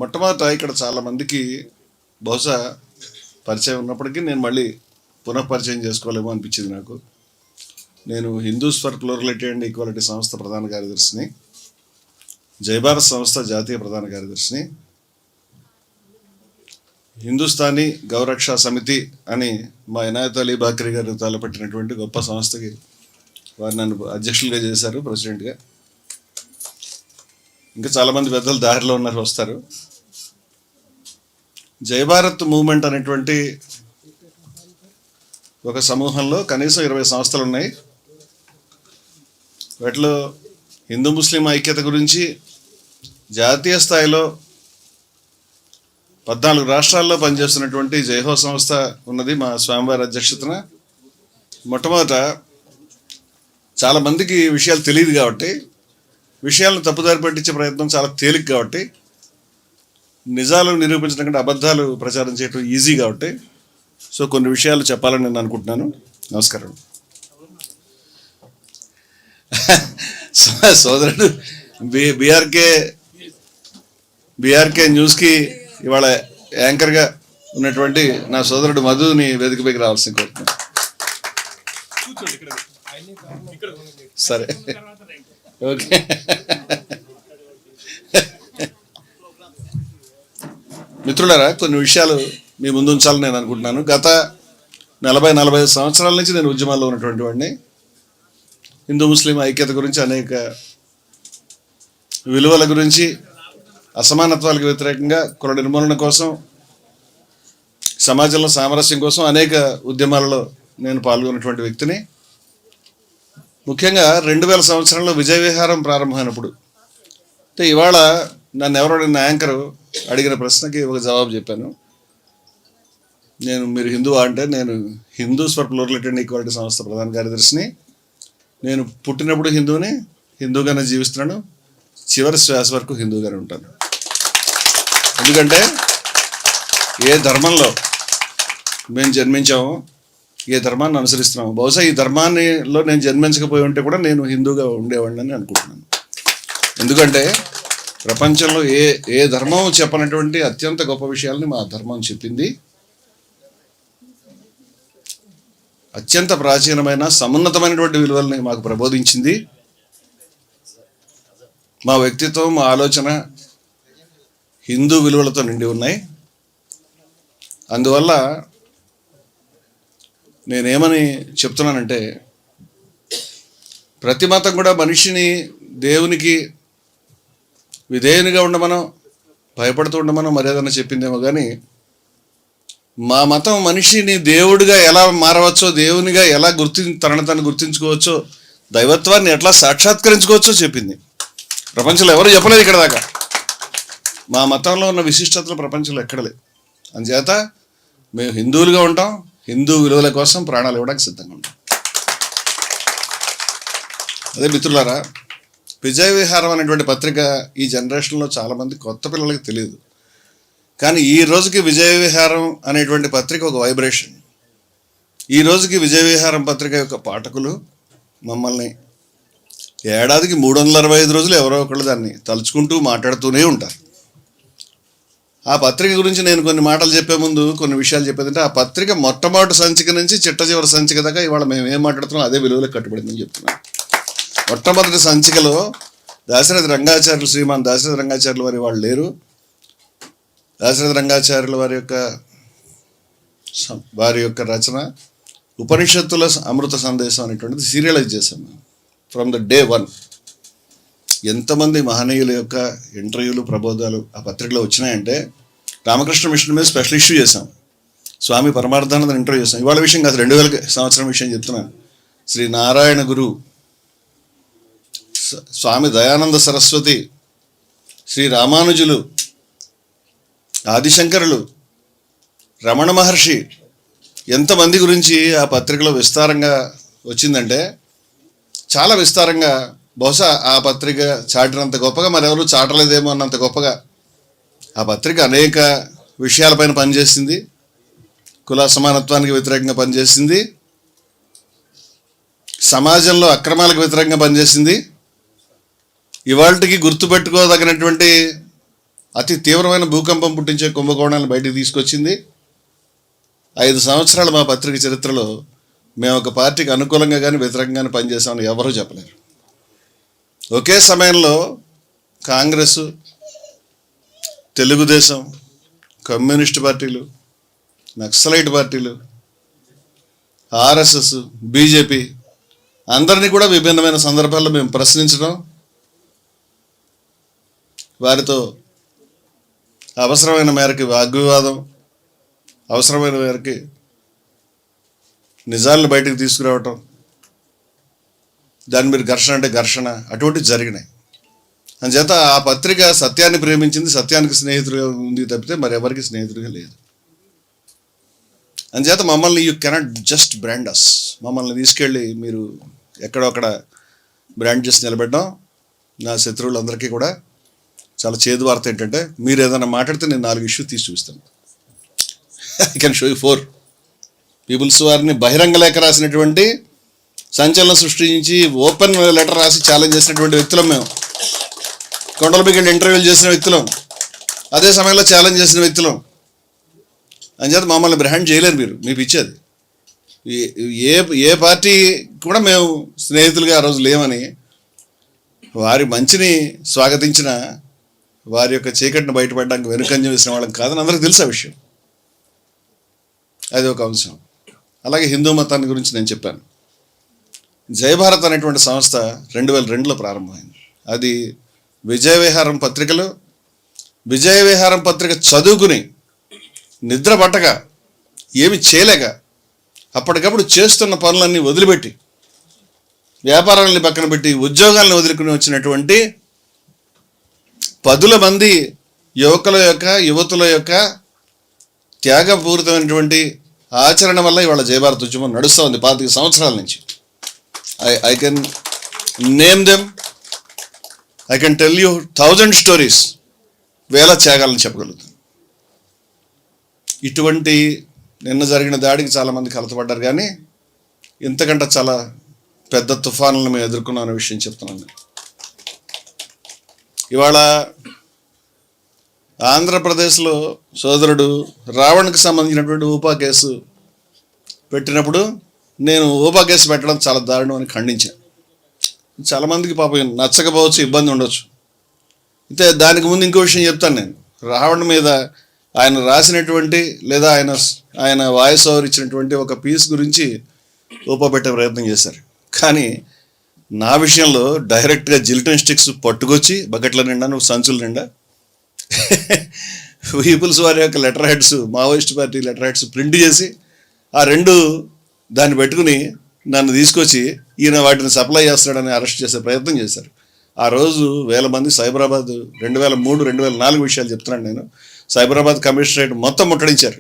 మొట్టమొదట ఇక్కడ చాలామందికి బహుశా పరిచయం ఉన్నప్పటికీ నేను మళ్ళీ పునఃపరిచయం చేసుకోలేమో అనిపించింది నాకు. నేను Hindus for plurality and equality సంస్థ ప్రధాన కార్యదర్శిని, జయభారత్ సంస్థ జాతీయ ప్రధాన కార్యదర్శిని, హిందుస్థానీ గౌరక్షా సమితి అని మా ఇనాయత్ అలీ బాక్రీ గారు తలపెట్టినటువంటి గొప్ప సంస్థకి వారు నన్ను అధ్యక్షులుగా చేశారు, ప్రెసిడెంట్గా. ఇంకా చాలామంది పెద్దలు దారిలో ఉన్నారు, వస్తారు. జయభారత్ మూవ్మెంట్ అనేటువంటి ఒక సమూహంలో కనీసం 20 సంస్థలు ఉన్నాయి. వాటిలో హిందూ ముస్లిం ఐక్యత గురించి జాతీయ స్థాయిలో 14 రాష్ట్రాల్లో పనిచేస్తున్నటువంటి జైహో సంస్థ ఉన్నది మా స్వామివారి అధ్యక్షతన. మొట్టమొదట చాలామందికి విషయాలు తెలియదు కాబట్టి, విషయాలను తప్పుదారి పట్టించే ప్రయత్నం చాలా తేలిక కాబట్టి, నిజాలు నిరూపించడం కంటే అబద్ధాలు ప్రచారం చేయడం ఈజీ కాబట్టి, సో కొన్ని విషయాలు చెప్పాలని నేను అనుకుంటున్నాను. నమస్కారం. సోదరుడు బీఆర్కే న్యూస్కి ఇవాళ యాంకర్గా ఉన్నటువంటి నా సోదరుడు మధుని వేదికపైకి రావాల్సింది కోరుతున్నాను. సరే, ఓకే. మిత్రులారా, కొన్ని విషయాలు మీ ముందు ఉంచాలని నేను అనుకుంటున్నాను. గత 40-45 సంవత్సరాల నుంచి నేను ఉద్యమాల్లో ఉన్నటువంటి వాడిని. హిందూ ముస్లిం ఐక్యత గురించి, అనేక విలువల గురించి, అసమానత్వాలకు వ్యతిరేకంగా, కుల నిర్మూలన కోసం, సమాజంలో సామరస్యం కోసం అనేక ఉద్యమాలలో నేను పాల్గొన్నటువంటి వ్యక్తిని. ముఖ్యంగా 2000 సంవత్సరంలో విజయ విహారం ప్రారంభమైనప్పుడు, అంటే ఇవాళ నన్ను ఎవరైనా యాంకరు అడిగిన ప్రశ్నకి ఒక జవాబు చెప్పాను. మీరు హిందువా అంటే, నేను Hindus for plurality and equality సంస్థ ప్రధాన కార్యదర్శిని. నేను పుట్టినప్పుడు హిందువుని, హిందూగానే జీవిస్తున్నాను, చివరి శ్వాస వరకు హిందూగానే ఉంటాను. ఎందుకంటే ఏ ధర్మంలో మేము జన్మించామో, ఏ ధర్మాన్ని అనుసరిస్తున్నాము, బహుశా ఈ ధర్మాన్నిలో నేను జన్మించకపోయి ఉంటే కూడా నేను హిందూగా ఉండేవాడిని అనుకుంటున్నాను. ఎందుకంటే ప్రపంచంలో ఏ ధర్మం చెప్పనటువంటి అత్యంత గొప్ప విషయాల్ని మా ధర్మం చెప్పింది. అత్యంత ప్రాచీనమైన సమున్నతమైనటువంటి విలువల్ని మాకు ప్రబోధించింది. మా వ్యక్తిత్వం, మా ఆలోచన హిందూ విలువలతో నిండి ఉన్నాయి. అందువల్ల నేనేమని చెప్తున్నానంటే, ప్రతి మతం కూడా మనిషిని దేవునికి విధేయునిగా ఉండమనో, భయపడుతూ ఉండమనో మర్యాదన చెప్పిందేమో కానీ, మా మతం మనిషిని దేవుడిగా ఎలా మారవచ్చో, దేవునిగా ఎలా తనను గుర్తించుకోవచ్చో, దైవత్వాన్ని ఎట్లా సాక్షాత్కరించుకోవచ్చో చెప్పింది. ప్రపంచంలో ఎవరు చెప్పలేదు ఇక్కడ దాకా. మా మతంలో ఉన్న విశిష్టతలు ప్రపంచంలో ఎక్కడ లేదు. అందుచేత మేము హిందువులుగా ఉంటాం, హిందూ విలువల కోసం ప్రాణాలు ఇవ్వడానికి సిద్ధంగా ఉంటాం. అదే మిత్రులారా, విజయ విహారం అనేటువంటి పత్రిక ఈ జనరేషన్లో చాలామంది కొత్త పిల్లలకి తెలియదు. కానీ ఈ రోజుకి విజయ విహారం అనేటువంటి పత్రిక ఒక వైబ్రేషన్. ఈ రోజుకి విజయ విహారం పత్రిక యొక్క పాఠకులు మమ్మల్ని ఏడాదికి 365 రోజులు ఎవరో ఒకళ్ళు దాన్ని తలుచుకుంటూ మాట్లాడుతూనే ఉంటారు. ఆ పత్రిక గురించి నేను కొన్ని మాటలు చెప్పే ముందు కొన్ని విషయాలు చెప్పేదంటే, ఆ పత్రిక మొట్టమొదటి సంచిక నుంచి చిట్ట చివరి సంచిక దాకా ఇవాళ మేము ఏం మాట్లాడుతున్నాం అదే విలువలకు కట్టుబడిందని చెప్తున్నాను. మొట్టమొదటి సంచికలో దాశరథి రంగాచార్యులు, శ్రీమాన్ దాశరథి రంగాచార్యులు వారి వాళ్ళు లేరు. దాశరథి రంగాచార్యుల వారి యొక్క రచన ఉపనిషత్తుల అమృత సందేశం అనేటువంటిది సీరియలైజ్ చేశాం మేము ఫ్రమ్ ద డే 1. ఎంతమంది మహనీయుల యొక్క ఇంటర్వ్యూలు, ప్రబోధాలు ఆ పత్రికలో వచ్చినాయంటే, రామకృష్ణ మిషన్ మీద స్పెషల్ ఇష్యూ చేశాం, స్వామి పరమార్థానందను ఇంటర్వ్యూ చేశాం. ఇవాళ విషయం కాదు, 2000 సంవత్సరం విషయం చెప్తున్నాను. శ్రీ నారాయణ గురు, స్వామి దయానంద సరస్వతి, శ్రీ రామానుజులు, ఆదిశంకరులు, రమణ మహర్షి, ఎంతమంది గురించి ఆ పత్రికలో విస్తారంగా వచ్చిందంటే, చాలా విస్తారంగా. బహుశా ఆ పత్రిక చాటినంత గొప్పగా మరెవరు చాటలేదేమో అన్నంత గొప్పగా ఆ పత్రిక అనేక విషయాలపైన పనిచేసింది. కుల సమానత్వానికి వ్యతిరేకంగా పనిచేసింది, సమాజంలో అక్రమాలకు వ్యతిరేకంగా పనిచేసింది. ఇవాళకి గుర్తుపెట్టుకోదగినటువంటి అతి తీవ్రమైన భూకంపం పుట్టించే కుంభకోణాలను బయటికి తీసుకొచ్చింది. 5 సంవత్సరాలు మా పత్రిక చరిత్రలో మేము ఒక పార్టీకి అనుకూలంగా కానీ వ్యతిరేకంగానే పనిచేసామని ఎవరూ చెప్పలేరు. ఒకే సమయంలో కాంగ్రెస్, తెలుగుదేశం, కమ్యూనిస్ట్ పార్టీలు, నక్సలైట్ పార్టీలు, ఆర్ఎస్ఎస్, బీజేపీ అందరినీ కూడా విభిన్నమైన సందర్భాల్లో మేము ప్రశ్నించడం, వారితో అవసరమైన మేరకు వాగ్వివాదం, అవసరమైన మేరకు నిజాలను బయటకు తీసుకురావటం, దాని మీద ఘర్షణ అంటే ఘర్షణ అటువంటివి జరిగినాయి. అందుచేత ఆ పత్రిక సత్యాన్ని ప్రేమించింది, సత్యానికి స్నేహితుడిగా ఉంది తప్పితే మరి ఎవరికి స్నేహితుడిగా లేదు. అందుచేత మమ్మల్ని యూ కెనాట్ జస్ట్ బ్రాండ్ అస్. మమ్మల్ని తీసుకెళ్ళి మీరు ఎక్కడొక్కడ బ్రాండ్ చేసి నిలబెట్టడం నా శత్రువులందరికీ కూడా చాలా చేదు వార్త ఏంటంటే, మీరు ఏదైనా మాట్లాడితే నేను 4 ఇష్యూ తీసి చూపిస్తాను. I can show you 4. People's వారిని బహిరంగ లేఖ రాసినటువంటి, సంచలనం సృష్టించి ఓపెన్ లెటర్ రాసి ఛాలెంజ్ చేసినటువంటి వ్యక్తులం మేము. కొండలపైకి వెళ్ళి ఇంటర్వ్యూలు చేసిన వ్యక్తులం, అదే సమయంలో ఛాలెంజ్ చేసిన వ్యక్తులం. అంచేత మమ్మల్ని బ్రాండ్ చేయలేరు మీరు, మీకు ఇచ్చేది. ఏ పార్టీ కూడా మేము స్నేహితులుగా ఆ రోజు లేమని, వారి మంచిని స్వాగతించిన, వారి యొక్క చీకటిని బయటపడడానికి వెనుకంజ వేసిన వాళ్ళం కాదని అందరికీ తెలుసు ఆ విషయం. అది ఒక అంశం. అలాగే హిందూ మతాన్ని గురించి నేను చెప్పాను. జయభారత్ అనేటువంటి సంస్థ 2002లో ప్రారంభమైంది. అది విజయవిహారం పత్రికలో, విజయవిహారం పత్రిక చదువుకుని నిద్ర పట్టక ఏమి చేయలేక అప్పటికప్పుడు చేస్తున్న పనులన్నీ వదిలిపెట్టి, వ్యాపారాలని పక్కన పెట్టి, ఉద్యోగాలను వదులుకుని వచ్చినటువంటి 10 మంది యువతుల యొక్క త్యాగపూరితమైనటువంటి ఆచరణ వల్ల ఇవాళ జయభారత్ ఉద్యమం నడుస్తూ ఉంది 25 సంవత్సరాల నుంచి. I can name them, I can tell you 1000 stories, వేల త్యాగాలను చెప్పగలుగుతాను. ఇటువంటి నిన్న జరిగిన దాడికి చాలామంది కలతపడ్డారు, కానీ ఇంతకంటే చాలా పెద్ద తుఫానులను మేము ఎదుర్కొన్నాం అనే విషయం చెప్తున్నాను. ఇవాళ ఆంధ్రప్రదేశ్లో సోదరుడు రావణ్కి సంబంధించినటువంటి ఊపా కేసు పెట్టినప్పుడు నేను ఊపా కేసు పెట్టడం చాలా దారుణం అని ఖండించాను. చాలామందికి పాపం నచ్చకపోవచ్చు, ఇబ్బంది ఉండొచ్చు. అయితే దానికి ముందు ఇంకో విషయం చెప్తాను. నేను రావణ్ మీద ఆయన రాసినటువంటి లేదా ఆయన వాయిస్ ఓవర్ ఇచ్చినటువంటి ఒక పీస్ గురించి ఊపా పెట్టే ప్రయత్నం చేశారు. కానీ నా విషయంలో డైరెక్ట్గా జిల్టన్ స్టిక్స్ పట్టుకొచ్చి బకెట్ల నిండా, నువ్వు సంచుల నిండా పీపుల్స్ వారి యొక్క letter heads, Maoist party letter heads print చేసి ఆ 2 దాన్ని పెట్టుకుని నన్ను తీసుకొచ్చి ఈయన వాటిని సప్లై చేస్తాడని అరెస్ట్ చేసే ప్రయత్నం చేశారు. ఆ రోజు వేల మంది సైబరాబాద్ 2003, 2004 విషయాలు చెప్తున్నాను నేను. సైబరాబాద్ కమిషనరేట్ మొత్తం ముట్టడించారు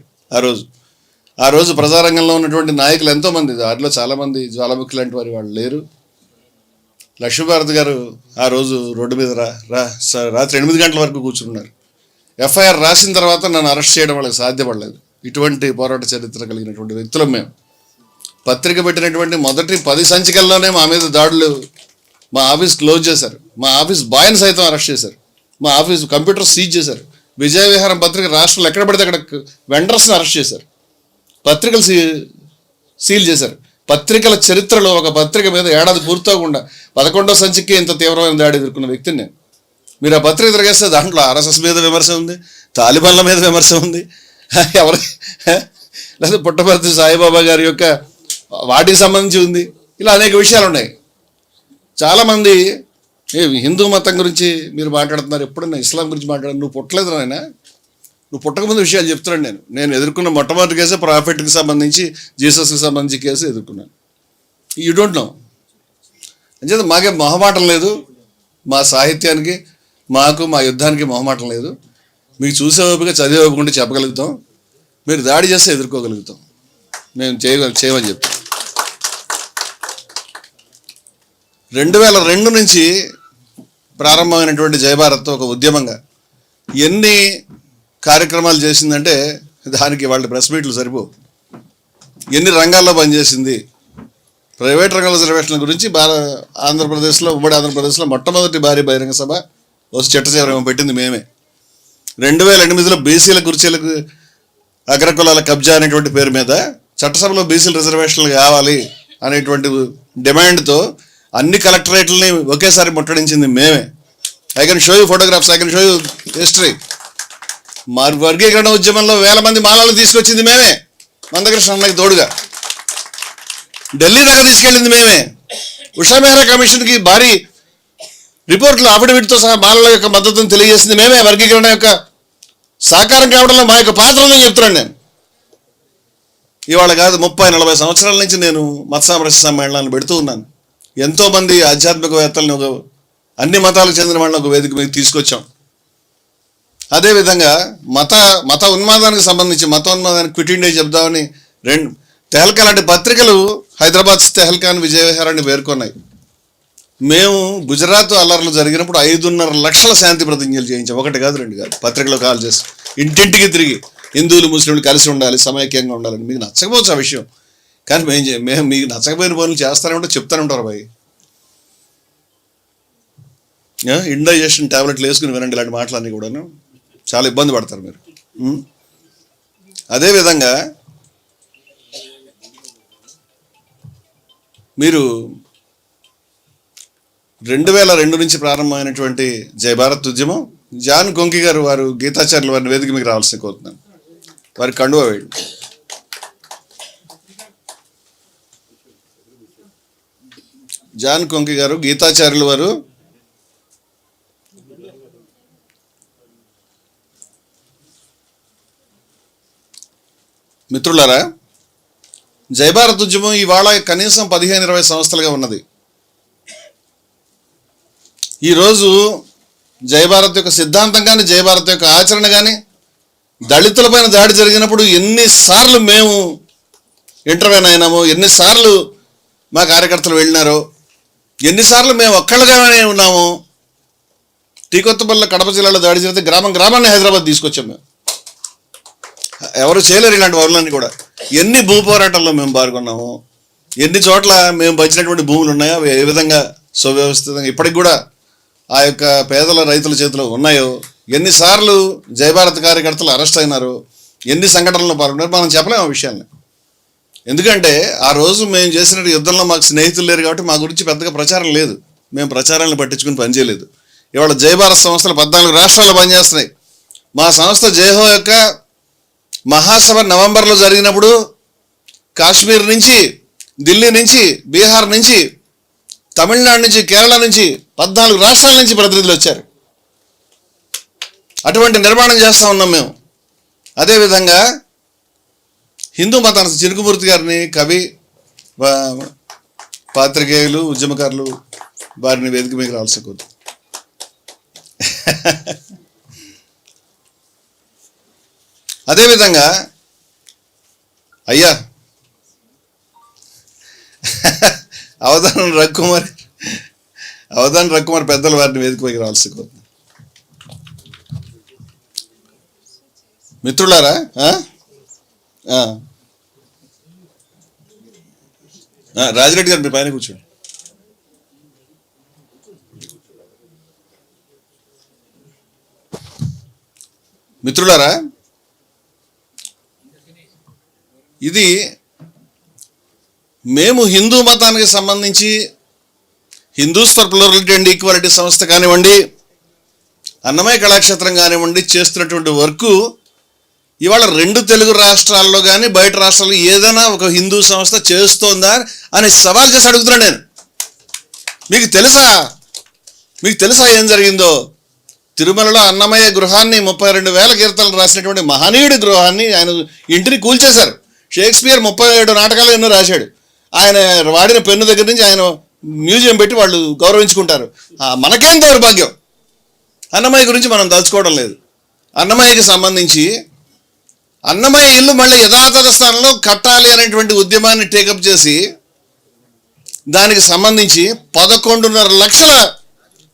ఆ రోజు ప్రజారంగంలో ఉన్నటువంటి నాయకులు ఎంతోమంది, వాటిలో చాలామంది జ్వాలాముఖి లాంటి వాళ్ళు లేరు. లక్ష్మీభారతి గారు ఆ రోజు రోడ్డు మీద రాత్రి 8 గంటల వరకు కూర్చున్నారు. ఎఫ్ఐఆర్ రాసిన తర్వాత నన్ను అరెస్ట్ చేయడం వాళ్ళకి సాధ్యపడలేదు. ఇటువంటి పోరాట చరిత్ర కలిగినటువంటి వ్యక్తులం మేము. పత్రిక పెట్టినటువంటి మొదటి 10 సంచికల్లోనే మా మీద దాడులు, మా ఆఫీస్ క్లోజ్ చేశారు, మా ఆఫీస్ బాయ్ని సైతం అరెస్ట్ చేశారు, మా ఆఫీస్ కంప్యూటర్ సీజ్ చేశారు. విజయవిహారం పత్రిక రాష్ట్రంలో ఎక్కడ పడితే అక్కడ వెండర్స్ని అరెస్ట్ చేశారు, పత్రికలు సీల్ చేశారు. పత్రికల చరిత్రలో ఒక పత్రిక మీద ఏడాది పూర్తవకుండా 11వ సంచికే ఇంత తీవ్రమైన దాడి ఎదుర్కొన్న వ్యక్తిని నేను. మీరు ఆ పత్రిక తిరిగేస్తే దాంట్లో ఆర్ఎస్ఎస్ మీద విమర్శ ఉంది, తాలిబాన్ల మీద విమర్శ ఉంది, ఎవరి లేదా పుట్టపర్తి సాయిబాబా గారి యొక్క వాటికి సంబంధించి ఉంది. ఇలా అనేక విషయాలు ఉన్నాయి. చాలామంది హిందూ మతం గురించి మీరు మాట్లాడుతున్నారు, ఎప్పుడన్నా ఇస్లాం గురించి మాట్లాడారు. నువ్వు పుట్టలేదు నాయన, నువ్వు పుట్టకముందు విషయాలు చెప్తున్నాను. నేను ఎదుర్కొన్న మొట్టమొదటి కేసు ప్రాఫిట్కి సంబంధించి, జీసస్కి సంబంధించి కేసు ఎదుర్కొన్నాను. You don't know. అంచేత మాకే మొహమాటం లేదు, మా సాహిత్యానికి, మాకు, మా యుద్ధానికి మొహమాటం లేదు. మీకు చూసే ఓపిక, చదివే ఓపిక ఉంటే చెప్పగలుగుతాం, మీరు దాడి చేస్తే ఎదుర్కోగలుగుతాం, మేము చేయమని చెప్తాం. 2002 నుంచి ప్రారంభమైనటువంటి జయభారత్ ఒక ఉద్యమంగా ఎన్ని కార్యక్రమాలు చేసిందంటే దానికి వాళ్ళ ప్రెస్ మీట్లు సరిపోవు. ఎన్ని రంగాల్లో పనిచేసింది. ప్రైవేట్ రంగాల రిజర్వేషన్ల గురించి ఆంధ్రప్రదేశ్లో, ఉమ్మడి ఆంధ్రప్రదేశ్లో మొట్టమొదటి భారీ బహిరంగ సభ వచ్చి చిట్ట చివరి పెట్టింది మేమే. 2008లో బీసీల కుర్చీలకు అగ్రకులాల కబ్జా అనేటువంటి పేరు మీద చట్టసభలో బీసీల రిజర్వేషన్లు కావాలి అనేటువంటి డిమాండ్తో అన్ని కలెక్టరేట్లని ఒకేసారి ముట్టడించింది మేమే. I can show you photographs, I can show you history. మా వర్గీకరణ ఉద్యమంలో 1000 మంది మాలలు తీసుకొచ్చింది మేమే, మందకృష్ణ అన్నకి తోడుగా. ఢిల్లీ దాకా తీసుకెళ్ళింది మేమే. ఉషా మెహ్రా కమిషన్కి భారీ రిపోర్ట్లు అఫిడవిట్తో సహా మాలల యొక్క మద్దతును తెలియజేసింది మేమే. వర్గీకరణ యొక్క సాకారం కావడంలో మా యొక్క పాత్ర ఉందని చెప్తున్నాను నేను. ఇవాళ కాదు, 30-40 సంవత్సరాల నుంచి నేను మత సామరస్య సమ్మేళనాలు పెడుతూ ఉన్నాను. ఎంతోమంది ఆధ్యాత్మికవేత్తలను, అన్ని మతాలకు చెందిన వాళ్ళని ఒక వేదిక మీద తీసుకొచ్చాం. అదేవిధంగా మత ఉన్మాదానికి సంబంధించి, మతోన్మాదానికి క్విట్ ఇండియా చెప్దామని తెహల్కా లాంటి పత్రికలు హైదరాబాద్ తెహల్కాని విజయవిహారాన్ని పేర్కొన్నాయి. మేము గుజరాత్ అల్లర్లు జరిగినప్పుడు 5.5 లక్షల శాంతి ప్రతిజ్ఞలు చేయించాం. 1 కాదు 2 కాదు, పత్రికలో కాల్ చేసి ఇంటింటికి తిరిగి హిందువులు ముస్లింలు కలిసి ఉండాలి, సమైక్యంగా ఉండాలని. మీకు నచ్చకపోవచ్చు ఆ విషయం, కానీ మేము మీకు నచ్చకపోయిన పనులు చేస్తూనే ఉంటాం, చెప్తూనే ఉంటారు. బాయ్ ఇండైజెషన్ ట్యాబ్లెట్లు వేసుకుని వినండి, ఇలాంటి మాటలన్నీ కూడాను చాలా ఇబ్బంది పడతారు మీరు. అదేవిధంగా మీరు 2002 నుంచి ప్రారంభమైనటువంటి జై భారత్ ఉద్యమం, జాన్ కొంకి గారు వారు గీతాచార్యులు వారిని వేదిక మీకు రావాల్సిన కోరుతున్నాను. వారి కండువా వేయండి. జాన్ కొంకి గారు గీతాచార్యులు వారు మిత్రులారా, జై భారత్ ఉద్యమం ఇవాళ కనీసం 15-20 సంవత్సరాలుగా ఉన్నది. ఈరోజు జై భారత్ యొక్క సిద్ధాంతం కానీ, జై భారత్ యొక్క ఆచరణ కానీ, దళితులపైన దాడి జరిగినప్పుడు ఎన్నిసార్లు మేము ఇంటర్వ్యూన్ అయినామో, ఎన్నిసార్లు మా కార్యకర్తలు వెళ్ళినారో, ఎన్నిసార్లు మేము ఒక్కళ్ళగానే ఉన్నాము. టీకొత్తపల్లి కడప జిల్లాలో దాడి జరిగితే గ్రామాన్ని హైదరాబాద్ తీసుకొచ్చాం మేము. ఎవరు చేయలేరు ఇలాంటి వరులన్నీ కూడా. ఎన్ని భూ పోరాటాల్లో మేము పాల్గొన్నాము, ఎన్ని చోట్ల మేము పంచినటువంటి భూములు ఉన్నాయో అవి ఏ విధంగా సువ్యవస్థితంగా ఇప్పటికి కూడా ఆ యొక్క పేదల రైతుల చేతిలో ఉన్నాయో, ఎన్నిసార్లు జై భారత్ కార్యకర్తలు అరెస్ట్ అయినారు, ఎన్ని సంఘటనలు పాల్గొన్నారు, మనం చెప్పలేము ఆ విషయాన్ని. ఎందుకంటే ఆ రోజు మేము చేసిన యుద్ధంలో మాకు స్నేహితులు లేరు కాబట్టి మా గురించి పెద్దగా ప్రచారం లేదు, మేము ప్రచారాలను పట్టించుకుని పనిచేయలేదు. ఇవాళ జై భారత్ సంస్థలు 14 రాష్ట్రాల్లో పనిచేస్తున్నాయి. మా సంస్థ జైహో యొక్క మహాసభ నవంబర్లో జరిగినప్పుడు కాశ్మీర్ నుంచి, ఢిల్లీ నుంచి, బీహార్ నుంచి, తమిళనాడు నుంచి, కేరళ నుంచి 14 రాష్ట్రాల నుంచి ప్రతినిధులు వచ్చారు. అటువంటి నిర్మాణం చేస్తూ ఉన్నాం మేము. అదేవిధంగా హిందూ మతాన్ని చిరుకుమూర్తి గారిని, కవి, పాత్రికేయులు, ఉద్యమకారులు వారిని వేదిక మీకు రావాల్సి కోరు. అదేవిధంగా అయ్యా అవధాన్ రఘుకుమార్ పెద్దల వారిని వేదికపైకి రావాల్సి కోరుతుంది. మిత్రులారా, రాజిరెడ్డి గారు మీ పైన కూర్చోండి. మిత్రులారా, ఇది మేము హిందూ మతానికి సంబంధించి Hindus for plurality and equality సంస్థ కానివ్వండి, అన్నమయ్య కళాక్షేత్రం కానివ్వండి, చేస్తున్నటువంటి వర్క్ ఇవాళ 2 తెలుగు రాష్ట్రాల్లో కానీ బయట రాష్ట్రాల్లో ఏదైనా ఒక హిందూ సంస్థ చేస్తోందా అని సవాల్ చేసి అడుగుతున్నాను నేను. మీకు తెలుసా ఏం జరిగిందో? తిరుమలలో అన్నమయ్య గృహాన్ని 32,000 కీర్తనలు రాసినటువంటి మహనీయుడి గృహాన్ని, ఆయన ఇంటిని కూల్చేశారు. షేక్స్పియర్ 37 నాటకాలు ఎన్నో రాశాడు. ఆయన వాడిన పెన్ను దగ్గర నుంచి ఆయన మ్యూజియం పెట్టి వాళ్ళు గౌరవించుకుంటారు. మనకేం దౌర్భాగ్యం, అన్నమయ్య గురించి మనం తలుచుకోవడం లేదు. అన్నమయ్యకి సంబంధించి అన్నమయ్య ఇల్లు మళ్ళీ యథాతథ స్థానంలో కట్టాలి అనేటువంటి ఉద్యమాన్ని టేకప్ చేసి దానికి సంబంధించి 11.5 లక్షల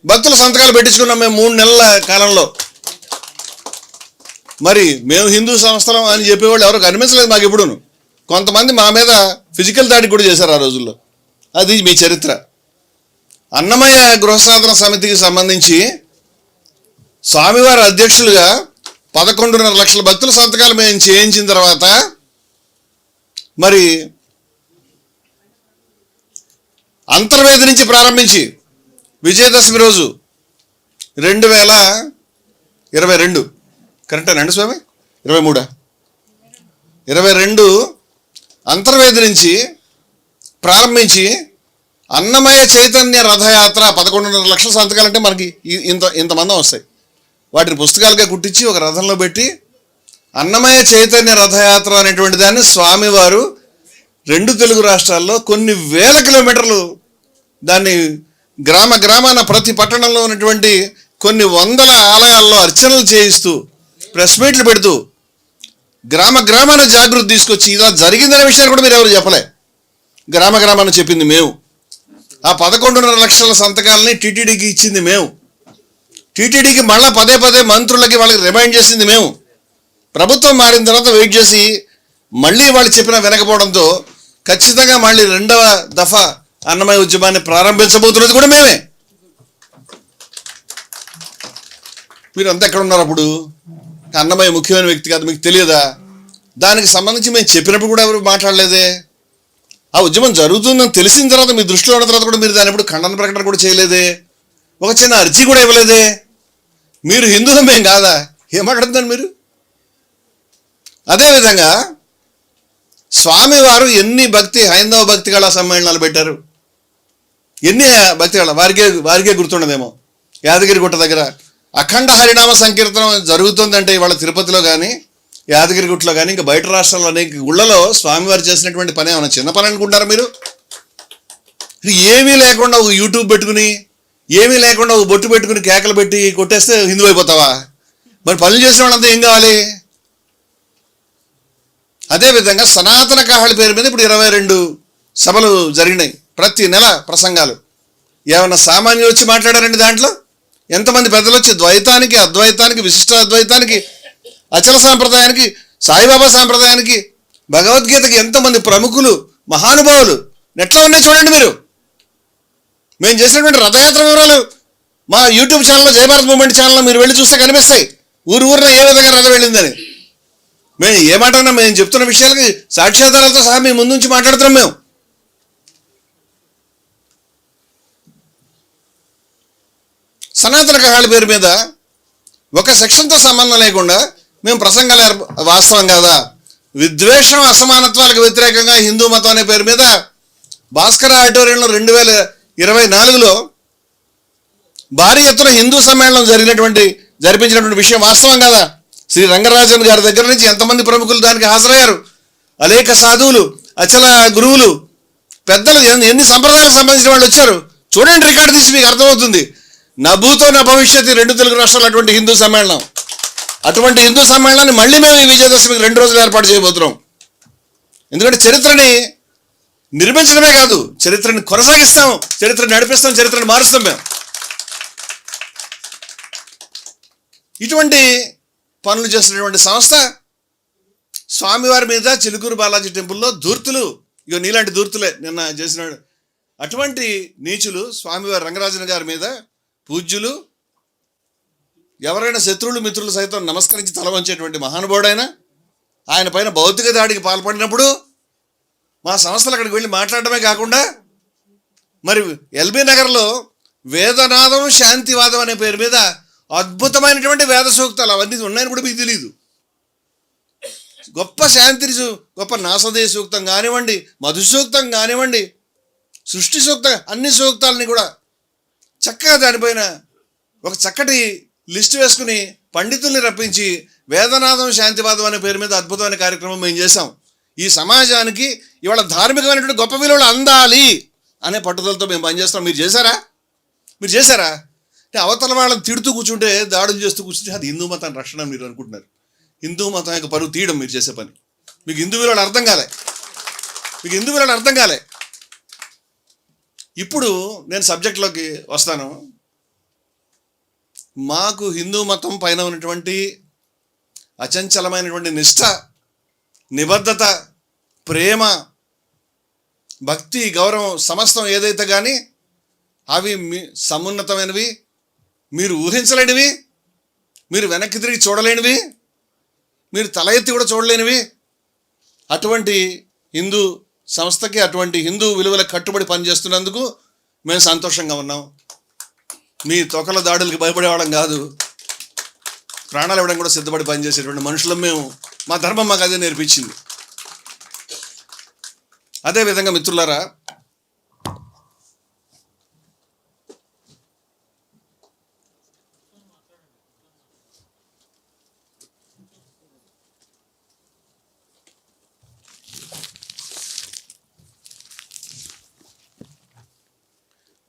భక్తుల సంతకాలు పెట్టించుకున్నాం మేము 3 నెలల కాలంలో. మరి మేము హిందూ సంస్థలం అని చెప్పేవాళ్ళు ఎవరు కనిపించలేదు మాకు ఎప్పుడూను. కొంతమంది మా మీద ఫిజికల్ దాడి కూడా చేశారు ఆ రోజుల్లో. అది మీ చరిత్ర. అన్నమయ్య గృహసాధన సమితికి సంబంధించి స్వామివారి అధ్యక్షులుగా 11.5 లక్షల భక్తుల సంతకాలు మేము చేయించిన తర్వాత మరి అంతర్వేది నుంచి ప్రారంభించి విజయదశమి రోజు 2022 కరెక్టేనండి స్వామి 22 అంతర్వేది నుంచి ప్రారంభించి అన్నమయ చైతన్య రథయాత్ర 11.5 లక్షల సంతకాలంటే మనకి ఇంతమంది వస్తాయి. వాటిని పుస్తకాలుగా కుట్టించి ఒక రథంలో పెట్టి అన్నమయ చైతన్య రథయాత్ర అనేటువంటి దాన్ని స్వామివారు 2 తెలుగు రాష్ట్రాల్లో కొన్ని వేల కిలోమీటర్లు దాన్ని గ్రామాన ప్రతి పట్టణంలో ఉన్నటువంటి కొన్ని వందల ఆలయాల్లో అర్చనలు చేయిస్తూ ప్రెస్ మీట్లు పెడుతూ గ్రామాన జాగృతి తీసుకొచ్చి ఇలా జరిగిందనే విషయాన్ని కూడా మీరు ఎవరు చెప్పలే. గ్రామాన చెప్పింది మేము. ఆ 11.5 లక్షల సంతకాలని టీటీడీకి ఇచ్చింది మేము. టీటీడీకి మళ్ళీ పదే మంత్రులకి వాళ్ళకి రిమైండ్ చేసింది మేము. ప్రభుత్వం మారిన తర్వాత వెయిట్ చేసి మళ్ళీ వాళ్ళు చెప్పినా వినకపోవడంతో ఖచ్చితంగా మళ్ళీ 2వ దఫా అన్నమయ్య ఉద్యమాన్ని ప్రారంభించబోతున్నది కూడా మేమే. మీరు అంతా ఎక్కడ ఉన్నారు అప్పుడు? అన్నమయ్య ముఖ్యమైన వ్యక్తి కాదు, మీకు తెలియదా? దానికి సంబంధించి మేము చెప్పినప్పుడు కూడా ఎవరు మాట్లాడలేదే. ఆ ఉద్యమం జరుగుతుందని తెలిసిన తర్వాత మీ దృష్టిలో ఉన్న తర్వాత కూడా మీరు దాని ఎప్పుడు ఖండన ప్రకటన కూడా చేయలేదే. ఒక చిన్న అర్జీ కూడా ఇవ్వలేదే. మీరు హిందువులు మేము కాదా? ఏం మాట్లాడుతున్నారు మీరు? అదేవిధంగా స్వామివారు ఎన్ని హైందవ భక్తి కళా సమ్మేళనాలు పెట్టారు. ఎన్ని భక్తి కళ వారికే గుర్తుండదేమో. యాదగిరి గుట్ట దగ్గర అఖండ హరినామ సంకీర్తనం జరుగుతుందంటే ఇవాళ తిరుపతిలో కానీ యాదగిరిగుట్టలో కానీ ఇంకా బయట రాష్ట్రాల్లో అనేక గుళ్ళలో స్వామివారు చేసినటువంటి పని ఏమైనా చిన్న పని అనుకుంటారా మీరు? ఏమీ లేకుండా ఒక యూట్యూబ్ పెట్టుకుని ఏమీ లేకుండా ఒక బొట్టు పెట్టుకుని కేకలు పెట్టి కొట్టేస్తే హిందూ అయిపోతావా? మరి పనులు చేసిన వాళ్ళంతా ఏం కావాలి? అదేవిధంగా సనాతన కాహళి పేరు మీద ఇప్పుడు 22 సభలు జరిగినాయి. ప్రతి నెల ప్రసంగాలు. ఏమన్నా సామాన్యులు వచ్చి మాట్లాడారండి దాంట్లో? ఎంతమంది పెద్దలు వచ్చి ద్వైతానికి, అద్వైతానికి, విశిష్ట అద్వైతానికి, అచల సాంప్రదాయానికి, సాయిబాబా సాంప్రదాయానికి, భగవద్గీతకి ఎంతమంది ప్రముఖులు మహానుభావులు ఎట్లా ఉన్నాయి చూడండి మీరు. మేము చేసినటువంటి రథయాత్ర వివరాలు మా యూట్యూబ్ ఛానల్లో జయభారత్ మూవ్మెంట్ ఛానల్లో మీరు వెళ్ళి చూస్తే కనిపిస్తాయి. ఊరిన ఏ విధంగా రథం వెళ్ళిందని. మేము ఏ మాట అన్నా మేము చెప్తున్న విషయాలకి సాక్ష్యాధారాలతో సహా మేము ముందు నుంచి మాట్లాడుతున్నాం. మేము సనాతన కాహళి పేరు మీద ఒక సెక్షన్తో సంబంధం లేకుండా మేము ప్రసంగాలు వాస్తవం కాదా? విద్వేషం, అసమానత్వాలకు వ్యతిరేకంగా హిందూ మతం అనే పేరు మీద భాస్కర ఆడిటోరియంలో 2024లో భారీ ఎత్తున హిందూ సమ్మేళనం జరిపించినటువంటి విషయం వాస్తవం కదా? శ్రీ రంగరాజన్ గారి దగ్గర నుంచి ఎంతమంది ప్రముఖులు దానికి హాజరయ్యారు? అనేక సాధువులు, అచల గురువులు, పెద్దలు, ఎన్ని సంప్రదాయాలకు సంబంధించిన వాళ్ళు వచ్చారు. చూడండి, రికార్డు తీసి మీకు అర్థమవుతుంది. నా భూతో నా భవిష్యత్తు 2 తెలుగు రాష్ట్రాలు అటువంటి హిందూ సమ్మేళనం. అటువంటి హిందూ సమ్మేళనాన్ని మళ్ళీ మేము ఈ విజయదశమికి 2 రోజులు ఏర్పాటు చేయబోతున్నాం. ఎందుకంటే చరిత్రని నిర్మించడమే కాదు, చరిత్రని కొనసాగిస్తాం, చరిత్రని నడిపిస్తాం, చరిత్రని మారుస్తాం. మేము ఇటువంటి పనులు చేస్తున్నటువంటి సంస్థ స్వామివారి మీద చిలుకూరు బాలాజీ టెంపుల్లో ధూర్తులు, ఇగో నీలాంటి ధూర్తులే నిన్న చేసినాడు. అటువంటి నీచులు స్వామివారి రంగరాజన్ గారి మీద పూజ్యులు, ఎవరైనా శత్రువులు మిత్రులు సైతం నమస్కరించి తల వంచేటువంటి మహానుభావుడైన ఆయన పైన భౌతిక దాడికి పాల్పడినప్పుడు మా సంస్థలు అక్కడికి వెళ్ళి మాట్లాడటమే కాకుండా మరి ఎల్బీ నగర్లో వేదనాదం శాంతివాదం అనే పేరు మీద అద్భుతమైనటువంటి వేద సూక్తాలు అవన్నీ ఉన్నాయని కూడా మీకు తెలియదు. గొప్ప గొప్ప నాసదే సూక్తం కానివ్వండి, మధు సూక్తం కానివ్వండి, సృష్టి సూక్తం, అన్ని సూక్తాలని కూడా చక్కగా దానిపైన ఒక చక్కటి లిస్టు వేసుకుని పండితుల్ని రప్పించి వేదనాదం శాంతివాదం అనే పేరు మీద అద్భుతమైన కార్యక్రమం మేము చేసాం. ఈ సమాజానికి ఇవాళ ధార్మికమైనటువంటి గొప్ప విలువలు అందాలి అనే పట్టుదలతో మేము పనిచేస్తాం. మీరు చేశారా? అంటే అవతల వాళ్ళని తిడుతూ కూర్చుంటే, దాడులు చేస్తూ కూర్చుంటే అది హిందూ మతాన్ని రక్షణ మీరు అనుకుంటున్నారు. హిందూ మతం యొక్క పరువు తీయడం మీరు చేసే పని. మీకు హిందూ విలువలు అర్థం కాలే. ఇప్పుడు నేను సబ్జెక్ట్లోకి వస్తాను. మాకు హిందూ మతం పైన ఉన్నటువంటి అచంచలమైనటువంటి నిష్ఠ, నిబద్ధత, ప్రేమ, భక్తి, గౌరవం సమస్తం ఏదైతే కానీ అవి సమున్నతమైనవి, మీరు ఊహించలేనివి, మీరు వెనక్కి తిరిగి చూడలేనివి, మీరు తల ఎత్తి కూడా చూడలేనివి అటువంటి హిందూ సంస్థకి, అటువంటి హిందూ విలువలకు కట్టుబడి పనిచేస్తున్నందుకు మేము సంతోషంగా ఉన్నాం. మీ తొకల దాడులకి భయపడేవాళ్ళం కాదు, ప్రాణాలు ఇవ్వడం కూడా సిద్ధపడి పనిచేసేటువంటి మనుషులం మేము. మా ధర్మం మాకు అదే నేర్పించింది. అదేవిధంగా మిత్రులారా,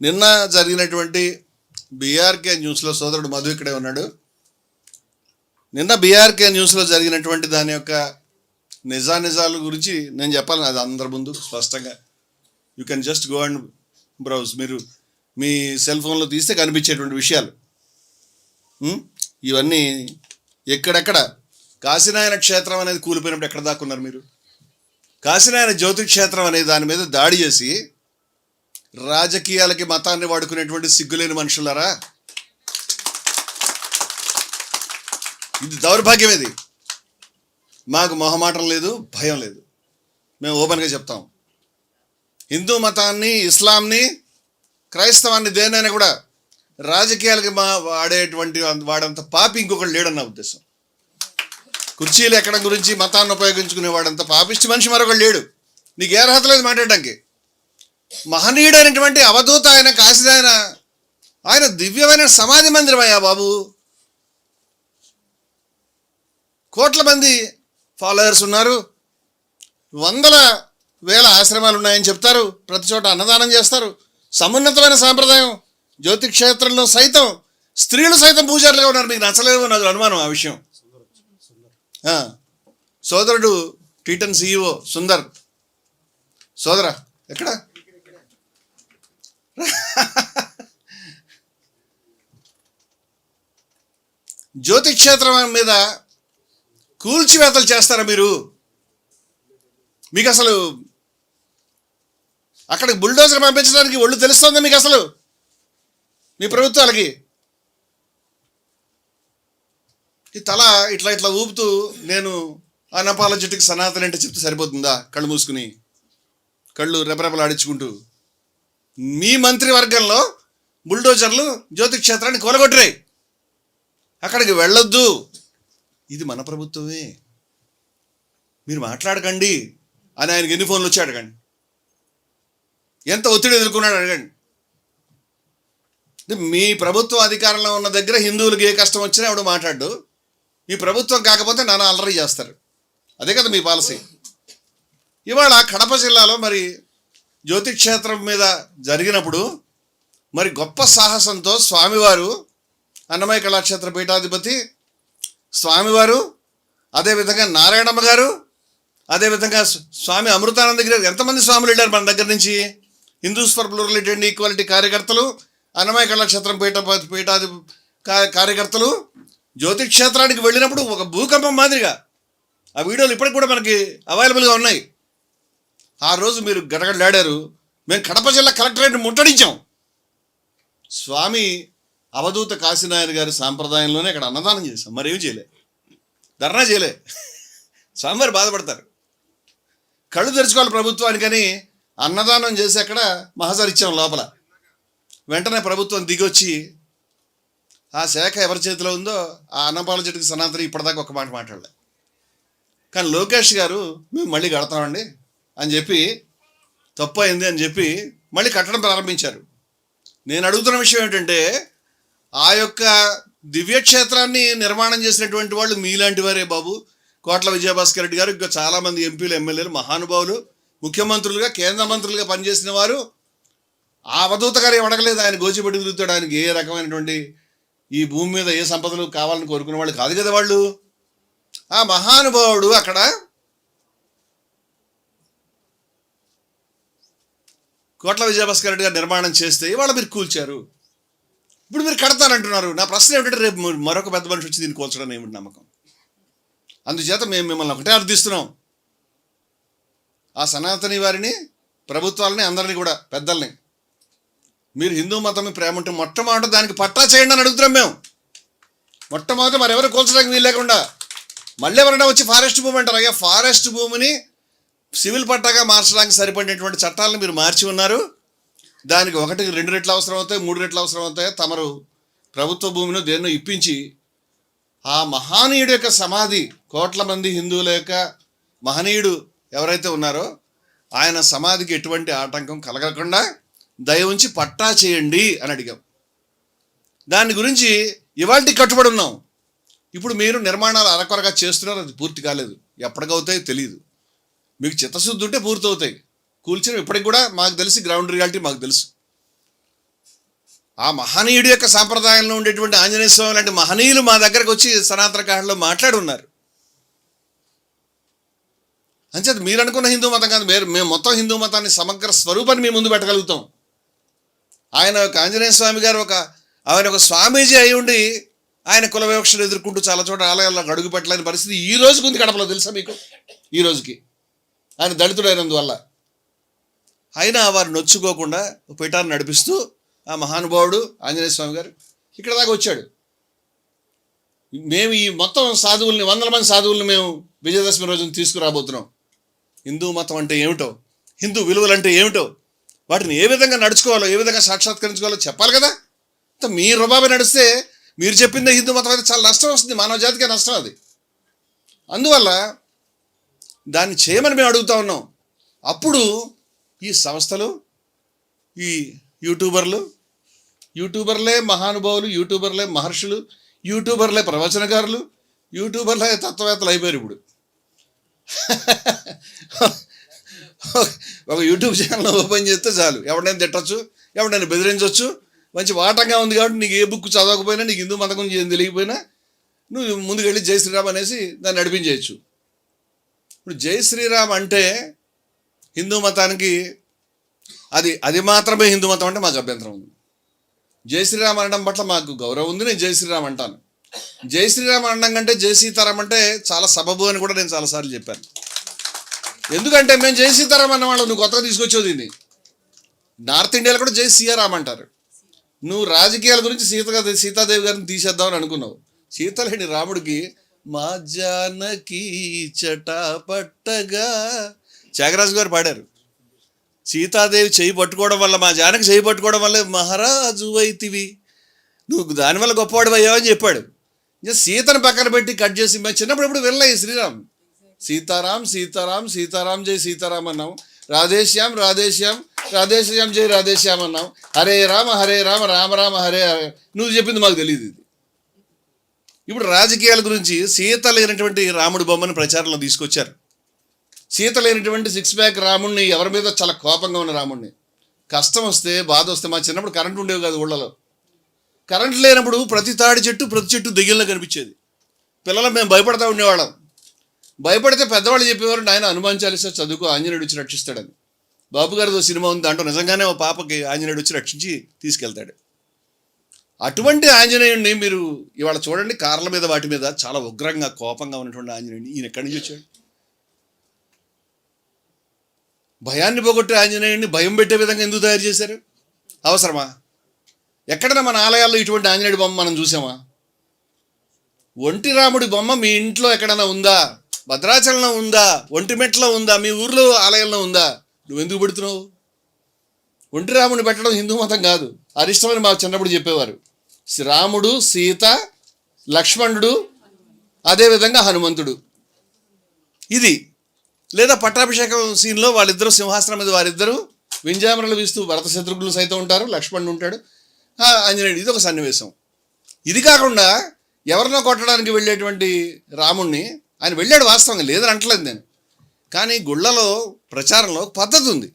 నిన్న జరిగినటువంటి బీఆర్కే న్యూస్లో, సోదరుడు మధు ఇక్కడే ఉన్నాడు, నిన్న బీఆర్కే న్యూస్లో జరిగినటువంటి దాని యొక్క నిజాల గురించి నేను చెప్పాలి. అది అందరి ముందు స్పష్టంగా you can just go and browse. మీరు మీ సెల్ ఫోన్లో తీస్తే కనిపించేటువంటి విషయాలు ఇవన్నీ. ఎక్కడెక్కడ కాశీనాయన క్షేత్రం అనేది కూలిపోయినప్పుడు ఎక్కడ దాక్కున్నారు మీరు? కాశీనాయన జ్యోతి క్షేత్రం అనే దాని మీద దాడి చేసి రాజకీయాలకి మతాన్ని వాడుకునేటువంటి సిగ్గులేని మనుషులారా, ఇది దౌర్భాగ్యం. ఇది మాకు మొహమాటం లేదు, భయం లేదు, మేము ఓపెన్గా చెప్తాం. హిందూ మతాన్ని, ఇస్లాంని, క్రైస్తవాన్ని, దేనైనా కూడా రాజకీయాలకి వాడంత పాపి ఇంకొకటి లేడన్న ఉద్దేశం. కుర్చీలు ఎక్కడం గురించి మతాన్ని ఉపయోగించుకునేవాడంత పాపిష్టి మనిషి మరొకటి లేడు. నీకు ఏ అర్హత లేదు మాట్లాడడానికి. మహనీయుడైనటువంటి అవధూత ఆయన, కాశీనాయన, ఆయన దివ్యమైన సమాధి మందిరం అయ్యా బాబు. కోట్ల మంది ఫాలోయర్స్ ఉన్నారు, వందల వేల ఆశ్రమాలు ఉన్నాయని చెప్తారు, ప్రతి చోట అన్నదానం చేస్తారు. సమున్నతమైన సాంప్రదాయం. జ్యోతి క్షేత్రంలో సైతం స్త్రీలు సైతం పూజారులుగా ఉన్నారు. మీకు నచ్చలేదో నాకు అనుమానం ఆ విషయం. సోదరుడు టీటన్ సిఇఓ సుందర్, సోదరా ఎక్కడ? జ్యోతి క్షేత్రం మీద కూల్చివేతలు చేస్తారా మీరు? మీకు అసలు అక్కడికి బుల్డోజర్ పంపించడానికి ఒళ్ళు తెలుస్తుందా మీకు అసలు? మీ ప్రభుత్వాలకి ఈ తల ఇట్లా ఇట్లా ఊపుతూ నేను అన్అపాలజెటిక్ సనాతన అంటే చెప్తే సరిపోతుందా? కళ్ళు మూసుకుని, కళ్ళు రెపరెపలాడించుకుంటూ. మీ మంత్రివర్గంలో బుల్డోజర్లు జ్యోతి క్షేత్రాన్ని కూలగొట్టాయి. అక్కడికి వెళ్ళొద్దు. ఇది మన ప్రభుత్వమే, మీరు మాట్లాడకండి అని ఆయనకి ఎన్ని ఫోన్లు వచ్చి అడగండి. ఎంత ఒత్తిడి ఎదుర్కొన్నాడు అడగండి. మీ ప్రభుత్వం అధికారంలో ఉన్న దగ్గర హిందువులకు ఏ కష్టం వచ్చినా ఎవడు మాట్లాడు. మీ ప్రభుత్వం కాకపోతే నాన్న అల్లరి చేస్తారు. అదే కదా మీ పాలసీ. ఇవాళ కడప జిల్లాలో మరి జ్యోతి క్షేత్రం మీద జరిగినప్పుడు మరి గొప్ప సాహసంతో స్వామివారు, అన్నమయ్య కళాక్షేత్ర పీఠాధిపతి స్వామివారు, అదేవిధంగా నారాయణమ్మ గారు, అదేవిధంగా స్వామి అమృతానంద గారు, ఎంతమంది స్వాములు వెళ్ళారు మన దగ్గర నుంచి. Hindus for plurality and equality కార్యకర్తలు, అన్నమయ్య కళాక్షేత్రం పీఠాధి కార్యకర్తలు జ్యోతి క్షేత్రానికి వెళ్ళినప్పుడు ఒక భూకంపం మాదిరిగా ఆ వీడియోలు ఇప్పటికి కూడా మనకి అవైలబుల్గా ఉన్నాయి. ఆ రోజు మీరు గడగడలాడారు. మేము కడప జిల్లా కలెక్టరేట్ని ముట్టడించాం. స్వామి అవధూత కాశీనాయన గారి సాంప్రదాయంలోనే అక్కడ అన్నదానం చేశాం. మరేం చేయలే, ధర్నా చేయలే. స్వామివారు బాధపడతారు. కళ్ళు తెరుచుకోవాలి ప్రభుత్వానికని అన్నదానం చేసి అక్కడ మహాసారి ఇచ్చాం లోపల. వెంటనే ప్రభుత్వం దిగొచ్చి ఆ శాఖ ఎవరి చేతిలో ఉందో ఆ అన్అపాలజెటిక్ సనాతన ఇప్పటిదాకా ఒక మాట మాట్లాడలే. కానీ లోకేష్ గారు మేము మళ్ళీ కడతామండి అని చెప్పి, తప్పు అయింది అని చెప్పి మళ్ళీ కట్టడం ప్రారంభించారు. నేను అడుగుతున్న విషయం ఏంటంటే, ఆ యొక్క దివ్యక్షేత్రాన్ని నిర్మాణం చేసినటువంటి వాళ్ళు మీలాంటి వారే బాబు. కోట్ల విజయభాస్కర్ రెడ్డి గారు, ఇంకా చాలామంది ఎంపీలు, ఎమ్మెల్యేలు, మహానుభావులు, ముఖ్యమంత్రులుగా, కేంద్ర మంత్రులుగా పనిచేసిన వారు. ఆ అవధూత గారు ఏం అడగలేదు. ఆయన గోచిపెట్టి తిరుగుతాడు. ఆయనకి ఏ రకమైనటువంటి ఈ భూమి మీద ఏ సంపదలు కావాలని కోరుకునే వాళ్ళు కాదు కదా వాళ్ళు. ఆ మహానుభావుడు అక్కడ కోట్ల విజయభాస్కర్ రెడ్డి గారు నిర్మాణం చేస్తే ఇవాళ మీరు కూల్చారు. ఇప్పుడు మీరు కడతానంటున్నారు. నా ప్రశ్న ఏమిటంటే, రేపు మరొక పెద్ద మనిషి వచ్చి దీన్ని కూల్చడం ఏమిటి నమ్మకం? అందుచేత మేము మిమ్మల్ని ఒకటే అర్థిస్తున్నాం. ఆ సనాతని వారిని, ప్రభుత్వాలని, అందరినీ కూడా పెద్దల్ని, మీరు హిందూ మతం ప్రేమ ఉంటే మొట్టమొదటి దానికి పట్టా చేయండి అని అడుగుతున్నాం మేము. మొట్టమొదటి మరెవరు కూల్చడానికి వీలు లేకుండా మళ్ళీ ఎవరైనా వచ్చి ఫారెస్ట్ భూమి అంటారు. అయ్యా, ఫారెస్ట్ భూమిని సివిల్ పట్టాగా మార్చడానికి సరిపడినటువంటి చట్టాలను మీరు మార్చి ఉన్నారు. దానికి 1-2 రెట్లు అవసరం అవుతాయి, 3 రెట్లు అవసరం అవుతాయి. తమరు ప్రభుత్వ భూమిని దేన్నో ఇప్పించి ఆ మహనీయుడి యొక్క సమాధి, కోట్ల మంది హిందువుల యొక్క మహనీయుడు ఎవరైతే ఉన్నారో ఆయన సమాధికి ఎటువంటి ఆటంకం కలగకుండా దయ ఉంచి పట్టా చేయండి అని అడిగాం. దాని గురించి ఇవాళ కట్టుబడి ఉన్నాం. ఇప్పుడు మీరు నిర్మాణాలు అరకొరగా చేస్తున్నారు, అది పూర్తి కాలేదు. ఎప్పటికవుతాయో తెలియదు. మీకు చిత్తశుద్ధి ఉంటే పూర్తవుతాయి. కూల్చిన ఇప్పటికి కూడా మాకు తెలిసి గ్రౌండ్ రియాలిటీ మాకు తెలుసు. ఆ మహనీయుడి యొక్క సాంప్రదాయంలో ఉండేటువంటి ఆంజనేయ స్వామి లాంటి మహనీయులు మా దగ్గరకు వచ్చి సనాతన కాలంలో మాట్లాడి ఉన్నారు. అంచేత మీరు అనుకున్న హిందూ మతం కాదు, మేము మొత్తం హిందూ మతాన్ని సమగ్ర స్వరూపాన్ని మీ ముందు పెట్టగలుగుతాం. ఆయన ఒక ఆంజనేయ స్వామి గారు ఆయన ఒక స్వామీజీ అయి ఉండి ఆయన కుల వివక్షను ఎదుర్కొంటూ చాలా చోట ఆలయాల్లో అడుగు పెట్టలేని పరిస్థితి ఈ రోజుకి ఉంది కడపలో. తెలుసా మీకు? ఈ రోజుకి ఆయన దళితుడైనందువల్ల అయినా వారు నొచ్చుకోకుండా పీఠాన్ని నడిపిస్తూ ఆ మహానుభావుడు ఆంజనేయ స్వామి గారు ఇక్కడ దాకా వచ్చాడు. మేము ఈ మొత్తం సాధువుల్ని, 100 మంది సాధువుల్ని మేము విజయదశమి రోజున తీసుకురాబోతున్నాం. హిందూ మతం అంటే ఏమిటో, హిందూ విలువలు అంటే ఏమిటో, వాటిని ఏ విధంగా నడుచుకోవాలో, ఏ విధంగా సాక్షాత్కరించుకోవాలో చెప్పాలి కదా. మీ రుబాబే నడిస్తే మీరు చెప్పిందే హిందూ మతం అయితే చాలా నష్టం వస్తుంది, మానవ జాతికే నష్టం అది. అందువల్ల దాన్ని చేయమని మేము అడుగుతా ఉన్నాం. అప్పుడు ఈ సంస్థలు, ఈ యూట్యూబర్లే మహానుభావులు, యూట్యూబర్లే మహర్షులు, యూట్యూబర్లే ప్రవచనకారులు, యూట్యూబర్లే తత్వవేత్తలు అయిపోయారు. ఇప్పుడు ఒక యూట్యూబ్ ఛానల్ ఓపెన్ చేస్తే చాలు, ఎవరినైనా తిట్టచ్చు, ఎవరినైనా బెదిరించవచ్చు. మంచి వాటంగా ఉంది కాబట్టి నీకు ఏ బుక్ చదవకపోయినా, నీకు హిందూ మతం గురించి ఏం తెలియకపోయినా నువ్వు ముందుకెళ్ళి జై శ్రీరామ్ అనేసి దాన్ని నడిపించేయచ్చు. ఇప్పుడు జై శ్రీరామ్ అంటే హిందూ మతానికి అది మాత్రమే హిందూ మతం అంటే మాకు అభ్యంతరం ఉంది. జై శ్రీరామ్ అనడం పట్ల మాకు గౌరవం ఉంది. నేను జై శ్రీరామ్ అంటాను. జై శ్రీరామ్ అనడం కంటే జై సీతారాం అంటే చాలా సబబు అని కూడా నేను చాలాసార్లు చెప్పాను. ఎందుకంటే మేము జై సీతారాం అన్నవాళ్ళు, నువ్వు కొత్తగా తీసుకొచ్చేది దీన్ని. నార్త్ ఇండియాలో కూడా జై సీతారాం అంటారు. నువ్వు రాజకీయాల గురించి సీతాదేవి గారిని తీసేద్దామని అనుకున్నావు. సీతలేని రాముడికి మా జానకి చటాపట్టగా త్యాగరాజు గారు పాడారు. సీతాదేవి చేయి పట్టుకోవడం వల్ల, మా జానకి చేయి పట్టుకోవడం వల్ల మహారాజు అయితివి, నువ్వు దానివల్ల గొప్పవాడు అయ్యావు అని చెప్పాడు. ఇంకా సీతను పక్కన పెట్టి కట్ చేసి మేము చిన్నప్పుడు ఎప్పుడు వెళ్ళాయి శ్రీరామ్ సీతారాం సీతారాం సీతారాం జై సీతారాం అన్నాం. రాధేశ్యాం రాధేశ్యాం రాధేశ్యాం జై రాధేశ్యాం అన్నాం. హరే రామ రామ రామ హరే హరే. నువ్వు చెప్పింది మాకు తెలియదు. ఇది ఇప్పుడు రాజకీయాల గురించి సీత లేనటువంటి రాముడి బొమ్మను ప్రచారంలో తీసుకొచ్చారు. సీత లేనటువంటి 6 ప్యాక్ రాముడిని, ఎవరి మీద చాలా కోపంగా ఉన్న రాముడిని. కష్టం వస్తే, బాధ వస్తే, మా చిన్నప్పుడు కరెంట్ ఉండేవి కాదు ఊళ్ళలో. కరెంట్ లేనప్పుడు ప్రతి తాడి చెట్టు, ప్రతి చెట్టు దెయ్యంలో కనిపించేది. పిల్లలు మేము భయపడతా ఉండేవాళ్ళం. భయపడితే పెద్దవాళ్ళు చెప్పేవారు, ఆయన హనుమాన్ చాలీసా చదువుకో, ఆంజనేయుడు వచ్చి రక్షిస్తాడని. బాబు గారితో సినిమా ఉంది, దాంట్లో నిజంగానే ఓ పాపకి ఆంజనేయుడు వచ్చి రక్షించి తీసుకెళ్తాడు. అటువంటి ఆంజనేయుడిని మీరు ఇవాళ చూడండి. కార్ల మీద, వాటి మీద చాలా ఉగ్రంగా, కోపంగా ఉన్నటువంటి ఆంజనేయుడిని ఈయన ఎక్కడి నుంచి వచ్చాడు? భయాన్ని పోగొట్టే ఆంజనేయుడిని భయం పెట్టే విధంగా ఎందుకు తయారు చేశారు? అవసరమా? ఎక్కడైనా మన ఆలయాల్లో ఇటువంటి ఆంజనేయుడి బొమ్మ మనం చూసామా? ఒంటి రాముడి బొమ్మ మీ ఇంట్లో ఎక్కడైనా ఉందా? భద్రాచలంలో ఉందా? ఒంటిమెట్లో ఉందా? మీ ఊర్లో ఆలయంలో ఉందా? నువ్వెందుకు పెడుతున్నావు? ఒంటి రాముడిని పెట్టడం హిందూ మతం కాదు. అరిష్టమని మా చిన్నప్పుడు చెప్పేవారు. రాముడు, సీత, లక్ష్మణుడు, అదేవిధంగా హనుమంతుడు. ఇది లేదా పట్టాభిషేకం సీన్లో వాళ్ళిద్దరూ సింహాసనం మీద వారిద్దరూ వింజామరలు వీస్తూ, భరత శత్రుఘ్నులు సైతం ఉంటారు, లక్ష్మణుడు ఉంటాడు, ఆంజనేయుడు. ఇది ఒక సన్నివేశం. ఇది కాకుండా ఎవరినో కొట్టడానికి వెళ్ళేటువంటి రాముణ్ణి, ఆయన వెళ్ళాడు వాస్తవంగా, లేదని అంటలేదు నేను. కానీ గుళ్ళలో ప్రచారంలో పద్ధతి ఉంది.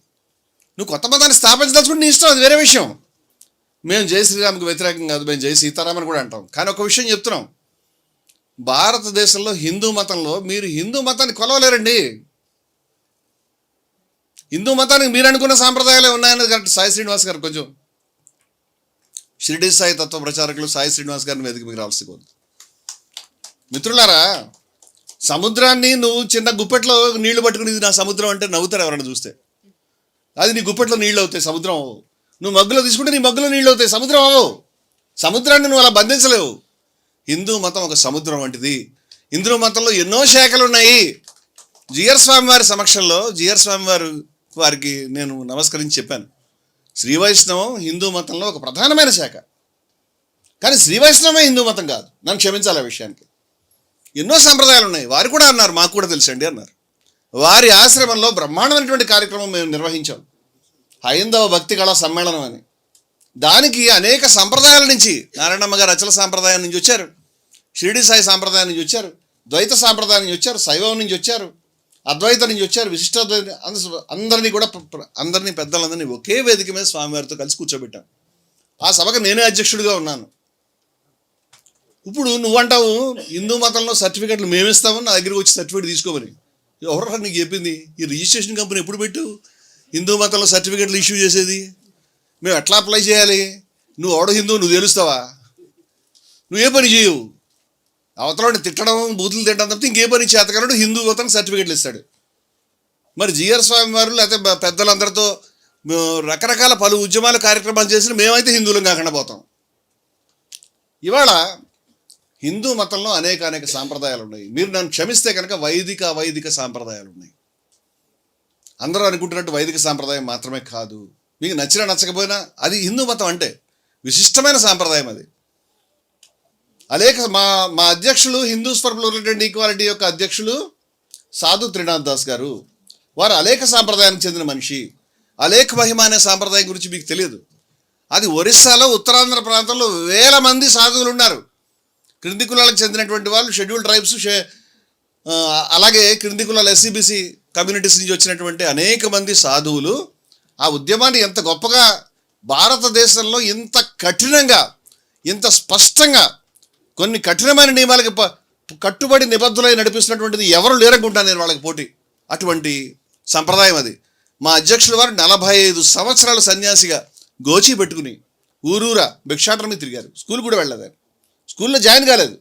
నువ్వు కొత్త మతాన్ని స్థాపించదలుచుకుంటే నీ ఇష్టం, అది వేరే విషయం. మేము జై శ్రీరామ్కి వ్యతిరేకం కాదు, మేము జై సీతారామని కూడా అంటాం. కానీ ఒక విషయం చెప్తున్నాం, భారతదేశంలో హిందూ మతంలో మీరు హిందూ మతాన్ని కొలవలేరండి. హిందూ మతానికి మీరు అనుకున్న సాంప్రదాయాలే ఉన్నాయని కరెక్ట్. సాయి శ్రీనివాస్ గారు, కొంచెం షిరిడి సాయి తత్వ ప్రచారకులు సాయి శ్రీనివాస్ గారిని వేదిక మీకు రావాల్సి ఉంది. మిత్రులారా, సముద్రాన్ని నువ్వు చిన్న గుప్పెట్లో నీళ్లు పట్టుకుని ఇది నా సముద్రం అంటే నవ్వుతారు ఎవరైనా చూస్తే. అది నీ గుప్పెట్లో నీళ్ళు అవుతాయి, సముద్రం అవ్వవు. నువ్వు మగ్గులో తీసుకుంటే నీ మగ్గులో నీళ్ళు అవుతాయి, సముద్రం అవ్వవు. సముద్రాన్ని నువ్వు అలా బంధించలేవు. హిందూ మతం ఒక సముద్రం వంటిది. హిందూ మతంలో ఎన్నో శాఖలు ఉన్నాయి. జిఆర్ స్వామి వారి సమక్షంలో జిఆర్ స్వామి వారికి నేను నమస్కరించి చెప్పాను, శ్రీ వైష్ణవం హిందూ మతంలో ఒక ప్రధానమైన శాఖ, కానీ శ్రీ వైష్ణవమే హిందూ మతం కాదు, నన్ను క్షమించాలి ఆ విషయానికి. ఎన్నో సాంప్రదాయాలు ఉన్నాయి. వారు కూడా అన్నారు, మాకు కూడా తెలుసండి అన్నారు. వారి ఆశ్రమంలో బ్రహ్మాండమైనటువంటి కార్యక్రమం మేము నిర్వహించాం, హైందవ భక్తి కళా సమ్మేళనం అని. దానికి అనేక సంప్రదాయాల నుంచి, నారాయణమ్మ గారు అచల సాంప్రదాయం నుంచి వచ్చారు, షిరిడి సాయి సాంప్రదాయం నుంచి వచ్చారు, ద్వైత సాంప్రదాయం నుంచి వచ్చారు, శైవం నుంచి వచ్చారు, అద్వైత నుంచి వచ్చారు, విశిష్టాద్వైత, అందరినీ కూడా అందరినీ పెద్దలందరినీ ఒకే వేదిక మీద స్వామివారితో కలిసి కూర్చోబెట్టాం. ఆ సభకు నేనే అధ్యక్షుడిగా ఉన్నాను. ఇప్పుడు నువ్వంటావు హిందూ మతంలో సర్టిఫికెట్లు మేమిస్తాము, నా దగ్గరికి వచ్చి సర్టిఫికేట్ తీసుకోమని. ఎవరు నీకు చెప్పింది? ఈ రిజిస్ట్రేషన్ కంపెనీ ఎప్పుడు పెట్టు హిందూ మతంలో సర్టిఫికెట్లు ఇష్యూ చేసేది? మేము ఎట్లా అప్లై చేయాలి? నువ్వు ఎవడో హిందూ నువ్వు తెలుస్తావా? నువ్వే పని చేయవు, అవతలని తిట్టడం, బూతులు తిట్టడం తప్పితే ఇంకే పని చేతకన్నాడు. హిందూ మతం సర్టిఫికెట్లు ఇస్తాడు. మరి జిఆర్ స్వామి వారు లేకపోతే పెద్దలందరితో రకరకాల పలు ఉద్యమాలు కార్యక్రమాలు చేసిన మేమైతే హిందువులం కాకుండా పోతాం. ఇవాళ హిందూ మతంలో అనేక సాంప్రదాయాలు ఉన్నాయి. మీరు నన్ను క్షమిస్తే కనుక వైదిక సాంప్రదాయాలు ఉన్నాయి. అందరూ అనుకుంటున్నట్టు వైదిక సాంప్రదాయం మాత్రమే కాదు, మీకు నచ్చినా నచ్చకపోయినా అది హిందూ మతం అంటే విశిష్టమైన సాంప్రదాయం. అది మా అధ్యక్షులు Hindus for plurality and equality యొక్క అధ్యక్షులు సాధు త్రినాథ్ దాస్ గారు. వారు అలేఖ సాంప్రదాయానికి చెందిన మనిషి. అలేఖ మహిమ అనే సాంప్రదాయం గురించి మీకు తెలియదు. అది ఒరిస్సాలో ఉత్తరాంధ్ర ప్రాంతంలో వేల మంది సాధువులు ఉన్నారు. క్రింది కులాలకు చెందినటువంటి వాళ్ళు, షెడ్యూల్ ట్రైబ్స్, అలాగే క్రింది కులాల ఎస్సీబీసీ కమ్యూనిటీస్ నుంచి వచ్చినటువంటి అనేక మంది సాధువులు ఆ ఉద్యమాన్ని ఎంత గొప్పగా, భారతదేశంలో ఇంత కఠినంగా, ఇంత స్పష్టంగా కొన్ని కఠినమైన నియమాలకి కట్టుబడి నిబద్ధులై నడిపిస్తున్నటువంటిది ఎవరు లేరనుకుంటాను నేను వాళ్ళకి పోటీ. అటువంటి సంప్రదాయం అది. మా అధ్యక్షుల వారు 45 సంవత్సరాలు సన్యాసిగా గోచి పెట్టుకుని ఊరూరా భిక్షాటన మీద తిరిగారు. స్కూల్ కూడా వెళ్ళలేదు ఆయన. స్కూల్లో జాయిన్ కాలేదు.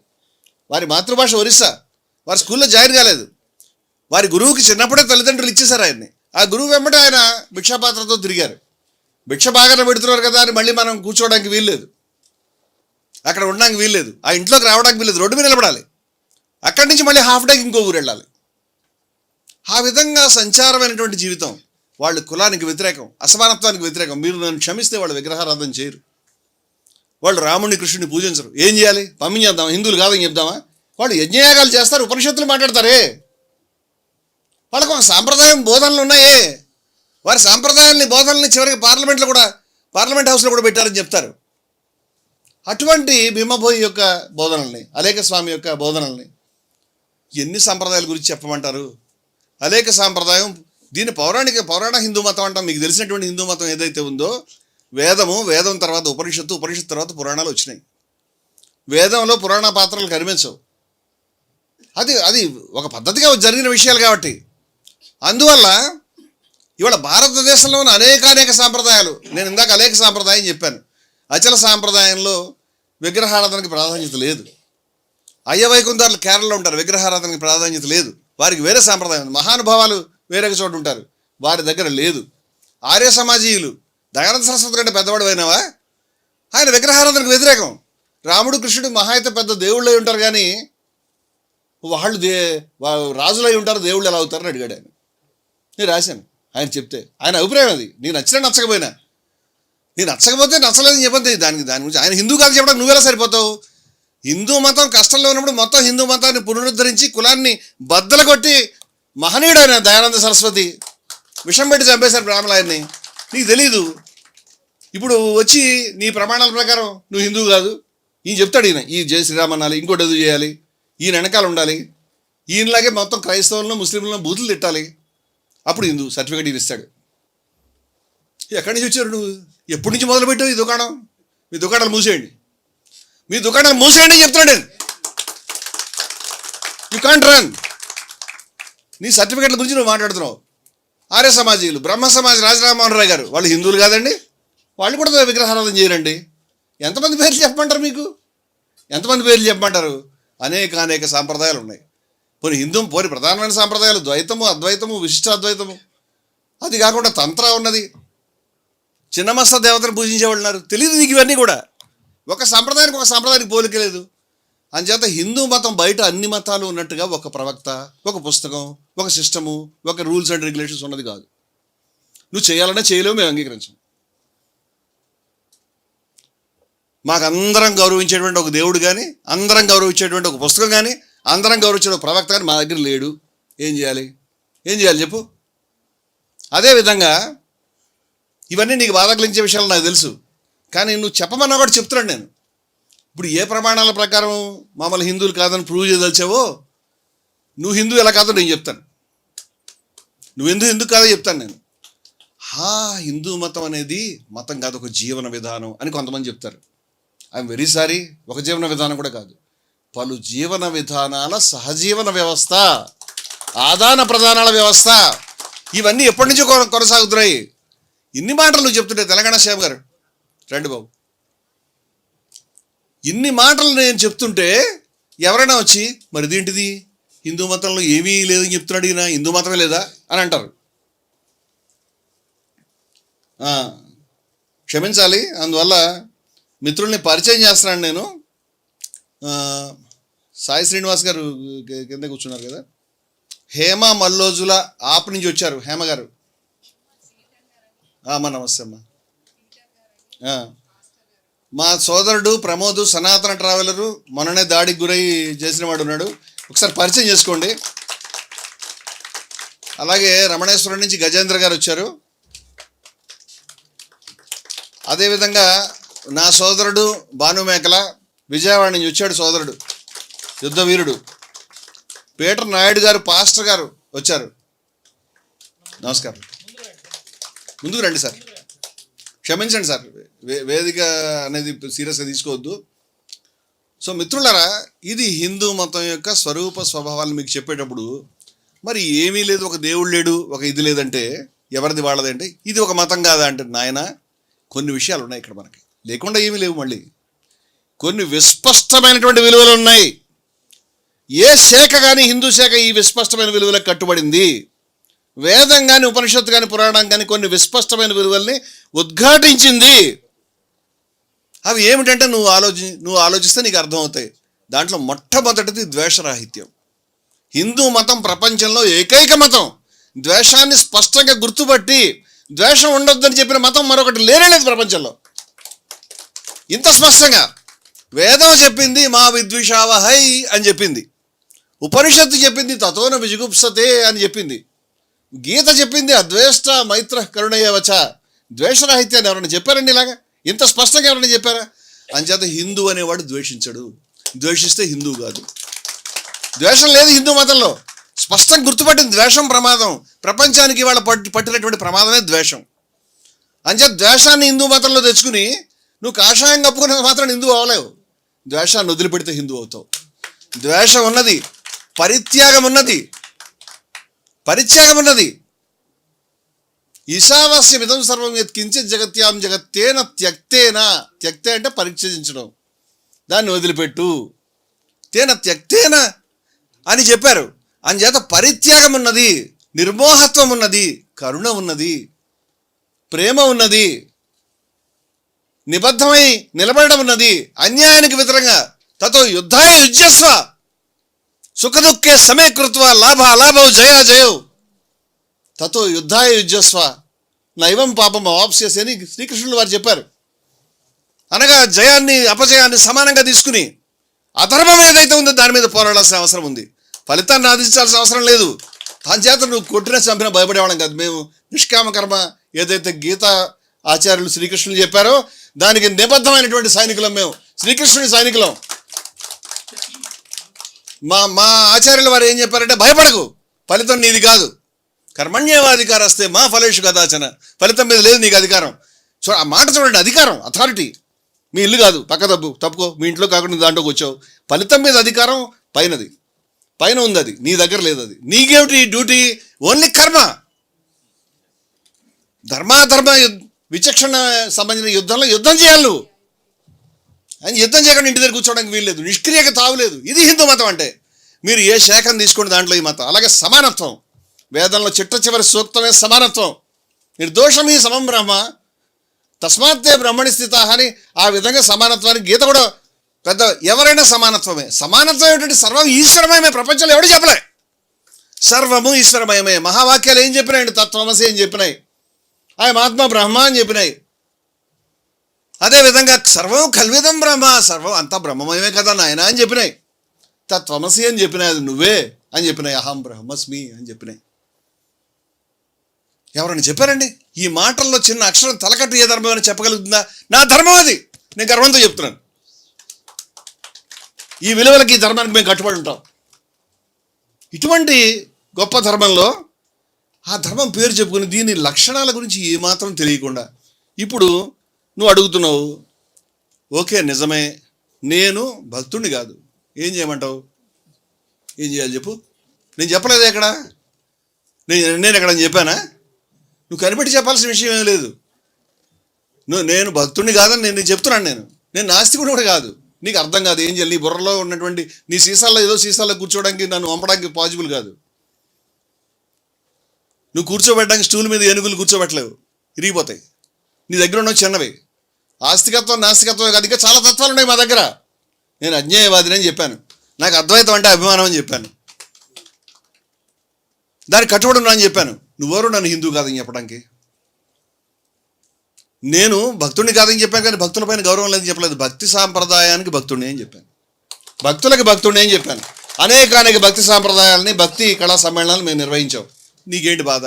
వారి మాతృభాష ఒరిస్సా. వారి స్కూల్లో జాయిన్ కాలేదు. వారి గురువుకి చిన్నప్పుడే తల్లిదండ్రులు ఇచ్చేశారు ఆయన్ని. ఆ గురువు వెంబడి ఆయన భిక్షాపాత్రతో తిరిగారు. భిక్ష బాగానే పెడుతున్నారు కదా అని మళ్ళీ మనం కూర్చోవడానికి వీల్లేదు, అక్కడ ఉండడానికి వీల్లేదు, ఆ ఇంట్లోకి రావడానికి వీల్లేదు, రోడ్డు మీద నిలబడాలి. అక్కడి నుంచి మళ్ళీ హాఫ్ డేకి ఇంకో ఊరు వెళ్ళాలి. ఆ విధంగా సంచారమైనటువంటి జీవితం. వాళ్ళు కులానికి వ్యతిరేకం, అసమానత్వానికి వ్యతిరేకం. మీరు నన్ను క్షమిస్తే వాళ్ళు విగ్రహారాధన చేయరు, వాళ్ళు రాముడిని కృష్ణుడిని పూజించరు. ఏం చేయాలి? పంపించేద్దాం, హిందువులు కాదని చెప్దామా? వాళ్ళు యజ్ఞయాగాలు చేస్తారు, ఉపనిషత్తులు మాట్లాడతారే. వాళ్ళకు ఒక సాంప్రదాయం, బోధనలు ఉన్నాయే. వారి సాంప్రదాయాల్ని, బోధనల్ని చివరికి పార్లమెంట్ హౌస్లో కూడా పెట్టారని చెప్తారు. అటువంటి భీమభోయి యొక్క బోధనల్ని, అలేఖ స్వామి యొక్క బోధనల్ని ఎన్ని సంప్రదాయాల గురించి చెప్పమంటారు? అలేఖ సాంప్రదాయం, దీని పౌరాణ హిందూ మతం అంటాం. మీకు తెలిసినటువంటి హిందూ మతం ఏదైతే ఉందో, వేదం తర్వాత ఉపనిషత్తు తర్వాత పురాణాలు వచ్చినాయి. వేదంలో పురాణ పాత్రలు కనిపించవు. అది ఒక పద్ధతిగా జరిగిన విషయాలు కాబట్టి. అందువల్ల ఇవాళ భారతదేశంలోని అనేక సాంప్రదాయాలు, నేను ఇందాక అలేఖ సాంప్రదాయం చెప్పాను. అచల సాంప్రదాయంలో విగ్రహారాధనకి ప్రాధాన్యత లేదు. అయ్యవైకుంఠాలు కేరళలో ఉంటారు, విగ్రహారాధనకి ప్రాధాన్యత లేదు. వారికి వేరే సాంప్రదాయం. మహానుభావాలు వేరే చోట ఉంటారు, వారి దగ్గర లేదు. ఆర్య సమాజీయులు, దయానంద సరస్వతి కంటే పెద్దవాడు అయినావా? ఆయన విగ్రహారాధనకు వ్యతిరేకం. రాముడు కృష్ణుడు మహా అయితే పెద్ద దేవుళ్ళు అయి ఉంటారు, కానీ వాళ్ళు రాజులై ఉంటారు, దేవుళ్ళు ఎలా అవుతారని అడిగాడు ఆయన. నేను రాశాను, ఆయన చెప్తే. ఆయన అభిప్రాయం అది. నీకు నచ్చినా నచ్చకపోయినా, నీకు నచ్చకపోతే నచ్చలేదని చెప్పండి. దాని గురించి ఆయన హిందూ కాదు చెప్పడం నువ్వెలా సరిపోతావు? హిందూ మతం కష్టంలో ఉన్నప్పుడు మొత్తం హిందూ మతాన్ని పునరుద్ధరించి కులాన్ని బద్దలు కొట్టి మహనీయుడు ఆయన దయానంద సరస్వతి విషం పెట్టి చంపేశారు బ్రాహ్మణులు. నీకు తెలీదు. ఇప్పుడు వచ్చి నీ ప్రమాణాల ప్రకారం నువ్వు హిందువు కాదు, ఈయన చెప్తాడు. ఈ జై శ్రీరామ్ అనాలి, ఇంకోటి ఎదురు చేయాలి, ఈయన వెనకాల ఉండాలి, ఈయనలాగే మొత్తం క్రైస్తవులను ముస్లింలను బూతులు తిట్టాలి, అప్పుడు హిందూ సర్టిఫికేట్ ఈయన ఇస్తాడు. ఎక్కడి నుంచి వచ్చారు నువ్వు? ఎప్పటి నుంచి మొదలుపెట్టావు ఈ దుకాణం? మీ దుకాణాలు మూసేయండి, మీ దుకాణాలు మూసేయండి చెప్తున్నాడు నేను. You can't run. నీ సర్టిఫికేట్ల గురించి నువ్వు మాట్లాడుతున్నావు. ఆర్య సమాజీయులు, బ్రహ్మ సమాజ్, రాజరామోహన్ రాయ్ గారు, వాళ్ళు హిందువులు కాదండి, వాళ్ళు కూడా విగ్రహారాధన చేయరండి. ఎంతమంది పేర్లు చెప్పమంటారు? మీకు ఎంతమంది పేర్లు చెప్పమంటారు? అనేక సాంప్రదాయాలు ఉన్నాయి. పోనీ ప్రధానమైన సాంప్రదాయాలు ద్వైతము, అద్వైతము, విశిష్టాద్వైతము, అది కాకుండా తంత్ర ఉన్నది. చిన్నమస్త దేవతను పూజించేవాళ్ళు ఉన్నారు. తెలియదు నీకు ఇవన్నీ కూడా. ఒక సాంప్రదాయానికి పోలిక లేదు. అంచేత హిందూ మతం బయట అన్ని మతాలు ఉన్నట్టుగా ఒక ప్రవక్త, ఒక పుస్తకం, ఒక సిస్టము, ఒక రూల్స్ అండ్ రెగ్యులేషన్స్ ఉన్నది కాదు. నువ్వు చేయాలన్నా చేయలేవు, మేము అంగీకరించం. మాకు అందరం గౌరవించేటువంటి ఒక దేవుడు కానీ, అందరం గౌరవించేటువంటి ఒక పుస్తకం కానీ, అందరం గౌరవించే ఒక ప్రవక్త కానీ మా దగ్గర లేడు. ఏం చేయాలి చెప్పు? అదేవిధంగా ఇవన్నీ నీకు బాధ కలిగించే విషయాలు నాకు తెలుసు, కానీ నువ్వు చెప్పమన్నా కూడా చెప్తున్నాను నేను. ఇప్పుడు ఏ ప్రమాణాల ప్రకారం మమ్మల్ని హిందువులు కాదని ప్రూవ్ చేయదలిచావో, నువ్వు హిందూ ఎలా కాదో నేను చెప్తాను. నువ్వు ఎందుకు కాదో చెప్తాను నేను. హిందూ మతం అనేది మతం కాదు, ఒక జీవన విధానం అని కొంతమంది చెప్తారు. ఐఎమ్ వెరీ సారీ, ఒక జీవన విధానం కూడా కాదు, పలు జీవన విధానాల సహజీవన వ్యవస్థ, ఆదాన ప్రదానాల వ్యవస్థ, ఇవన్నీ ఎప్పటి నుంచో కొనసాగుతున్నాయి. ఇన్ని మాటలు నువ్వు చెప్తుంటే, తెలంగాణ శ్యామ్ గారు రండి బాబు, ఇన్ని మాటలు నేను చెప్తుంటే ఎవరైనా వచ్చి మరి ఇదేంటిది హిందూ మతంలో ఏమీ లేదని చెప్తున్నాడు ఈయన, హిందూ మతమే లేదా అని అంటారు. క్షమించాలి, అందువల్ల మిత్రుల్ని పరిచయం చేస్తున్నాను నేను. సాయి శ్రీనివాస్ గారు కింద కూర్చున్నారు కదా, హేమ మల్లోజుల ఆప్ నుంచి వచ్చారు. హేమ గారు అమ్మ నమస్తే అమ్మ. మా సోదరుడు ప్రమోద్ సనాతన ట్రావెలరు, మొన్ననే దాడికి గురై చేసిన వాడు ఉన్నాడు, ఒకసారి పరిచయం చేసుకోండి. అలాగే రమణేశ్వరం నుంచి గజేంద్ర గారు వచ్చారు. అదేవిధంగా నా సోదరుడు భానుమేకల విజయవాడ నుంచి వచ్చాడు, సోదరుడు యుద్ధ వీరుడు. పీటర్ నాయుడు గారు పాస్టర్ గారు వచ్చారు. నమస్కారం, ముందుకు రండి సార్. క్షమించండి సార్, వేదిక అనేది సీరియస్గా తీసుకోవద్దు. సో మిత్రులారా, ఇది హిందూ మతం యొక్క స్వరూప స్వభావాలను మీకు చెప్పేటప్పుడు మరి ఏమీ లేదు, ఒక దేవుడు లేడు, ఒక ఇది లేదంటే ఎవరిది వాళ్ళదంటే ఇది ఒక మతం కాదా అంటే, నాయన కొన్ని విషయాలు ఉన్నాయి ఇక్కడ మనకి, లేకుండా ఏమీ లేవు. మళ్ళీ కొన్ని విస్పష్టమైనటువంటి విలువలు ఉన్నాయి. ఏ శాఖ కానీ హిందూ శాఖ ఈ విస్పష్టమైన విలువలకు కట్టుబడింది. వేదం కానీ ఉపనిషత్తు కానీ పురాణం కానీ కొన్ని విస్పష్టమైన విలువల్ని ఉద్ఘాటించింది. అవి ఏమిటంటే నువ్వు ఆలోచిస్తే నీకు అర్థమవుతాయి. దాంట్లో మొట్టమొదటిది ద్వేషరాహిత్యం. హిందూ మతం ప్రపంచంలో ఏకైక మతం ద్వేషాన్ని స్పష్టంగా గుర్తుపట్టి ద్వేషం ఉండొద్దని చెప్పిన మతం మరొకటి లేనేలేదు ప్రపంచంలో. ఇంత స్పష్టంగా వేదం చెప్పింది మా విద్విషావహై అని చెప్పింది, ఉపనిషత్తు చెప్పింది తతోన విజుగుప్సతే అని చెప్పింది, గీత చెప్పింది అద్వేష్ట మైత్ర కరుణయ్యవచ. ద్వేషరాహిత్యాన్ని ఎవరైనా చెప్పారండి ఇలాగా? ఇంత స్పష్టంగా ఎవరైనా చెప్పారా? అంచేత హిందూ అనేవాడు ద్వేషించడు, ద్వేషిస్తే హిందూ కాదు. ద్వేషం లేదు హిందూ మతంలో, స్పష్టంగా గుర్తుపట్టింది ద్వేషం ప్రమాదం. ప్రపంచానికి ఇవాళ పట్టినటువంటి ప్రమాదమే ద్వేషం. అంచేత ద్వేషాన్ని హిందూ మతంలో తెచ్చుకుని నువ్వు కాషాయం కప్పుకునేది మాత్రం హిందూ అవ్వలేవు. ద్వేషాన్ని వదిలిపెడితే హిందూ అవుతావు. ద్వేషం ఉన్నది, పరిత్యాగం ఉన్నది, పరిత్యాగం ఉన్నది. ఈశావాస్యమిదం సర్వం యత్కించిత్ జగత్యాం జగత్తేన త్యక్తేన. త్యక్తే అంటే పరిత్యజించడం, దాన్ని వదిలిపెట్టు. తేన త్యక్తేన అని చెప్పారు. అందుచేత పరిత్యాగం ఉన్నది, నిర్మోహత్వం ఉన్నది, కరుణ ఉన్నది, ప్రేమ ఉన్నది, నిబద్ధమై నిలబడడం ఉన్నది, అన్యాయానికి వ్యతిరేకంగా. తతో యుద్ధాయ యుజ్యస్వ సుఖదుఃఖే సమీకృత్వ లాభాలాభౌ జయాజయౌ. తతో యుద్ధాయ యుజ్యస్వ నైవం పాపం అవాప్స్యసి అని శ్రీకృష్ణులు వారు చెప్పారు. అనగా జయాన్ని అపజయాన్ని సమానంగా తీసుకుని అధర్మం ఏదైతే ఉందో దాని మీద పోరాడాల్సిన అవసరం ఉంది. ఫలితాన్ని ఆదించాల్సిన అవసరం లేదు. దానిచేత నువ్వు కొట్టిన చంపిన భయపడేవాళ్ళం కాదు. మేము నిష్కామ కర్మ ఏదైతే గీతా ఆచార్యులు శ్రీకృష్ణులు చెప్పారో దానికి నిబద్ధమైనటువంటి సైనికులం. మేము శ్రీకృష్ణుని సైనికులం. మా ఆచార్యుల వారు ఏం చెప్పారంటే, భయపడకు, ఫలితం నీది కాదు. కర్మణ్యేవాధికారస్తే మా ఫలేషు కదాచన. ఫలితం మీద లేదు నీకు అధికారం. ఆ మాట చూడండి, అధికారం, అథారిటీ. మీ ఇల్లు కాదు, పక్క తప్పుకో, మీ ఇంట్లో కాకుండా దాంట్లోకి వచ్చావు. ఫలితం మీద అధికారం పైనది, పైన ఉంది, అది నీ దగ్గర లేదు. అది నీకేమిటి డ్యూటీ? ఓన్లీ కర్మ. ధర్మాధర్మ విచక్షణ సంబంధించిన యుద్ధంలో యుద్ధం చేయాలి నువ్వు. అని యుద్ధం చేయకుండా ఇంటి దగ్గర కూర్చోవడానికి వీల్లేదు, నిష్క్రియక తావులేదు. ఇది హిందూ మతం అంటే. మీరు ఏ శాఖను తీసుకోండి దాంట్లో ఈ మతం. అలాగే సమానత్వం, వేదంలో చిట్ట చివరి సూక్తమే సమానత్వం. నిర్దోషమీ సమం బ్రహ్మ తస్మాత్తే బ్రహ్మణి స్థిత అని ఆ విధంగా సమానత్వానికి గీత కూడా పెద్ద ఎవరైనా సమానత్వమే. సమానత్వం ఏమిటంటే సర్వం ఈశ్వరమయమే. ప్రపంచంలో ఎవడు చెప్పలే, సర్వము ఈశ్వరమయమే. మహావాక్యాలు ఏం చెప్పినాయండి? తత్వమసి అని చెప్పినాయి, ఆయన ఆత్మ బ్రహ్మ అని చెప్పినాయి. అదేవిధంగా సర్వం కల్విదం బ్రహ్మ, సర్వం అంతా బ్రహ్మమయమే కదా నాయన అని చెప్పినాయి. తత్వమసి అని చెప్పినాయి, అది నువ్వే అని చెప్పినాయి. అహం బ్రహ్మస్మి అని చెప్పినాయి. ఎవరైనా చెప్పారండి? ఈ మాటల్లో చిన్న అక్షరం తలకట్టు ఏ ధర్మం అని చెప్పగలుగుతుందా? నా ధర్మం అది, నేను గర్వంతో చెప్తున్నాను. ఈ విలువలకి, ఈ ధర్మానికి మేము కట్టుబడి ఉంటాం. ఇటువంటి గొప్ప ధర్మంలో ఆ ధర్మం పేరు చెప్పుకుని దీని లక్షణాల గురించి ఏమాత్రం తెలియకుండా ఇప్పుడు నువ్వు అడుగుతున్నావు. ఓకే, నిజమే, నేను భక్తుడిని కాదు, ఏం చేయమంటావు? ఏం చేయాలి చెప్పు? నేను చెప్పలేదు ఎక్కడ, నేను ఎక్కడ చెప్పానా? నువ్వు కనిపెట్టి చెప్పాల్సిన విషయం ఏం లేదు. నేను భక్తుడిని కాదని నేను చెప్తున్నాను. నేను నాస్తికుడు కూడా కాదు. నీకు అర్థం కాదు, ఏం చేయాలి? నీ బుర్రలో ఉన్నటువంటి నీ సీసాల్లో ఏదో సీసాల్లో కూర్చోవడానికి, నన్ను పంపడానికి పాసిబుల్ కాదు. నువ్వు కూర్చోబెట్టడానికి స్టూల్ మీద ఏనుగులు కూర్చోబెట్టలేవు, ఇరిగిపోతాయి. నీ దగ్గర ఉన్నవి చిన్నవి. ఆస్తికత్వం నాస్తికత్వం కాదు, ఇంకా చాలా తత్వాలు ఉన్నాయి మా దగ్గర. నేను అజ్ఞేయవాదిని అని చెప్పాను. నాకు అద్వైతం అంటే అభిమానం అని చెప్పాను. దానికి కట్టుబడి ఉన్నా అని చెప్పాను. నువ్వెవరు నన్ను హిందూ కాదని చెప్పడానికి? నేను భక్తుడిని కాదని చెప్పాను, కానీ భక్తులపైన గౌరవం లేదని చెప్పలేదు. భక్తి సాంప్రదాయానికి భక్తుడిని అని చెప్పాను, భక్తులకి భక్తుడిని అని చెప్పాను. అనేక భక్తి సాంప్రదాయాలని, భక్తి కళా సమ్మేళనాలు మేము నిర్వహించాం. నీకేంటి బాధ?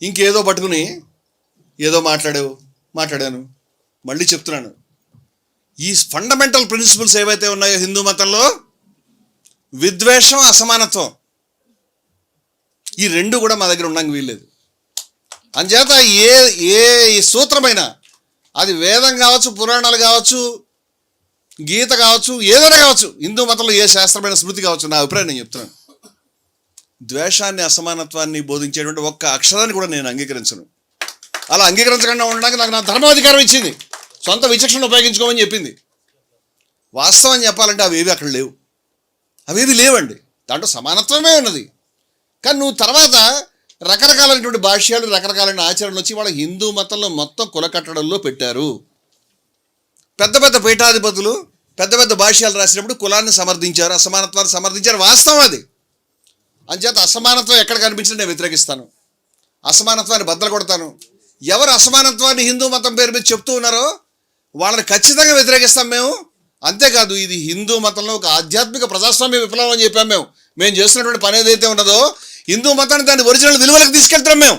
ఇంకేదో పట్టుకుని ఏదో మాట్లాడాను. మళ్ళీ చెప్తున్నాను, ఈ ఫండమెంటల్ ప్రిన్సిపల్స్ ఏవైతే ఉన్నాయో హిందూ మతంలో, విద్వేషం, అసమానత్వం, ఈ రెండు కూడా మా దగ్గర ఉండడానికి వీల్లేదు. అంచేత ఏ సూత్రమైనా, అది వేదం కావచ్చు, పురాణాలు కావచ్చు, గీత కావచ్చు, ఏదైనా కావచ్చు, హిందూ మతంలో ఏ శాస్త్రమైన స్మృతి కావచ్చు, నా అభిప్రాయం నేను చెప్తున్నాను. ద్వేషాన్ని, అసమానత్వాన్ని బోధించేటువంటి ఒక్క అక్షరాన్ని కూడా నేను అంగీకరించను. అలా అంగీకరించకుండా ఉండడానికి నాకు నా ధర్మాధికారం ఇచ్చింది. సొంత విచక్షణ ఉపయోగించుకోమని చెప్పింది. వాస్తవం చెప్పాలంటే అవేవి అక్కడ లేవు, అవేవి లేవండి. దాంట్లో సమానత్వమే ఉన్నది. కానీ నువ్వు తర్వాత రకరకాలైనటువంటి భాష్యాలు, రకరకాలైన ఆచరణలు వచ్చి వాళ్ళ హిందూ మతంలో మొత్తం కులకట్టడంలో పెట్టారు. పెద్ద పీఠాధిపతులు పెద్ద భాష్యాలు రాసినప్పుడు కులాన్ని సమర్థించారు, అసమానత్వాన్ని సమర్థించారు. వాస్తవం అది. అంచేత అసమానత్వం ఎక్కడ కనిపించినా నేను వ్యతిరేకిస్తాను, అసమానత్వాన్ని బద్దలు కొడతాను. ఎవరు అసమానత్వాన్ని హిందూ మతం పేరు మీద చెప్తూ ఉన్నారో వాళ్ళని ఖచ్చితంగా వ్యతిరేకిస్తాం మేము. అంతేకాదు, ఇది హిందూ మతంలో ఒక ఆధ్యాత్మిక ప్రజాస్వామ్య విప్లవం అని చెప్పాం. మేము చేస్తున్నటువంటి పని ఏదైతే ఉన్నదో, హిందూ మతాన్ని దాని ఒరిజినల్ విలువలకు తీసుకెళ్తున్నాం. మేము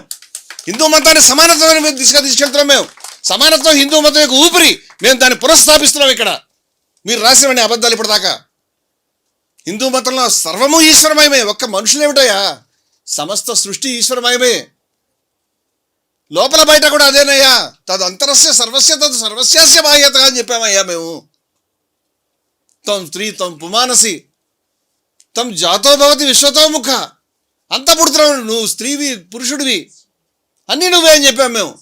హిందూ మతాన్ని సమానత్వాన్ని తీసుకెళ్తున్నాం. మేము సమానత్వం హిందూ మతం యొక్క ఊపిరి, మేము దాన్ని పునఃస్థాపిస్తున్నాం. ఇక్కడ మీరు రాసినవన్నీ అబద్ధాలు. ఇప్పటిదాకా హిందూ మతంలో సర్వము ఈశ్వరమయమే. ఒక్క మనుషులేమిటయ్యా, సమస్త సృష్టి ఈశ్వరమయమే. లోపల బయట కూడా అదేనయ్యా. తదు అంతరస్య సర్వస్య తదు సర్వస్యాస్య బాహ్యత అని చెప్పామయ్యా మేము. తం స్త్రీ తం పుమానసి తం జాతో భవతి విశ్వతో ముఖ. అంతా పుడుతున్నావు నువ్వు, స్త్రీవి పురుషుడివి, అన్నీ నువ్వే అని చెప్పాము మేము.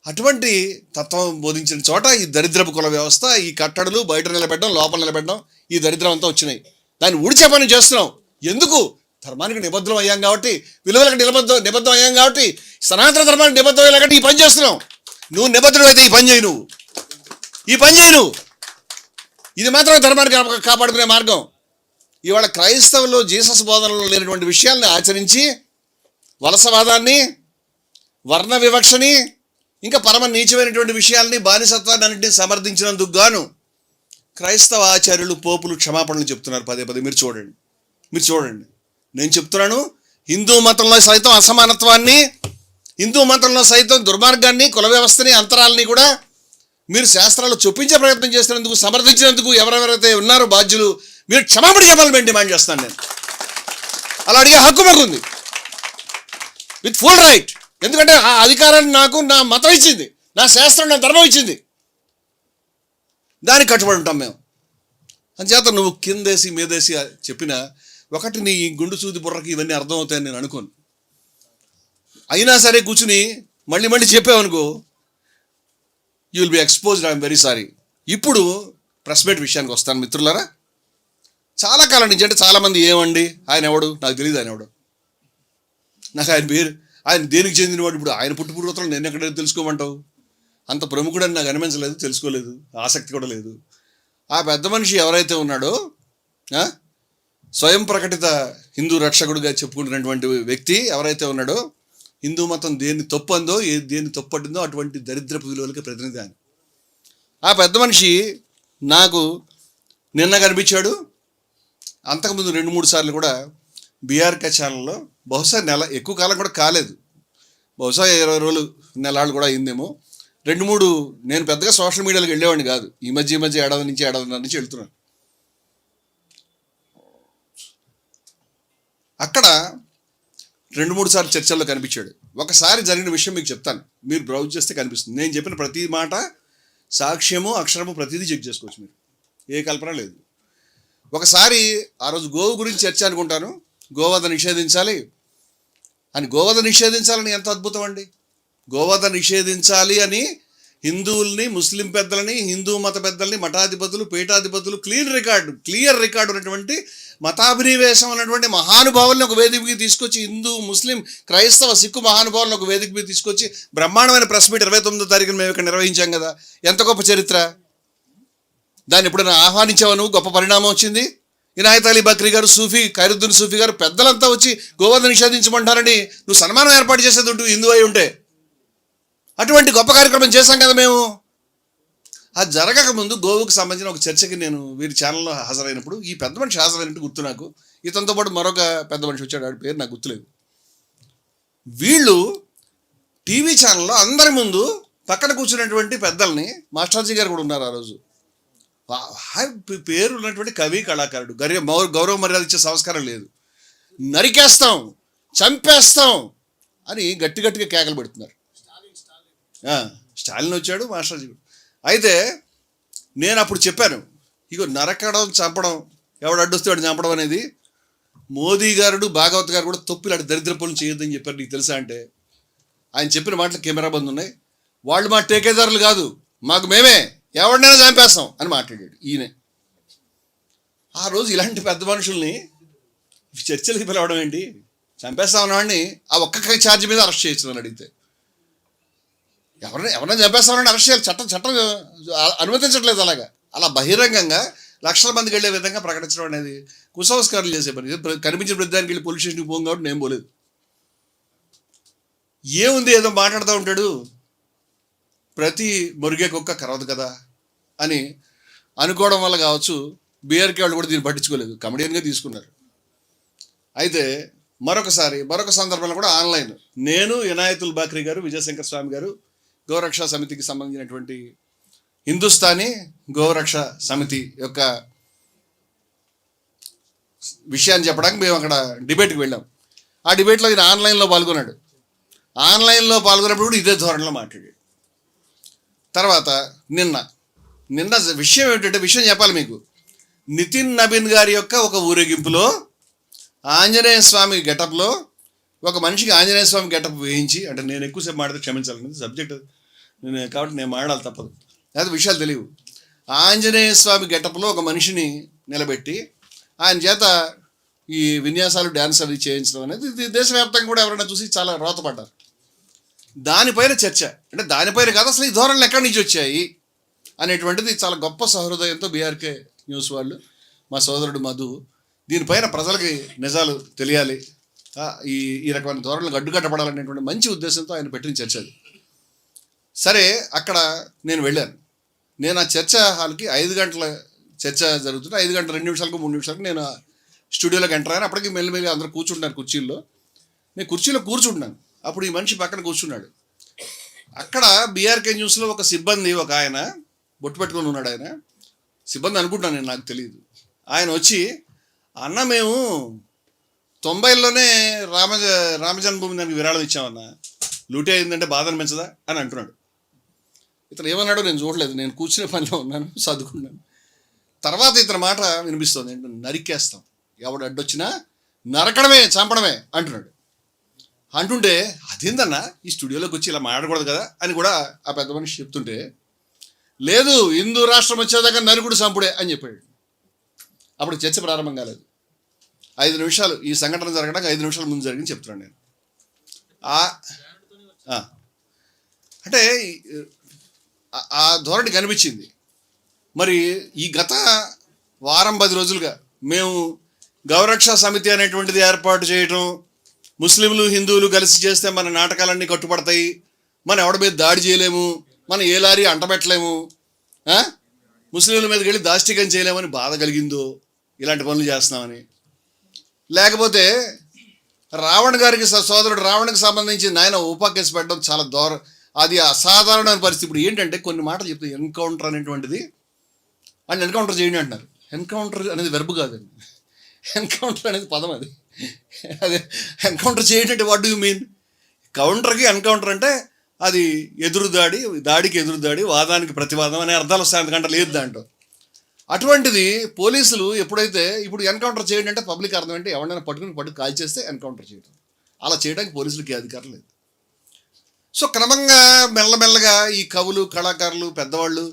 అటువంటి తత్వం బోధించిన చోట ఈ దరిద్రపు కుల వ్యవస్థ, ఈ కట్టడలు బయట నిలబెట్టడం, లోపల నిలబెట్టడం, ఈ దరిద్రం అంతా వచ్చినాయి. దాన్ని ఊడిచే పని చేస్తున్నాం. ఎందుకు? ధర్మానికి నిబద్ధం అయ్యాం కాబట్టి, విలువలకు నిబద్ధం అయ్యాం కాబట్టి, సనాతన ధర్మానికి నిబద్ధం అయ్యా కాబట్టి ఈ పని చేస్తున్నాం. నువ్వు నిబద్ధుడు అయితే ఈ పని చేయి, నువ్వు ఇది మాత్రమే ధర్మాన్ని కాపాడుకునే మార్గం. ఇవాళ క్రైస్తవులు జీసస్ బోధనలో లేనటువంటి విషయాల్ని ఆచరించి వలసవాదాన్ని, వర్ణ వివక్షని, ఇంకా పరమ నీచమైనటువంటి విషయాల్ని, బానిసత్వాన్ని అన్నింటినీ సమర్థించినందుకు గాను క్రైస్తవ ఆచార్యులు, పోపులు క్షమాపణలు చెప్తున్నారు పదే. మీరు చూడండి. నేను చెప్తున్నాను, హిందూ మతంలో సైతం అసమానత్వాన్ని, హిందూ మతంలో సైతం దుర్మార్గాన్ని, కుల వ్యవస్థని, అంతరాలని కూడా మీరు శాస్త్రాలు చొప్పించే ప్రయత్నం చేస్తున్నందుకు, సమర్థించినందుకు ఎవరెవరైతే ఉన్నారో బాధ్యులు, మీరు క్షమాపణ చెప్పాలని మేము డిమాండ్ చేస్తాను. నేను అలా అడిగే హక్కు మాకుంది, విత్ ఫుల్ రైట్. ఎందుకంటే ఆ అధికారాన్ని నాకు నా మతం ఇచ్చింది, నా శాస్త్రం, నా ధర్మం ఇచ్చింది. దానికి కట్టుబడి ఉంటాం మేము. అంచేత నువ్వు కిందేసి మీదేసి చెప్పినా, ఒకటి నీ గుండు సూది బుర్రకి ఇవన్నీ అర్థమవుతాయని నేను అనుకోను. అయినా సరే కూర్చుని మళ్ళీ చెప్పావనుకో, you will be exposed. I'm very sorry. ఇప్పుడు ప్రెస్ మీట్ విషయానికి వస్తాను మిత్రులారా. చాలా కాలం నుంచి, అంటే చాలామంది ఏమండి ఆయన ఎవడు నాకు తెలియదు, ఆయన ఎవడు నాకు ఆయన పేరు, ఆయన దేనికి చెందినవాడు, ఇప్పుడు ఆయన పుట్టుపూర్వతలు నేను ఎక్కడ తెలుసుకోమంటావు? అంత ప్రముఖుడని నాకు అనిపించలేదు, తెలుసుకోలేదు, ఆసక్తి కూడా లేదు. ఆ పెద్ద మనిషి ఎవరైతే ఉన్నాడో, స్వయం ప్రకటిత హిందూ రక్షకుడిగా చెప్పుకుంటున్నటువంటి వ్యక్తి ఎవరైతే ఉన్నాడో, హిందూ మతం దేన్ని తప్పందో దేన్ని తప్పట్టిందో అటువంటి దరిద్రపు విలువలకి ప్రతినిధి అని. ఆ పెద్ద మనిషి నాకు నిన్న కనిపించాడు. అంతకుముందు 2-3 సార్లు కూడా బీఆర్కే ఛానల్లో, బహుశా నెల ఎక్కువ కాలం కూడా కాలేదు, బహుశా 20 రోజులు, నెలాళ్ళు కూడా అయిందేమో. 2-3 నేను పెద్దగా సోషల్ మీడియాలోకి వెళ్ళేవాడిని కాదు. ఈ మధ్య ఏడాది నుంచి వెళ్తున్నాను. అక్కడ 2-3 సార్లు చర్చల్లో కనిపించాడు. ఒకసారి జరిగిన విషయం మీకు చెప్తాను, మీరు బ్రౌజ్ చేస్తే కనిపిస్తుంది. నేను చెప్పిన ప్రతి మాట సాక్ష్యము అక్షరము ప్రతిదీ చెక్ చేసుకోవచ్చు మీరు, ఏ కల్పన లేదు. ఒకసారి ఆ రోజు గోవు గురించి చర్చ అనుకుంటాను, గోవధ నిషేధించాలి అని. గోవధ నిషేధించాలని ఎంత అద్భుతం అండి. గోవధ నిషేధించాలి అని హిందువుల్ని, ముస్లిం పెద్దలని, హిందూ మత పెద్దల్ని, మఠాధిపతులు, పీఠాధిపతులు, క్లియర్ రికార్డు ఉన్నటువంటి మతాభినివేశం అన్నటువంటి మహానుభావుల్ని ఒక వేదికకి తీసుకొచ్చి, హిందూ, ముస్లిం, క్రైస్తవ, సిక్కు మహానుభావులను ఒక వేదిక మీద తీసుకొచ్చి బ్రహ్మాండమైన ప్రెస్ మీట్ 29వ తారీఖున మేము ఇక్కడ నిర్వహించాం కదా. ఎంత గొప్ప చరిత్ర. దాన్ని ఎప్పుడైనా ఆహ్వానించావు? గొప్ప పరిణామం వచ్చింది. ఇనాయత్ అలీ బక్రీ గారు, ఖైరుద్దీన్ సూఫీ గారు, పెద్దలంతా వచ్చి గోవధ నిషేధించమంటారని నువ్వు సన్మానం ఏర్పాటు చేసేది ఉంటూ హిందూ అయి ఉంటే, అటువంటి గొప్ప కార్యక్రమం చేశాం కదా మేము. అది జరగక ముందు గోవుకు సంబంధించిన ఒక చర్చకి నేను వీరి ఛానల్లో హాజరైనప్పుడు, ఈ పెద్ద మనిషి హాజరైనట్టు గుర్తు నాకు. ఇతనితో పాటు మరొక పెద్ద మనిషి వచ్చాడు, ఆడి పేరు నాకు గుర్తులేదు. వీళ్ళు టీవీ ఛానల్లో అందరి ముందు పక్కన కూర్చున్నటువంటి పెద్దల్ని, మాస్టర్జీ గారు కూడా ఉన్నారు ఆ రోజు, పేరు ఉన్నటువంటి కవి, కళాకారుడు, గౌరవ మర్యాద ఇచ్చే సంస్కారం లేదు, నరికేస్తాం, చంపేస్తాం అని గట్టిగా కేకలు పెడుతున్నారు. స్టాలిన్ వచ్చాడు, మాస్టర్జీ. అయితే నేను అప్పుడు చెప్పాను, ఇగో నరకడం, చంపడం, ఎవడు అడ్డొస్తే వాడు చంపడం అనేది మోదీ గారు, భాగవత్ గారు కూడా తొప్పిలాంటి దరిద్ర పనులు చేయొద్దని చెప్పారు. నీకు తెలుసా అంటే ఆయన చెప్పిన మాటలు కెమెరా బంద్ ఉన్నాయి. వాళ్ళు మా టేకేదారులు కాదు, మాకు మేమే ఎవరినైనా చంపేస్తాం అని మాట్లాడాడు ఈయన. ఆ రోజు ఇలాంటి పెద్ద మనుషుల్ని చర్చలకి పిలవడం ఏంటి? చంపేస్తా ఉన్నవాడిని ఆ ఒక్క ఛార్జ్ మీద అరెస్ట్ చేయొచ్చు అని అడిగితే, ఎవరైనా చంపేస్తామని అరెస్ట్ చేయాలి, చట్టం అనుమతించట్లేదు. అలా బహిరంగంగా లక్షల మందికి వెళ్ళే విధంగా ప్రకటించడం అనేది కుసంస్కారాలు చేసే పని. కనిపించిన ప్రతిదానికి వెళ్ళి పోలీస్ స్టేషన్కి పోం కాబట్టి నేను పోలేదు. ఏముంది, ఏదో మాట్లాడుతూ ఉంటాడు, ప్రతి మురిగే కుక్క కరవదు కదా అని అనుకోవడం వల్ల కావచ్చు బీఆర్కే వాళ్ళు కూడా దీన్ని పట్టించుకోలేదు, కమెడియన్గా తీసుకున్నారు. అయితే మరొక సందర్భంలో కూడా ఆన్లైన్, నేను, ఇనాయతుల్ బాక్రీ గారు, విజయశంకర్ స్వామి గారు, గోరక్ష సమితికి సంబంధించినటువంటి హిందుస్థానీ గోరక్ష సమితి యొక్క విషయాన్ని చెప్పడానికి మేము అక్కడ డిబేట్కి వెళ్ళాం. ఆ డిబేట్లో ఈయన ఆన్లైన్లో పాల్గొన్నాడు. ఆన్లైన్లో పాల్గొన్నప్పుడు కూడా ఇదే ధోరణిలో మాట్లాడాడు. తర్వాత నిన్న విషయం ఏమిటంటే, విషయం చెప్పాలి మీకు, నితిన్ నబీన్ గారి యొక్క ఒక ఊరేగింపులో ఆంజనేయ స్వామి గెటప్లో ఒక మనిషికి ఆంజనేయ స్వామి గెటప్ వేయించి, అంటే నేను ఎక్కువసేపు మాట్లాడితే క్షమించాలి, సబ్జెక్ట్ కాబట్టి నేను మాట్లాడాలి తప్పదు, లేదా విషయాలు తెలియవు. ఆంజనేయ స్వామి గెటప్లో ఒక మనిషిని నిలబెట్టి ఆయన చేత ఈ విన్యాసాలు, డ్యాన్స్ అవి చేయించడం అనేది దేశవ్యాప్తంగా కూడా ఎవరైనా చూసి చాలా రోతపడ్డారు. దానిపైన చర్చ, అంటే దానిపైన కాదు అసలు ఈ ధోరణులు ఎక్కడి నుంచి వచ్చాయి అనేటువంటిది చాలా గొప్ప సహృదయంతో బీఆర్కే న్యూస్ వాళ్ళు, మా సోదరుడు మధు, దీనిపైన ప్రజలకి నిజాలు తెలియాలి, ఈ రకమైన ధోరణులకు అడ్డుకట్టబడాలనేటువంటి మంచి ఉద్దేశంతో ఆయన పెట్టిన చర్చ అది. సరే, అక్కడ నేను వెళ్ళాను. నేను ఆ చర్చ హాల్కి 5 గంటల చర్చ జరుగుతుంది, 5 గంటల 2 నిమిషాలకు 3 నిమిషాలకు నేను స్టూడియోలోకి ఎంటర్ అయ్యాను. అప్పటికి మెల్లిమెల్లి అందరూ కూర్చుంటున్నారు కుర్చీల్లో. నేను కుర్చీలో కూర్చుంటున్నాను, అప్పుడు ఈ మనిషి పక్కన కూర్చున్నాడు. అక్కడ బీఆర్కే న్యూస్లో ఒక సిబ్బంది, ఒక ఆయన బొట్టు పెట్టుకొని ఉన్నాడు. ఆయన సిబ్బంది అనుకుంటున్నాను నేను, నాకు తెలియదు. ఆయన వచ్చి, అన్న మేము 90లోనే రామజన్మభూమి దానికి విరాళం ఇచ్చామన్నా, లూటే అయిందంటే బాధ అనిపించదా అని అంటున్నాడు. ఇతను ఏమన్నాడో నేను చూడలేదు, నేను కూర్చునే పనిలో ఉన్నాను, చదువుకున్నాను. తర్వాత ఇతని మాట వినిపిస్తుంది, ఏంటంటే నరికేస్తాం, ఎవడు అడ్డొచ్చినా నరకడమే, చంపడమే అంటున్నాడు. అంటుంటే అదేందన్నా ఈ స్టూడియోలోకి వచ్చి ఇలా మాట్లాడకూడదు కదా అని కూడా ఆ పెద్ద మనిషి చెప్తుంటే, లేదు హిందూ రాష్ట్రం వచ్చేదాకా నరుకుడు చంపుడే అని చెప్పాడు. అప్పుడు చర్చ ప్రారంభం కాలేదు. 5 నిమిషాలు, ఈ సంఘటన జరగడానికి 5 నిమిషాల ముందు జరిగింది చెప్తున్నాను నేను. అంటే ఆ ధోరణి కనిపించింది. మరి ఈ గత వారం 10 రోజులుగా మేము గౌరక్షా సమితి అనేటువంటిది ఏర్పాటు చేయటం, ముస్లింలు హిందువులు కలిసి చేస్తే మన నాటకాలన్నీ కట్టుబడతాయి, మనం ఎవడి మీద దాడి చేయలేము, మనం ఏ లారీ అంటబెట్టలేము, ముస్లింల మీదకి వెళ్ళి దాష్టికం చేయలేమని బాధ కలిగిందో ఇలాంటి పనులు చేస్తున్నామని. లేకపోతే రావణ్ గారికి సోదరుడు రావణ్కి సంబంధించి నాయన ఉపా కేసు పెట్టడం చాలా అది అసాధారణమైన పరిస్థితి. ఇప్పుడు ఏంటంటే కొన్ని మాటలు చెప్తే ఎన్కౌంటర్ అనేటువంటిది అండ్ ఎన్కౌంటర్ చేయండి అంటున్నారు. ఎన్కౌంటర్ అనేది వెర్బ్ కాదండి, ఎన్కౌంటర్ అనేది పదం. అది ఎన్కౌంటర్ చేయండి అంటే వాట్ డూ యూ మీన్? కౌంటర్కి ఎన్కౌంటర్ అంటే అది ఎదురుదాడి, దాడికి ఎదురుదాడి, వాదానికి ప్రతివాదం అనే అర్థాలు వస్తాయి, అంతకంటే లేదు దాంట్లో. అటువంటిది పోలీసులు ఎప్పుడైతే ఇప్పుడు ఎన్కౌంటర్ చేయండి అంటే పబ్లిక్ అర్థం అంటే ఎవరైనా పట్టుకుని కాల్ చేస్తే ఎన్కౌంటర్ చేయడం, అలా చేయడానికి పోలీసులకి అధికారం లేదు. సో క్రమంగా మెల్లమెల్లగా ఈ కవులు, కళాకారులు, పెద్దవాళ్ళు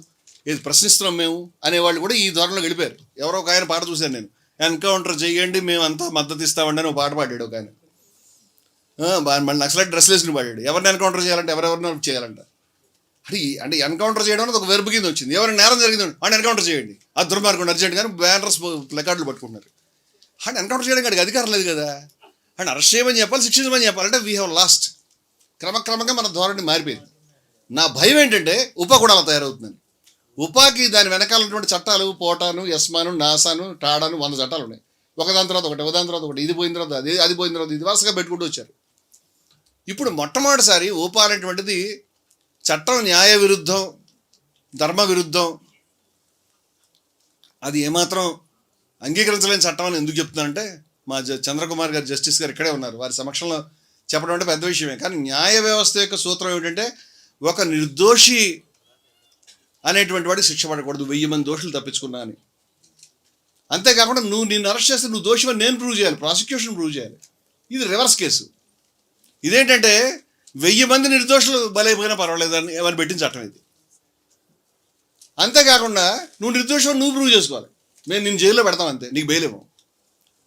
ఏది ప్రశ్నిస్తున్నాం మేము అనేవాళ్ళు కూడా ఈ ధోరణిలో గడిపారు. ఎవరో ఒక ఆయన పాట చూశాను నేను, ఎన్కౌంటర్ చేయండి మేమంతా మద్దతు ఇస్తామండి అని ఒక పాట పాడాడు ఒక ఆయన. మళ్ళీ నక్సలైట్ డ్రెస్లు వేసుకుని పాడాడు. ఎవరిని ఎన్కౌంటర్ చేయాలంటే ఎవరెవరిని చేయాలంట. అంటే ఎన్కౌంటర్ చేయడం అనేది ఒక వెర్బ్ కింద వచ్చింది. ఎవరైనా నేరం జరిగింది అంటే ఎన్కౌంటర్ చేయండి, ఆ దుర్మార్గం అర్జెంట్ కానీ బ్యానర్స్ ప్లకార్డులు పట్టుకుంటున్నారు. అంటే ఎన్కౌంటర్ చేయడానికి అడిగి అధికారం లేదు కదా. అండ్ అరెస్ట్ చేయమని చెప్పాలి, శిక్షించమని చెప్పాలంటే వీ హ్యావ్ లాస్ట్. క్రమక్రమంగా మన ధోరణి మారిపోయింది. నా భయం ఏంటంటే ఉపా కూడా అలా తయారవుతుందని. ఉపాకి దాని వెనకాలన్నటువంటి చట్టాలు పోటాను, యస్మాను, నాసాను, టాడాను 100 చట్టాలు ఉన్నాయి. ఒకదాని తర్వాత ఒకటి, ఇది పోయిన తర్వాత అది పోయిన తర్వాత ఇది వరుసగా పెట్టుకుంటూ వచ్చారు. ఇప్పుడు మొట్టమొదటిసారి ఉపా అనేటువంటిది చట్టం న్యాయ విరుద్ధం, ధర్మ విరుద్ధం, అది ఏమాత్రం అంగీకరించలేని చట్టం అని ఎందుకు చెప్తున్నానంటే మా చంద్రకుమార్ గారు, జస్టిస్ గారు ఇక్కడే ఉన్నారు, వారి సమక్షంలో చెప్పడం అంటే పెద్ద విషయమే. కానీ న్యాయ వ్యవస్థ యొక్క సూత్రం ఏమిటంటే ఒక నిర్దోషి అనేటువంటి వాడికి శిక్ష పడకూడదు, 1000 మంది దోషులు తప్పించుకున్నా అని. అంతేకాకుండా నిన్ను అరెస్ట్ చేస్తే నువ్వు దోషివని నేను ప్రూవ్ చేయాలి, ప్రాసిక్యూషన్ ప్రూవ్ చేయాలి. ఇది రివర్స్ కేసు. ఇదేంటంటే 1000 మంది నిర్దోషులు బలైపోయినా పర్వాలేదని ఏమని పెట్టిన చట్టం ఇది. అంతేకాకుండా నువ్వు నిర్దోషం నువ్వు ప్రూవ్ చేసుకోవాలి. మేము నిన్ను జైల్లో పెడతాం అంతే, నీకు బెయిల్ ఇవ్వం.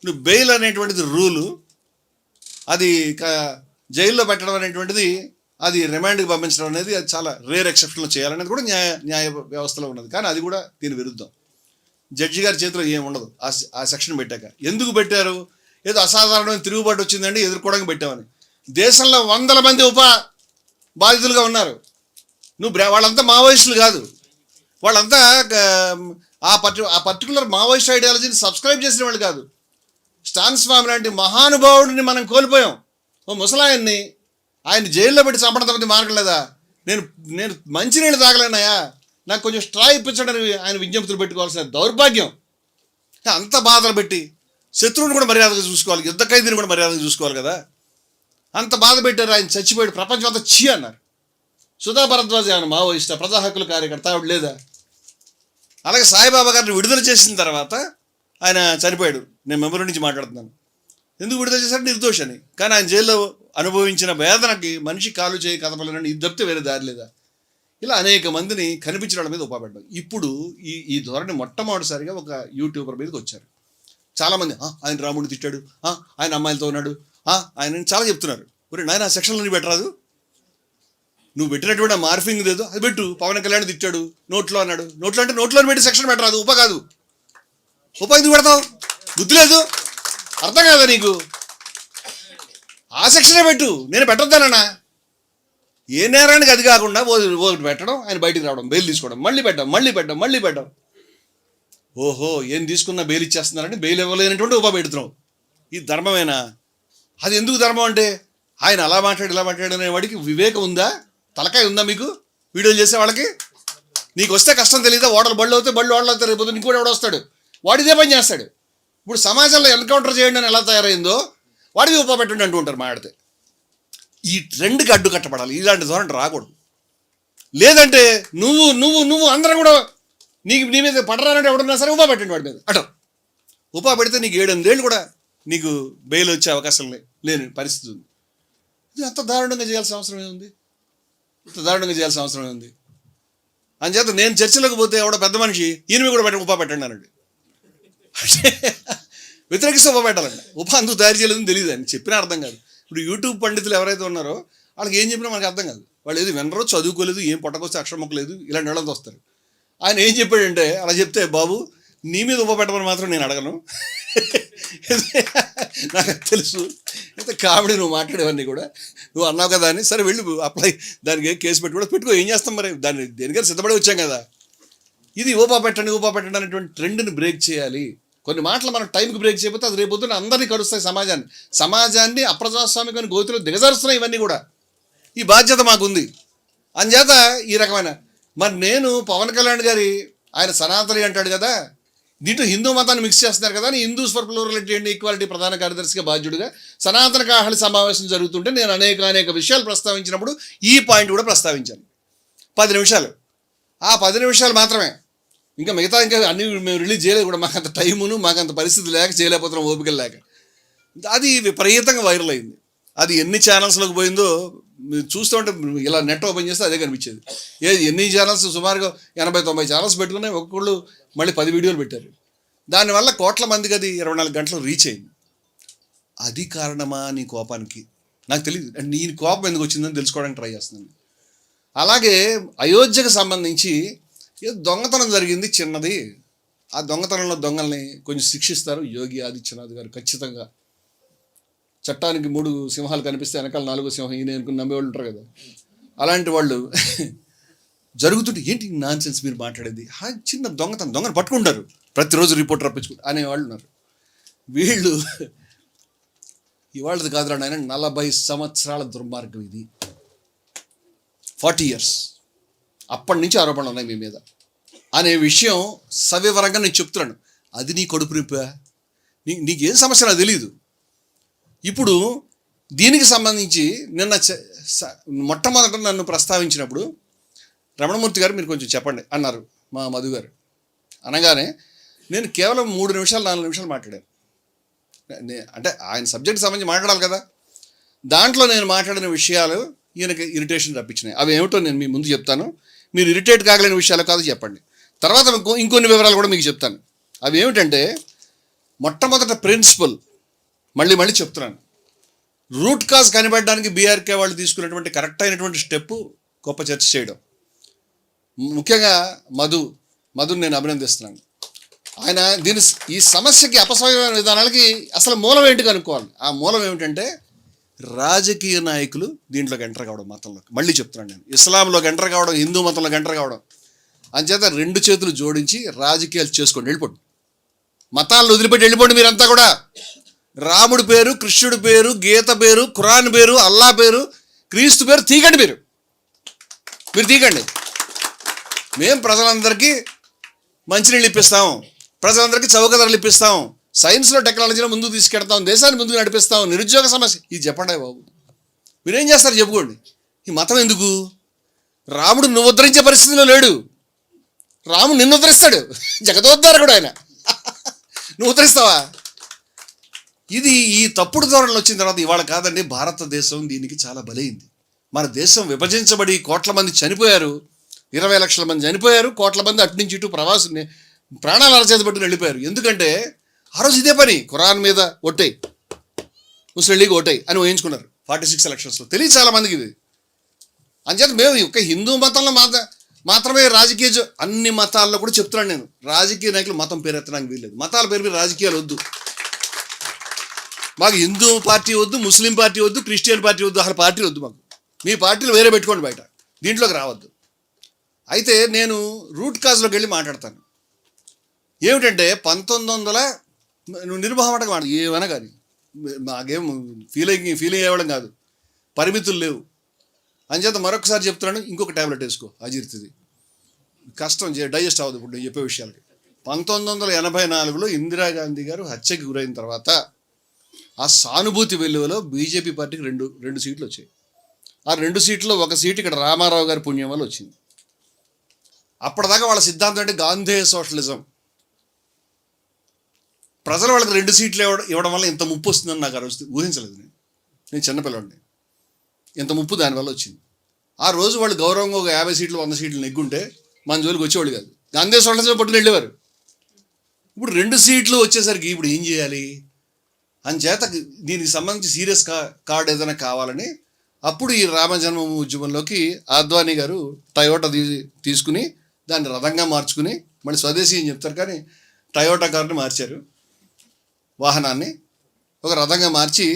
నువ్వు బెయిల్ అనేటువంటిది రూలు, అది జైల్లో పెట్టడం అనేటువంటిది, అది రిమాండ్కి పంపించడం అనేది అది చాలా రేర్ ఎక్సెప్షన్లో చేయాలనేది కూడా న్యాయ వ్యవస్థలో ఉన్నది. కానీ అది కూడా దీని విరుద్ధం. జడ్జి గారి చేతిలో ఏమి ఉండదు ఆ సెక్షన్ పెట్టాక. ఎందుకు పెట్టారు? ఏదో అసాధారణమైన తిరుగుబాటు వచ్చిందండి ఎదుర్కోవడానికి పెట్టామని. దేశంలో 100 మంది బాధితులుగా ఉన్నారు. వాళ్ళంతా మావోయిస్టులు కాదు, వాళ్ళంతా ఆ పర్టికులర్ మావోయిస్ట్ ఐడియాలజీని సబ్స్క్రైబ్ చేసిన వాళ్ళు కాదు. స్టాన్ స్వామి లాంటి మహానుభావుడిని మనం కోల్పోయాం. ఓ ముసలాయన్ని ఆయన జైల్లో పెట్టి చంపడం తప్పది మార్గం లేదా? నేను మంచినీళ్ళు తాగలేనాయా, నాకు కొంచెం స్ట్రా ఇప్పించడానికి ఆయన విజ్ఞప్తులు పెట్టుకోవాల్సిన దౌర్భాగ్యం. అంత బాధలు పెట్టి శత్రువుని కూడా మర్యాదగా చూసుకోవాలి, యుద్ధ ఖైదీని కూడా మర్యాదగా చూసుకోవాలి కదా. అంత బాధ పెట్టారు. ఆయన చచ్చిపోయాడు, ప్రపంచం అంతా చీ అన్నారు. సుధా భరద్వాజ్ ఆయన మావోయిస్టా, ప్రజా హక్కుల కార్యకర్త, ఆవిడ లేదా? అలాగే సాయిబాబా గారిని విడుదల చేసిన తర్వాత ఆయన చనిపోయాడు. నేను మెమరీ నుంచి మాట్లాడుతున్నాను. ఎందుకు విడుదల చేశారు? నిర్దోషని. కానీ ఆయన జైల్లో అనుభవించిన వేదనకి మనిషి కాలు చేయి కదపలేనని ఇది తప్పితే వేరే దారి లేదా? ఇలా అనేక మందిని కనిపించడం మీద ఉపయోగపడ్డాం. ఇప్పుడు ఈ ధోరణి మొట్టమొదటిసారిగా ఒక యూట్యూబర్ మీదకి వచ్చారు. చాలామంది ఆయన రాముడిని తిట్టాడు, ఆయన అమ్మాయిలతో ఉన్నాడు, ఆయన చాలా చెప్తున్నారు. ఒరే నాయన ఆ సెక్షన్లో పెట్టరాదు, నువ్వు పెట్టినటువంటి మార్ఫింగ్ లేదు అది పెట్టు. పవన్ కళ్యాణ్ తిట్టాడు, నోట్లో అన్నాడు, నోట్లో అంటే నోట్లో పెట్టి సెక్షన్ పెట్టరాదు. ఉప కాదు, ఉప ఎందుకు పెడతావు? బుద్ధి లేదు, అర్థం కాదా నీకు? ఆ సెక్షనే పెట్టు, నేను పెట్టొద్దానన్నా. ఏ నేరానికి అది కాకుండా ఒకటి పెట్టడం, ఆయన బయటికి రావడం, బెయిల్ తీసుకోవడం, మళ్ళీ పెట్టడం. ఓహో ఏం తీసుకున్నా బెయిల్ ఇచ్చేస్తున్నారని బెయిల్ ఇవ్వలేనటువంటి ఉప పెడుతున్నావు. ఇది ధర్మమేనా? అది ఎందుకు ధర్మం అంటే ఆయన అలా మాట్లాడి ఇలా మాట్లాడనే వాడికి వివేకం ఉందా? తలకాయ ఉందా మీకు? వీడియోలు చేసే వాళ్ళకి నీకు వస్తే కష్టం తెలియదా? బళ్ళు ఓడలు అవుతారు, రేపు నీకు కూడా ఎవడో వస్తాడు, వాడిదే పని చేస్తాడు. ఇప్పుడు సమాజంలో ఎన్కౌంటర్ చేయండి అని ఎలా తయారైందో వాడికి ఉప పెట్టండి అంటూ ఉంటారు మాట్లాడితే. ఈ ట్రెండ్కి అడ్డు కట్టబడాలి, ఇలాంటి ధోరణి రాకూడదు. లేదంటే నువ్వు అందరం కూడా నీ మీద పడరానంటే ఎవడున్నా సరే ఉపా పెట్టండి వాడి మీద. ఉపా పెడితే నీకు 7-8 ఏళ్ళు కూడా నీకు బెయిల్ వచ్చే అవకాశం లేని పరిస్థితి ఉంది. ఇది అంత దారుణంగా చేయాల్సిన అవసరం ఏముంది? అంచేత నేను చర్చలోకి పోతే ఎవడో పెద్ద మనిషి ఈయన కూడా ఉపా పెట్టండి అన్నాడు. వ్యతిరేకిస్తే ఉపా పెట్టాలండి. ఉపా అందుకు తయారు చేయలేదని తెలియదు అని చెప్పినా అర్థం కాదు. ఇప్పుడు యూట్యూబ్ పండితులు ఎవరైతే ఉన్నారో వాళ్ళకి ఏం చెప్పినా మనకు అర్థం కాదు. వాళ్ళు ఏది వినరు, చదువుకోలేదు, ఏం పొట్టకొస్తే అక్షరం మొక్కలేదు, ఇలాంటి వాళ్ళంతా వస్తారు. ఆయన ఏం చెప్పాడంటే, అలా చెప్తే బాబు నీ మీద ఉపపెట్టమని మాత్రం నేను అడగను, నాకు తెలుసు, అయితే కామెడీ నువ్వు మాట్లాడేవన్నీ కూడా నువ్వు అన్నావు కదా అని, సరే వెళ్ళి అప్లై దానికి కేసు పెట్టి కూడా పెట్టుకో, ఏం చేస్తాం మరి, దాన్ని దేనికైనా సిద్ధపడి వచ్చాం కదా. ఇది ఊపా పెట్టండి అనేటువంటి ట్రెండ్ని బ్రేక్ చేయాలి. కొన్ని మాటలు మనం టైంకి బ్రేక్ చేయకపోతే అది రేపొద్దున అందరినీ కలుస్తాయి, సమాజాన్ని అప్రజాస్వామికమైన గోతిలో దిగజారుస్తున్నాయి ఇవన్నీ కూడా. ఈ బాధ్యత మాకుంది. అంచేత ఈ రకమైన మరి నేను పవన్ కళ్యాణ్ గారి ఆయన సనాతని అంటాడు కదా, దీంట్లో హిందూ మతాన్ని మిక్స్ చేస్తున్నారు కదా అని Hindus for plurality and equality ప్రధాన కార్యదర్శిగా బాధ్యుడిగా సనాతన కాహళి సమావేశం జరుగుతుంటే నేను అనేక విషయాలు ప్రస్తావించినప్పుడు ఈ పాయింట్ కూడా ప్రస్తావించాను. 10 నిమిషాలు, ఆ 10 నిమిషాలు మాత్రమే, ఇంకా మిగతా ఇంకా అన్ని మేము రిలీజ్ చేయలేదు కూడా, మాకు అంత టైమును మాకు అంత పరిస్థితి లేక చేయలేకపోతున్నాం, ఓపికలు లేక. అది విపరీతంగా వైరల్ అయింది. అది ఎన్ని ఛానల్స్లోకి పోయిందో మీరు చూస్తూ ఉంటే, ఇలా నెట్ ఓపెన్ చేస్తే అదే కనిపించేది. ఎన్ని ఛానల్స్, సుమారుగా 80-90 ఛానల్స్ పెట్టుకున్నాయి, ఒక్కొక్కళ్ళు మళ్ళీ 10 వీడియోలు పెట్టారు. దానివల్ల కోట్ల మందికి అది 24 గంటలు రీచ్ అయింది. అది కారణమా నీ కోపానికి? నాకు తెలియదు, నీ కోపం ఎందుకు వచ్చిందని తెలుసుకోవడానికి ట్రై చేస్తున్నాను. అలాగే అయోధ్యకు సంబంధించి దొంగతనం జరిగింది చిన్నది, ఆ దొంగతనంలో దొంగల్ని కొంచెం శిక్షిస్తారు యోగి ఆదిత్యనాథ్ గారు ఖచ్చితంగా. చట్టానికి 3 సింహాలు కనిపిస్తే వెనకాల 4వ సింహం ఈయన అనుకుని నమ్మేవాళ్ళు ఉంటారు కదా, అలాంటి వాళ్ళు జరుగుతుంటే ఏంటి నాన్ సెన్స్ మీరు మాట్లాడేది, చిన్న దొంగను పట్టుకుంటారు, ప్రతిరోజు రిపోర్ట్ రప్పించుకుంటారు అనేవాళ్ళు ఉన్నారు. వీళ్ళు ఇవాళది కాదురా నాయన, 40 సంవత్సరాల దుర్మార్గం ఇది, 40 years, అప్పటి నుంచి ఆరోపణలు ఉన్నాయి మీ మీద అనే విషయం సవివరంగా నేను చెప్తున్నాను. అది నీ కడుపు నింపా, నీకేం సమస్య నాకు తెలియదు. ఇప్పుడు దీనికి సంబంధించి నిన్న మొట్టమొదట నన్ను ప్రస్తావించినప్పుడు రమణమూర్తి గారు మీరు కొంచెం చెప్పండి అన్నారు మా మధు గారు. అనగానే నేను కేవలం 3 నిమిషాలు 4 నిమిషాలు మాట్లాడాను. అంటే ఆయన సబ్జెక్ట్ సంబంధించి మాట్లాడాలి కదా, దాంట్లో నేను మాట్లాడిన విషయాలు ఈయనకి ఇరిటేషన్ రప్పించినాయి. అవి ఏమిటో నేను మీ ముందు చెప్తాను, మీరు ఇరిటేట్ కాగలేని విషయాలు కాదు చెప్పండి. తర్వాత ఇంకొన్ని వివరాలు కూడా మీకు చెప్తాను. అవి ఏమిటంటే, మొట్టమొదట ప్రిన్సిపల్ మళ్ళీ చెప్తున్నాను, రూట్ కాజ్ కనిపెట్టడానికి బీఆర్కే వాళ్ళు తీసుకున్నటువంటి కరెక్ట్ అయినటువంటి స్టెప్ గొప్ప చర్చ చేయడం. ముఖ్యంగా మధుని నేను అభినందిస్తున్నాను. ఆయన ఈ సమస్యకి అపసవ్యమైన విధానాలకి అసలు మూలం ఏంటి కనుక్కోవాలి. ఆ మూలం ఏమిటంటే, రాజకీయ నాయకులు దీంట్లోకి ఎంటర్ కావడం, మతంలోకి. మళ్ళీ చెప్తున్నాను నేను, ఇస్లాంలోకి ఎంటర్ కావడం, హిందూ మతంలోకి ఎంటర్ కావడం. అంచేత 2 చేతులు జోడించి రాజకీయాలు చేసుకోండి, వెళ్ళిపోండి, మతాలను వదిలిపెట్టి వెళ్ళిపోండి. మీరంతా కూడా రాముడి పేరు, కృష్ణుడి పేరు, గీత పేరు, ఖురాన్ పేరు, అల్లా పేరు, క్రీస్తు పేరు తీకండి, మీరు తీకండి. మేము ప్రజలందరికీ మంచినీళ్ళు ఇప్పిస్తాం, ప్రజలందరికీ చౌక ధరలు ఇప్పిస్తాం, సైన్స్లో టెక్నాలజీలో ముందుకు తీసుకెడతాం, దేశాన్ని ముందుకు నడిపిస్తాం, నిరుద్యోగ సమస్య ఇది చెప్పండి బాబు. మీరేం చేస్తారు చెప్పుకోండి. ఈ మతం ఎందుకు? రాముడు నువ్వు ఉద్ధరించే పరిస్థితిలో లేడు, రాముడు నిన్ను ఉద్ధరిస్తాడు, జగదోద్ధారకుడు ఆయన, నువ్వు ఉద్ధరిస్తావా? ఇది ఈ తప్పుడు ధోరణులు వచ్చిన తర్వాత ఇవాళ కాదండి, భారతదేశం దీనికి చాలా బలైంది. మన దేశం విభజించబడి కోట్ల మంది చనిపోయారు, 20 లక్షల మంది చనిపోయారు, కోట్ల మంది అటు నుంచి ఇటు ప్రవాసుని ప్రాణాలు అరచేత పట్టుకుని వెళ్ళిపోయారు. ఎందుకంటే ఆ రోజు ఇదే పని, ఖురాన్ మీద ఓటేయి, ముస్లిం లీగ్ ఓటేయి అని ఊహించుకున్నారు 46 ఎలక్షన్స్లో. తెలియదు చాలా మందికి ఇది. అంచేత మేము ఒక హిందూ మతంలో మాత్రమే రాజకీయ అన్ని మతాల్లో కూడా చెప్తున్నాను నేను, రాజకీయ నాయకులు మతం పేరు ఎత్తడానికి వీల్లేదు, మతాల పేరు మీద రాజకీయాలు వద్దు. మాకు హిందూ పార్టీ వద్దు, ముస్లిం పార్టీ వద్దు, క్రిస్టియన్ పార్టీ వద్దు, అసలు పార్టీ వద్దు మాకు. మీ పార్టీలు వేరే పెట్టుకోండి బయట, దీంట్లోకి రావద్దు. అయితే నేను రూట్ కాజ్లోకి వెళ్ళి మాట్లాడతాను. ఏమిటంటే 1900 నువ్వు నిర్మోహమాటంగా మాట ఏమైనా కానీ, మాకేం ఫీలింగ్ అవ్వడం కాదు, పరిమితులు లేవు. అంచేత మరొకసారి చెప్తున్నాను, ఇంకొక ట్యాబ్లెట్ వేసుకో, అజీర్తిది కష్టం డైజెస్ట్ అవ్వదు ఇప్పుడు నేను చెప్పే విషయాలకి. 1984లో ఇందిరాగాంధీ గారు హత్యకి గురైన తర్వాత ఆ సానుభూతి వెలువలో బీజేపీ పార్టీకి రెండు సీట్లు వచ్చాయి. ఆ 2 సీట్లో 1 సీటు ఇక్కడ రామారావు గారి పుణ్యం వల్ల వచ్చింది. అప్పటిదాకా వాళ్ళ సిద్ధాంతం అంటే గాంధేయ సోషలిజం. ప్రజలు వాళ్ళకి 2 సీట్లు ఇవ్వడం వల్ల ఇంత ముప్పు వస్తుందని నాకు ఆ రోజు ఊహించలేదు. నేను చిన్నపిల్లవాడిని, ఇంత ముప్పు దానివల్ల వచ్చింది. ఆ రోజు వాళ్ళు గౌరవంగా ఒక 50 సీట్లు 100 సీట్లు నెగ్గుంటే మన జోలికి వచ్చేవాళ్ళు కాదు, గాంధేయ సోషలిజం పట్టుకుని వెళ్ళేవారు. ఇప్పుడు 2 సీట్లు వచ్చేసరికి ఇప్పుడు ఏం చేయాలి అని చేత దీనికి సంబంధించి సీరియస్ కార్డ్ ఏదైనా కావాలని అప్పుడు ఈ రామ జన్మభూమి ఉద్యమంలోకి ఆద్వానీ గారు టయోటా తీసుకుని దాన్ని రథంగా మార్చుకుని, మళ్ళీ స్వదేశీ అని చెప్తారు కానీ టయోటా కారుని మార్చారు, వాహనాన్ని ఒక రథంగా మార్చి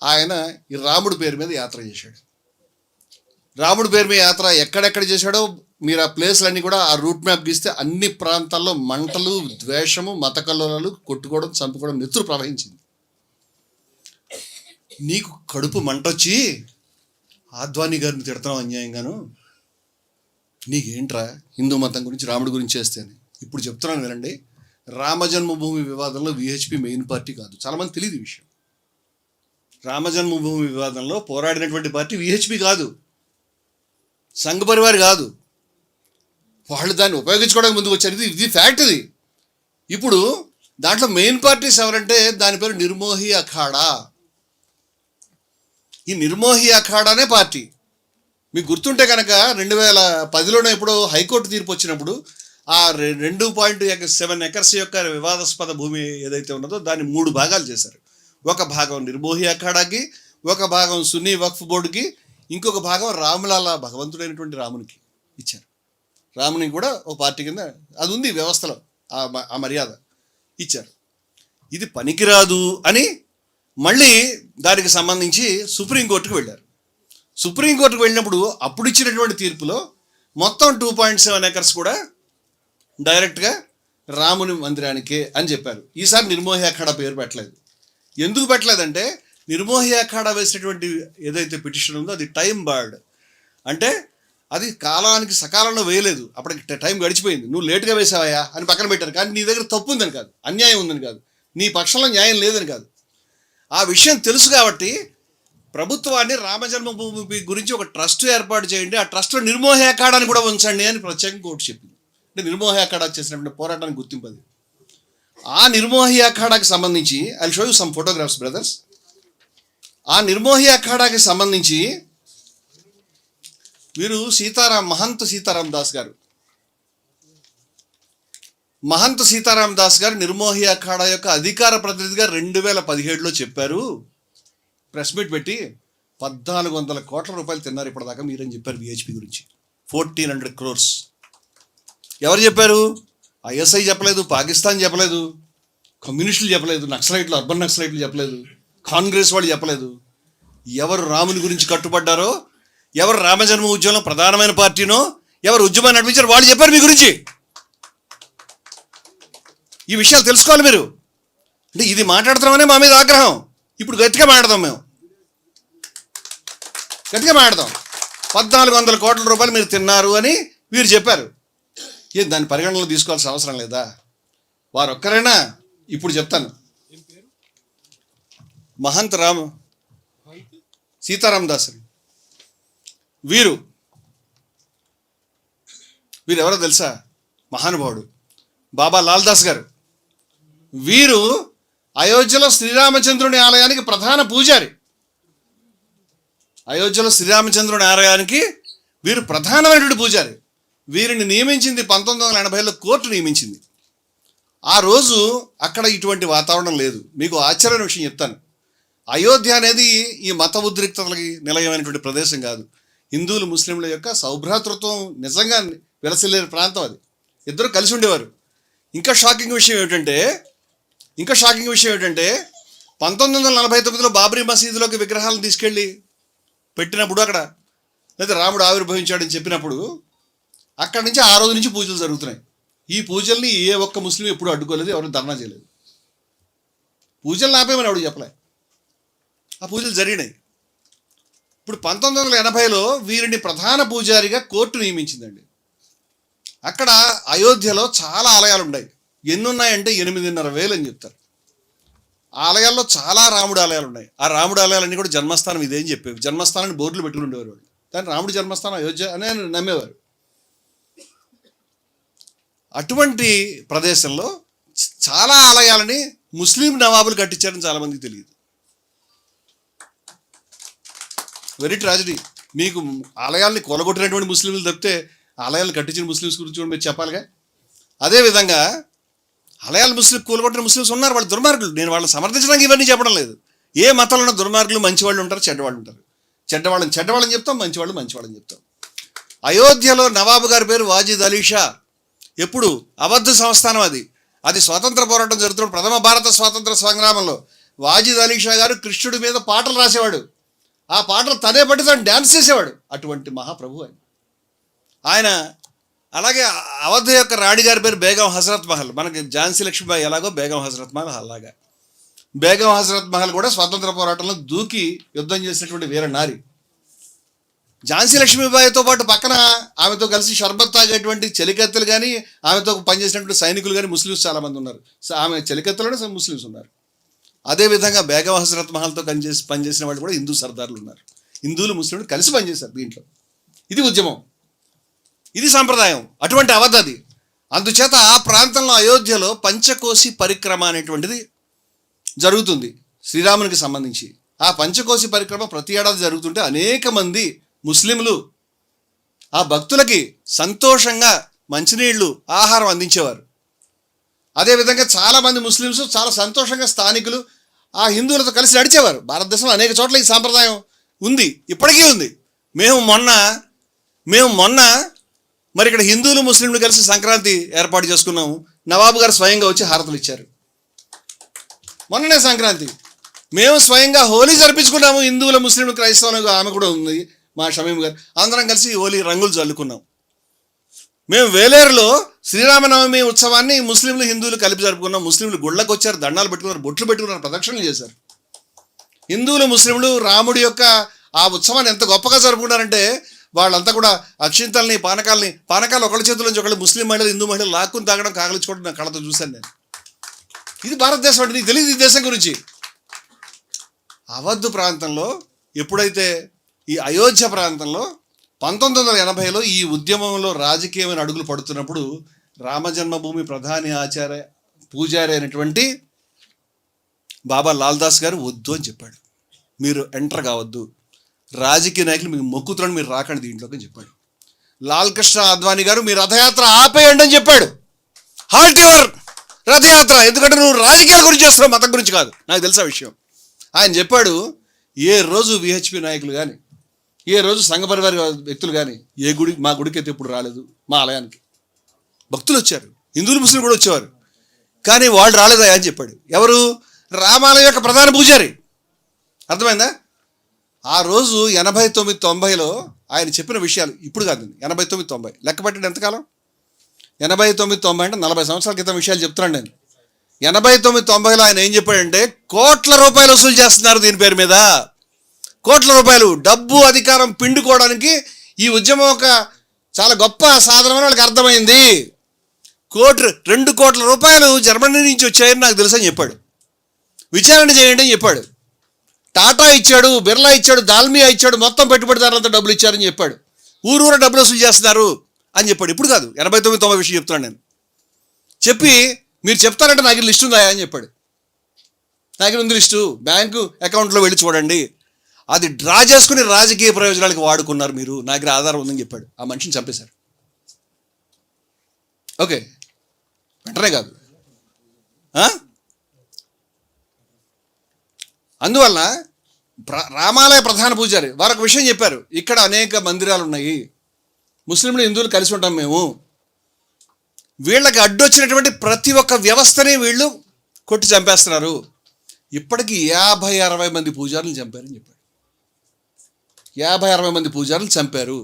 ఆయన ఈ రాముడి పేరు మీద యాత్ర చేశాడు. రాముడి పేరు మీద యాత్ర ఎక్కడెక్కడ చేశాడో మీరు ఆ ప్లేస్లన్నీ కూడా ఆ రూట్ మ్యాప్ గీస్తే అన్ని ప్రాంతాల్లో మంటలు, ద్వేషము, మత కల్లోలాలు, కొట్టుకోవడం, చంపుకోవడం, నెత్తురు ప్రవహించింది. నీకు కడుపు మంటొచ్చి ఆద్వానీ గారిని తిడతాం అన్యాయంగాను, నీకేంట్రా హిందూ మతం గురించి, రాముడి గురించి చేస్తేనే. ఇప్పుడు చెప్తున్నాను వినండి, రామజన్మభూమి వివాదంలో విహెచ్పి మెయిన్ పార్టీ కాదు. చాలామంది తెలియదు ఈ విషయం. రామజన్మభూమి వివాదంలో పోరాడినటువంటి పార్టీ విహెచ్పి కాదు, సంఘ్ పరివార్ కాదు. వాళ్ళు దాన్ని ఉపయోగించుకోవడానికి ముందుకు వచ్చారు. ఇది ఫ్యాక్ట్. ఇది ఇప్పుడు దాంట్లో మెయిన్ పార్టీస్ ఎవరంటే దాని పేరు నిర్మోహి అఖాడా. ఈ నిర్మోహి అఖాడానే పార్టీ. మీకు గుర్తుంటే కనుక 2010లోనే ఎప్పుడో హైకోర్టు తీర్పు వచ్చినప్పుడు ఆ 2.7 ఎకర్స్ యొక్క వివాదాస్పద భూమి ఏదైతే ఉన్నదో దాన్ని 3 భాగాలు చేశారు. ఒక భాగం నిర్మోహి అఖాడాకి, ఒక భాగం సున్నీ వక్ఫ్ బోర్డుకి, ఇంకొక భాగం రాములాలా భగవంతుడైనటువంటి రామునికి ఇచ్చారు. రాముని కూడా ఒక పార్టీ కింద అది ఉంది వ్యవస్థలో, ఆ మర్యాద ఇచ్చారు. ఇది పనికిరాదు అని మళ్ళీ దానికి సంబంధించి సుప్రీంకోర్టుకు వెళ్ళారు. సుప్రీంకోర్టుకు వెళ్ళినప్పుడు అప్పుడు ఇచ్చినటువంటి తీర్పులో మొత్తం 2.7 ఎకర్స్ కూడా డైరెక్ట్గా రాముని మందిరానికే అని చెప్పారు. ఈసారి నిర్మోహి అఖాడా పేరు పెట్టలేదు. ఎందుకు పెట్టలేదంటే నిర్మోహి అఖాడా వేసినటువంటి ఏదైతే పిటిషన్ ఉందో అది టైం బార్డ్, అంటే అది కాలానికి సకాలంలో వేయలేదు. అప్పటికి టైం గడిచిపోయింది, నువ్వు లేటుగా వేసావయా అని పక్కన పెట్టారు. కానీ నీ దగ్గర తప్పు ఉందని కాదు, అన్యాయం ఉందని కాదు, నీ పక్షంలో న్యాయం లేదని కాదు. ఆ విషయం తెలుసు కాబట్టి ప్రభుత్వాన్ని రామజన్మభూమి గురించి ఒక ట్రస్ట్ ఏర్పాటు చేయండి, ఆ ట్రస్ట్లో నిర్మోహి అఖాడాని కూడా ఉంచండి అని ప్రత్యేకంగా కోర్టు చెప్పింది. అంటే నిర్మోహి అఖాడా చేసినటువంటి పోరాటానికి గుర్తింపు అది. ఆ నిర్మోహి అఖాడాకి సంబంధించి I show you some photographs brothers. ఆ నిర్మోహి అఖాడాకి సంబంధించి వీరు మహంత్ సీతారాం దాస్ గారు, మహంత్ సీతారాం దాస్ గారు నిర్మోహి అఖాడా యొక్క అధికార ప్రతినిధిగా 2017లో చెప్పారు, ప్రెస్ మీట్ పెట్టి 1400 కోట్ల రూపాయలు తిన్నారు ఇప్పటిదాకా మీరని చెప్పారు విహెచ్పి గురించి. 1400 crores. ఎవరు చెప్పారు? ఐఎస్ఐ చెప్పలేదు, పాకిస్తాన్ చెప్పలేదు, కమ్యూనిస్టులు చెప్పలేదు, నక్సలైట్లు, అర్బన్ నక్సలైట్లు చెప్పలేదు, కాంగ్రెస్ వాళ్ళు చెప్పలేదు. ఎవరు రాముని గురించి కట్టుబడ్డారో, ఎవరు రామజన్మ ఉద్యమంలో ప్రధానమైన పార్టీనో, ఎవరు ఉద్యమాన్ని నడిపించారో వాళ్ళు చెప్పారు మీ గురించి. ఈ విషయాలు తెలుసుకోవాలి మీరు. అంటే ఇది మాట్లాడుతున్నామనే మా మీద ఆగ్రహం. ఇప్పుడు గట్టిగా మాట్లాడదాం, మేము గట్టిగా మాట్లాడదాం. 1400 కోట్ల రూపాయలు మీరు తిన్నారు అని వీరు చెప్పారు. దాన్ని పరిగణనలో తీసుకోవాల్సిన అవసరం లేదా? వారు ఒక్కరైనా? ఇప్పుడు చెప్తాను. మహంత్ సీతారాం దాస్ వీరు ఎవరో తెలుసా? మహానుభావుడు బాబా లాల్ దాస్ గారు. వీరు అయోధ్యలో శ్రీరామచంద్రుని ఆలయానికి ప్రధాన పూజారి. అయోధ్యలో శ్రీరామచంద్రుని ఆలయానికి వీరు ప్రధానమైనటువంటి పూజారి. వీరిని నియమించింది 1980లో కోర్టు నియమించింది. ఆ రోజు అక్కడ ఇటువంటి వాతావరణం లేదు. మీకు ఆశ్చర్యమైన విషయం చెప్తాను. అయోధ్య అనేది ఈ మత ఉద్రిక్తతలకి నిలయమైనటువంటి ప్రదేశం కాదు. హిందువులు ముస్లింల యొక్క సౌభ్రాతృత్వం నిజంగా విలసిల్లే ప్రాంతం అది. ఇద్దరు కలిసి ఉండేవారు. ఇంకా షాకింగ్ విషయం ఏమిటంటే 1949లో బాబ్రీ మసీదులోకి విగ్రహాలను తీసుకెళ్ళి పెట్టినప్పుడు, అక్కడ లేదా రాముడు ఆవిర్భవించాడని చెప్పినప్పుడు అక్కడి నుంచి ఆ రోజు నుంచి పూజలు జరుగుతున్నాయి. ఈ పూజల్ని ఏ ఒక్క ముస్లిం ఎప్పుడు అడ్డుకోలేదు, ఎవరు ధర్నా చేయలేదు. పూజలు ఆపేమని ఎవడు చెప్పలే, ఆ పూజలు జరిగినాయి. ఇప్పుడు 1980లో వీరిని ప్రధాన పూజారిగా కోర్టు నియమించిందండి. అక్కడ అయోధ్యలో చాలా ఆలయాలు ఉన్నాయి. ఎన్ని ఉన్నాయంటే 8,500,000 అని చెప్తారు. ఆలయాల్లో చాలా రాముడు ఆలయాలు ఉన్నాయి. ఆ రాముడు ఆలయాలన్నీ కూడా జన్మస్థానం ఇదే అని చెప్పేవి. జన్మస్థానాన్ని బోర్డులు పెట్టుకుని ఉండేవారు వాళ్ళు. కానీ రాముడి జన్మస్థానం అయోధ్య అని నమ్మేవారు. అటువంటి ప్రదేశంలో చాలా ఆలయాలని ముస్లిం నవాబులు కట్టించారని చాలామందికి తెలియదు. Very tragedy. మీకు ఆలయాల్ని కొలగొట్టినటువంటి ముస్లింలు తప్పితే ఆలయాలను కట్టించిన ముస్లిమ్స్ గురించి కూడా మీరు చెప్పాలిగా. అదేవిధంగా ఆలయాలు కూలగొట్టిన ముస్లిమ్స్ ఉన్నారు, వాళ్ళు దుర్మార్గులు. నేను వాళ్ళని సమర్థించడానికి ఇవన్నీ చెప్పడం లేదు. ఏ మతంలో దుర్మార్గులు, మంచి వాళ్ళు ఉంటారు, చెడ్డవాళ్ళు ఉంటారు. చెడ్డవాళ్ళని చెప్తాం, మంచివాళ్ళని చెప్తాం. అయోధ్యలో నవాబు గారి పేరు వాజిద్ అలీ షా. ఎప్పుడు? అవధ్ సంస్థానం. అది స్వాతంత్ర పోరాటం జరుగుతున్న ప్రథమ భారత స్వాతంత్ర సంగ్రామంలో వాజిద్ అలీ షా గారు కృష్ణుడి మీద పాటలు రాసేవాడు. ఆ పాటలు తనే పట్టి తను డ్యాన్స్ చేసేవాడు. అటువంటి మహాప్రభు ఆయన. అలాగే అవధ్ యొక్క రాణి గారి పేరు బేగం హజరత్ మహల్. మనకి ఝాన్సీ లక్ష్మీబాయి ఎలాగో బేగం హజరత్ మహల్ అలాగా. బేగం హజరత్ మహల్ కూడా స్వాతంత్ర పోరాటంలో దూకి యుద్ధం చేసినటువంటి వీర నారి. ఝాన్సీ లక్ష్మీబాయితో పాటు పక్కన ఆమెతో కలిసి షర్బత్ తాగేటువంటి చెలికత్తెలు కానీ, ఆమెతో పనిచేసినటువంటి సైనికులు కానీ ముస్లిమ్స్ చాలామంది ఉన్నారు. ఆమె చెలికత్తెలోనే ముస్లిమ్స్ ఉన్నారు. అదేవిధంగా బేగం హజరత్ మహల్తో పనిచేసిన వాళ్ళు కూడా హిందూ సర్దార్లు ఉన్నారు. హిందువులు ముస్లింలు కలిసి పనిచేశారు దీంట్లో. ఇది ఉద్యమం, ఇది సాంప్రదాయం. అటువంటి అవధ్ అది. అందుచేత ఆ ప్రాంతంలో అయోధ్యలో పంచకోశి పరిక్రమ అనేటువంటిది జరుగుతుంది శ్రీరామునికి సంబంధించి. ఆ పంచకోశి పరిక్రమ ప్రతి ఏడాది జరుగుతుంటే అనేక మంది ముస్లింలు ఆ భక్తులకి సంతోషంగా మంచినీళ్లు, ఆహారం అందించేవారు. అదేవిధంగా చాలామంది ముస్లిమ్స్ చాలా సంతోషంగా స్థానికులు ఆ హిందువులతో కలిసి నడిచేవారు. భారతదేశంలో అనేక చోట్ల ఈ సాంప్రదాయం ఉంది, ఇప్పటికీ ఉంది. మేము మొన్న మరి ఇక్కడ హిందువులు ముస్లింలు కలిసి సంక్రాంతి ఏర్పాటు చేసుకున్నాము. నవాబు గారు స్వయంగా వచ్చి హారతులు ఇచ్చారు. మొన్ననే సంక్రాంతి మేము స్వయంగా హోలీ జరిపించుకున్నాము. హిందువుల ముస్లింలు క్రైస్తవులు ఆమె కూడా ఉంది, మా షమీం గారు. అందరం కలిసి హోలీ రంగులు చల్లుకున్నాం. మేము వేలేరులో శ్రీరామనవమి ఉత్సవాన్ని ముస్లింలు హిందువులు కలిపి జరుపుకున్నాం. ముస్లింలు గుళ్ళకు వచ్చారు, దండాలు పెట్టుకున్నారు, బొట్లు పెట్టుకున్నారు, ప్రదక్షిణలు చేశారు. హిందువులు ముస్లింలు రాముడి యొక్క ఆ ఉత్సవాన్ని ఎంత గొప్పగా జరుపుకున్నారంటే వాళ్ళంతా కూడా అక్షింతల్ని, పానకాలు ఒకళ్ళ చేతుల నుంచి ఒకళ్ళు ముస్లిం మహిళలు, హిందూ మహిళలు లాక్కుని తాగడం, కాగలించుకోవడం నా కళ్ళతో చూశాను నేను. ఇది భారతదేశం అంటే నీకు తెలియదు ఈ దేశం గురించి. అవధ్ ప్రాంతంలో ఎప్పుడైతే ఈ అయోధ్య ప్రాంతంలో 1980లో ఈ ఉద్యమంలో రాజకీయమైన అడుగులు పడుతున్నప్పుడు రామజన్మభూమి ప్రధాని పూజారి అయినటువంటి బాబా లాల్దాస్ గారు వద్దు అని చెప్పాడు. మీరు ఎంటర్ కావద్దు, రాజకీయ నాయకులు మీకు మొక్కుతున్నాను, మీరు రాకండి దీంట్లోకి అని చెప్పాడు. లాల్ కృష్ణ అద్వానీ గారు మీ రథయాత్ర ఆపేయండి అని చెప్పాడు. హాల్ట్ యువర్ రథయాత్ర, ఎందుకంటే నువ్వు రాజకీయాల గురించి చేస్తున్నావు, మతం గురించి కాదు. నాకు తెలిసిన విషయం. ఆయన చెప్పాడు. ఏ రోజు విహెచ్పి నాయకులు కానీ, ఏ రోజు సంఘ పరివార వ్యక్తులు కానీ మా గుడికి అయితే ఇప్పుడు రాలేదు. మా ఆలయానికి భక్తులు వచ్చారు, హిందువులు ముస్లింలు కూడా వచ్చేవారు, కానీ వాళ్ళు రాలేదా అని చెప్పాడు. ఎవరు? రామాలయం యొక్క ప్రధాన పూజారి. అర్థమైందా? ఆ రోజు 89-90లో ఆయన చెప్పిన విషయాలు ఇప్పుడు కాదు, 89-90 లెక్క పెట్టండి ఎంతకాలం. 89-90 అంటే 40 సంవత్సరాల క్రితం విషయాలు చెప్తున్నాను నేను. 89-90లో ఆయన ఏం చెప్పాడంటే, కోట్ల రూపాయలు వసూలు చేస్తున్నారు దీని పేరు మీద. కోట్ల రూపాయలు డబ్బు, అధికారం పిండుకోవడానికి ఈ ఉద్యమం ఒక చాలా గొప్ప సాధనమని వాళ్ళకి అర్థమైంది. 2 కోట్ల రూపాయలు జర్మనీ నుంచి వచ్చాయని నాకు తెలుసని చెప్పాడు. విచారణ చేయండి అని చెప్పాడు. టాటా ఇచ్చాడు, బిర్లా ఇచ్చాడు, దాల్మియా ఇచ్చాడు, మొత్తం పెట్టుబడిదారులంతా డబ్బులు ఇచ్చారని చెప్పాడు. ఊరూర డబ్బులు వసూలు చేస్తున్నారు అని చెప్పాడు. ఇప్పుడు కాదు, 89-90 విషయం చెప్తున్నాను నేను. చెప్పి మీరు చెప్తారంటే నాకు లిస్ట్ ఉందా అని చెప్పాడు. నాకు ఉంది లిస్టు, బ్యాంకు అకౌంట్లో వెళ్ళి చూడండి. అది డ్రా చేసుకుని రాజకీయ ప్రయోజనాలకు వాడుకున్నారు మీరు, నా దగ్గర ఆధారం ఉందని చెప్పాడు. ఆ మనిషిని చంపేశారు. ఓకే, వెంటనే కాదు. అందువల్ల రామాలయ ప్రధాన పూజారి వారు ఒక విషయం చెప్పారు. ఇక్కడ అనేక మందిరాలు ఉన్నాయి, ముస్లింలు హిందువులు కలిసి ఉంటాం మేము, వీళ్ళకి అడ్డొచ్చినటువంటి ప్రతి ఒక్క వ్యవస్థని వీళ్ళు కొట్టి చంపేస్తున్నారు. ఇప్పటికీ 50-60 మంది పూజారులు చంపారని చెప్పాడు. 50-60 మంది పూజారులు చంపారు.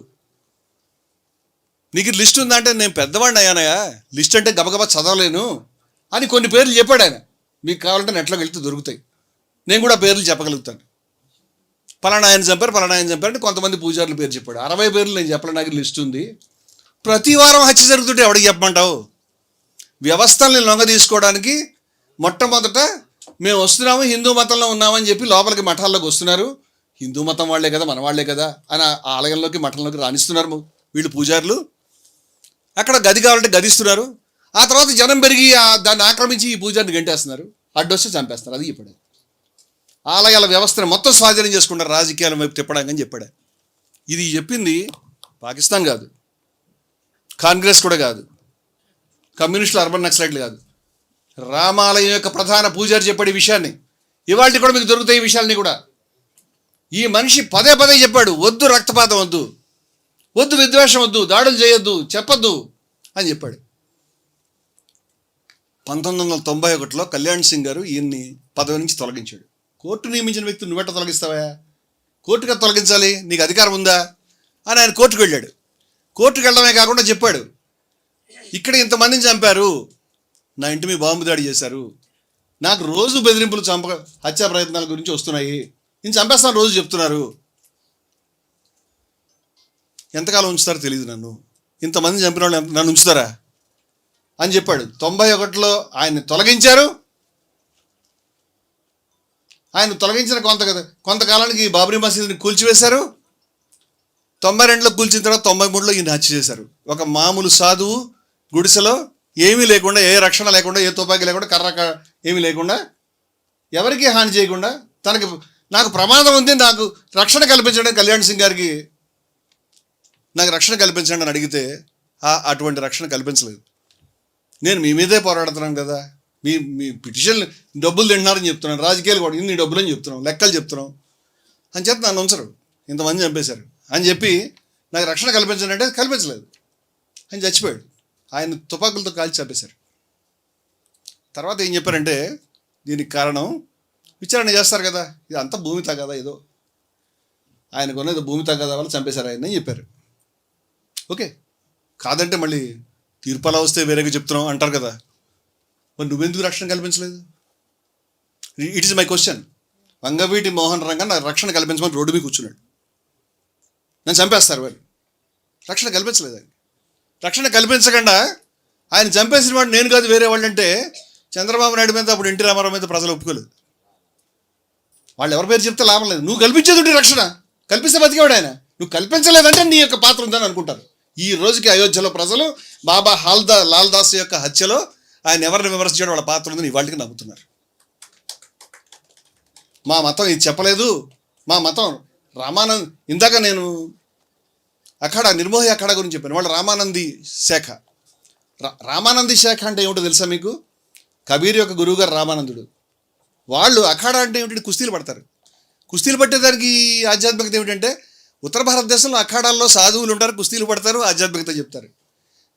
నీకు లిస్ట్ ఉందంటే నేను పెద్దవాడిని అయ్యానయా, లిస్ట్ అంటే గబగబా చదవలేను అని కొన్ని పేర్లు చెప్పాడు ఆయన. మీకు కావాలంటే నెట్లోకి వెళ్తే దొరుకుతాయి, నేను కూడా పేర్లు చెప్పగలుగుతాను. పలానా ఆయన చంపారు అంటే కొంతమంది పూజారుల పేరు చెప్పాడు. 60 పేర్లు నేను చెప్పలేను, నాకు లిస్ట్ ఉంది. ప్రతి వారం హత్య జరుగుతుంటే ఎవడికి చెప్పమంటావు? వ్యవస్థల్ని లొంగ తీసుకోవడానికి మొట్టమొదట మేము వస్తున్నాము, హిందూ మతంలో ఉన్నామని చెప్పి లోపలికి మఠాల్లోకి వస్తున్నారు. హిందూ మతం వాళ్ళే కదా, మన వాళ్ళే కదా అని ఆలయంలోకి మఠంలోకి రాణిస్తున్నారు వీళ్ళు పూజారులు. అక్కడ గది కావాలంటే గదిస్తున్నారు. ఆ తర్వాత జనం పెరిగి దాన్ని ఆక్రమించి ఈ పూజారిని గంటేస్తున్నారు, అడ్డొస్తే చంపేస్తున్నారు. అది చెప్పాడు. ఆలయాల వ్యవస్థను మొత్తం స్వాధీనం చేసుకుంటారు రాజకీయాల వైపు తిప్పడానికి అని చెప్పాడు. ఇది చెప్పింది పాకిస్తాన్ కాదు, కాంగ్రెస్ కూడా కాదు, కమ్యూనిస్టులు, అర్బన్ నక్సలైట్లు కాదు, రామాలయం యొక్క ప్రధాన పూజారి చెప్పాడు ఈ విషయాన్ని. ఇవాళ కూడా మీకు దొరుకుతాయి ఈ విషయాలని కూడా. ఈ మనిషి పదే పదే చెప్పాడు, వద్దు రక్తపాతం వద్దు, వద్దు విద్వేషం వద్దు, దాడులు చేయొద్దు, చెప్పొద్దు అని చెప్పాడు. 1991లో కళ్యాణ్ సింగ్ గారు ఈయన్ని పదవి నుంచి తొలగించాడు. కోర్టు నియమించిన వ్యక్తి నువ్వెట్ట తొలగిస్తావా? కోర్టుగా తొలగించాలి, నీకు అధికారం ఉందా అని ఆయన కోర్టుకు వెళ్ళాడు. కోర్టుకు వెళ్ళడమే కాకుండా చెప్పాడు, ఇక్కడ ఇంతమందిని చంపారు, నా ఇంటి మీద బాంబు దాడి చేశారు, నాకు రోజు బెదిరింపులు హత్యా ప్రయత్నాల గురించి వస్తున్నాయి, నేను చంపేస్తాను రోజు చెప్తున్నారు, ఎంతకాలం ఉంచుతారో తెలియదు, నన్ను ఇంతమంది చంపిన వాళ్ళు నన్ను ఉంచుతారా అని చెప్పాడు. 91లో ఆయన్ని తొలగించారు. ఆయన తొలగించిన కొంతకాలానికి బాబ్రీ మసీదుని కూల్చివేశారు. 92లో కూల్చిన తర్వాత 93లో ఈయన హత్య చేశారు. ఒక మామూలు సాధువు గుడిసెలో ఏమీ లేకుండా, ఏ రక్షణ లేకుండా, ఏ తుపాకీ లేకుండా, కర్ర ఏమీ లేకుండా, ఎవరికి హాని చేయకుండా, నాకు ప్రమాదం ఉంది, నాకు రక్షణ కల్పించడం, కళ్యాణ్ సింగ్ గారికి నాకు రక్షణ కల్పించండి అని అడిగితే అటువంటి రక్షణ కల్పించలేదు. నేను మీ మీదే పోరాడుతున్నాను కదా, మీ పిటిషన్ డబ్బులు తింటున్నారని చెప్తున్నాను, రాజకీయాలు కూడా ఇన్ని డబ్బులు అని చెప్తున్నాం, లెక్కలు చెప్తున్నాం అని చెప్పి నన్ను ఉంచరు, ఇంతమంది చంపేశారు అని చెప్పి నాకు రక్షణ కల్పించండి అంటే కల్పించలేదు, ఆయన చచ్చిపోయాడు. ఆయన తుపాకులతో కాల్చి చంపేశారు. తర్వాత ఏం చెప్పారంటే, దీనికి కారణం విచారణ చేస్తారు కదా, ఇది అంతా భూమి తగ్గదా, ఏదో ఆయనకు ఉన్నది భూమి తగ్గదా వల్ల చంపేశారు ఆయన అని చెప్పారు. ఓకే, కాదంటే మళ్ళీ తీర్పాలా వస్తే వేరేగా చెప్తున్నాం అంటారు కదా, మరి నువ్వెందుకు రక్షణ కల్పించలేదు? It is my question. Vangaveeti Mohan Ranga నాకు రక్షణ కల్పించమని రోడ్డు మీద కూర్చున్నాడు, నన్ను చంపేస్తారు వాళ్ళు, రక్షణ కల్పించలేదు. ఆయన రక్షణ కల్పించకుండా ఆయన చంపేసిన వాడు నేను కాదు వేరే వాళ్ళు అంటే చంద్రబాబు నాయుడు మీద, అప్పుడు ఎన్టీ రామారావు మీద ప్రజలు ఒప్పుకోలేదు. వాళ్ళు ఎవరి పేరు చెప్తే లాభం లేదు, నువ్వు కల్పించేది రక్షణ కల్పిస్తే బతికేవాడు ఆయన, నువ్వు కల్పించలేదంటే నీ యొక్క పాత్ర ఉందని అనుకుంటారు. ఈ రోజుకి అయోధ్యలో ప్రజలు బాబా లాల్ దాస్ యొక్క హత్యలో ఆయన ఎవరిని విమర్శించడం వాళ్ళ పాత్ర ఉందని ఇవాళకి నమ్ముతున్నారు. మా మతం ఇది చెప్పలేదు, మా మతం రామానంద్, ఇందాక నేను అఖాడా నిర్మోహి అఖాడా గురించి చెప్పాను, వాళ్ళు రామానంది శాఖ. రామానంది శాఖ అంటే ఏమిటో తెలుసా మీకు? కబీర్ యొక్క గురువు గారు రామానందుడు. వాళ్ళు అఖాడా అంటే ఏమిటంటే కుస్తీలు పడతారు. కుస్తీలు పట్టేదానికి ఆధ్యాత్మికత ఏమిటంటే, ఉత్తర భారతదేశంలో అఖాడాల్లో సాధువులు ఉంటారు, కుస్తీలు పడతారు, ఆధ్యాత్మికత చెప్తారు.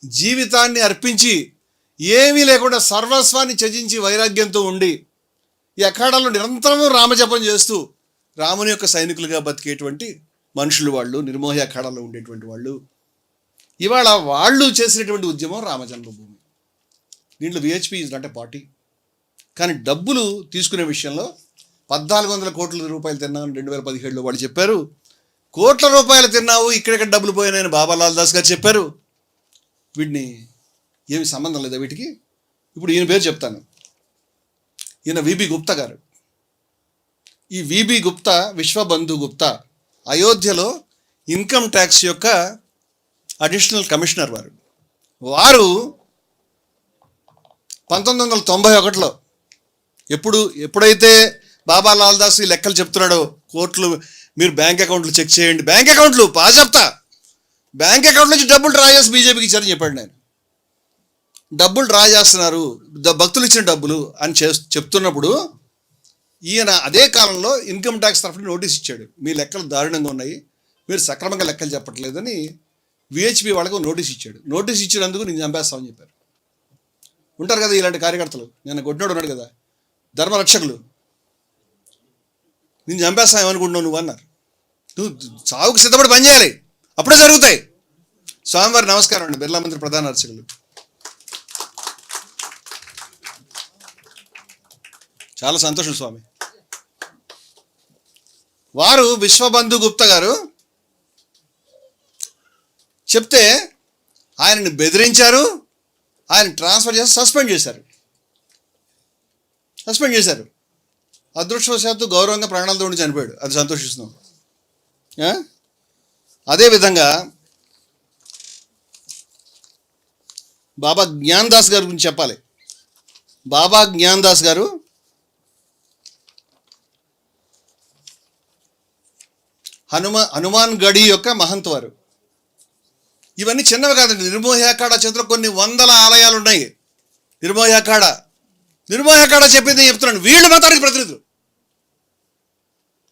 జీవితాన్ని అర్పించి ఏమీ లేకుండా సర్వస్వాన్ని త్యజించి వైరాగ్యంతో ఉండి ఈ అఖాడాల్లో నిరంతరము రామజపం చేస్తూ రాముని యొక్క సైనికులుగా బతికేటువంటి మనుషులు వాళ్ళు, నిర్మోహి అఖాడాల్లో ఉండేటువంటి వాళ్ళు. ఇవాళ వాళ్ళు చేసినటువంటి ఉద్యమం రామజన్మభూమి. దీంట్లో VHP is not a party. కానీ డబ్బులు తీసుకునే విషయంలో 1400 కోట్ల రూపాయలు తిన్నామని 2017లో వాళ్ళు చెప్పారు. కోట్ల రూపాయలు తిన్నావు, ఇక్కడెక్కడ డబ్బులు పోయినాయని బాబా లాల్ దాస్ గారు చెప్పారు. వీటిని ఏమి సంబంధం లేదా వీటికి? ఇప్పుడు ఈయన పేరు చెప్తాను. ఈయన విబి గుప్తా గారు. ఈ విబి గుప్తా, విశ్వబంధు గుప్తా అయోధ్యలో ఇన్కమ్ ట్యాక్స్ యొక్క అడిషనల్ కమిషనర్ వారు 1991లో ఎప్పుడైతే బాబా లాల్ దాస్ ఈ లెక్కలు చెప్తున్నాడో, కోర్టులు మీరు బ్యాంక్ అకౌంట్లు చెక్ చేయండి, బ్యాంక్ అకౌంట్లు చెప్తా, బ్యాంక్ అకౌంట్ నుంచి డబ్బులు డ్రా చేసి బీజేపీకి ఇచ్చారని చెప్పాడు. నేను డబ్బులు డ్రా చేస్తున్నారు, భక్తులు ఇచ్చిన డబ్బులు అని చెప్తున్నప్పుడు ఈయన అదే కాలంలో ఇన్కమ్ ట్యాక్స్ తరఫున నోటీస్ ఇచ్చాడు, మీ లెక్కలు దారుణంగా ఉన్నాయి, మీరు సక్రమంగా లెక్కలు చెప్పట్లేదని విహెచ్పి వాళ్ళకు నోటీస్ ఇచ్చాడు. నోటీస్ ఇచ్చినందుకు నేను చంపేస్తామని చెప్పారు. ఉంటారు కదా ఇలాంటి కార్యకర్తలు, నేను కొట్టినోడు ఉన్నాడు కదా, ధర్మరక్షకులు, నేను చంపేస్తాను ఏమనుకుంటున్నావు నువ్వు అన్నారు. నువ్వు చావుకు సిద్ధపడి పనిచేయాలి, అప్పుడే జరుగుతాయి. స్వామివారి నమస్కారం అండి, బిర్లా మందిర్ ప్రధాన అర్చకులు. చాలా సంతోషం స్వామి. వారు విశ్వబంధు గుప్తా గారు చెప్తే ఆయనని బెదిరించారు, ఆయన ట్రాన్స్ఫర్ చేసి సస్పెండ్ చేశారు. అదృష్టవశాత్తు గౌరవంగా ప్రాణాలతో ఉండి చనిపోయాడు, అది సంతోషిస్తున్నాం. అదేవిధంగా బాబా జ్ఞాన్ దాస్ గారి గురించి చెప్పాలి. బాబా జ్ఞాన్ దాస్ గారు హనుమాన్ గడి యొక్క మహంత్ వారు. ఇవన్నీ చిన్నవి కాదండి. నిర్మోహి అఖాడా చేతిలో కొన్ని వందల ఆలయాలు ఉన్నాయి. నిర్మోహి అఖాడా చెప్పింది చెప్తున్నాను. వీళ్ళు మతానికి ప్రతినిధులు,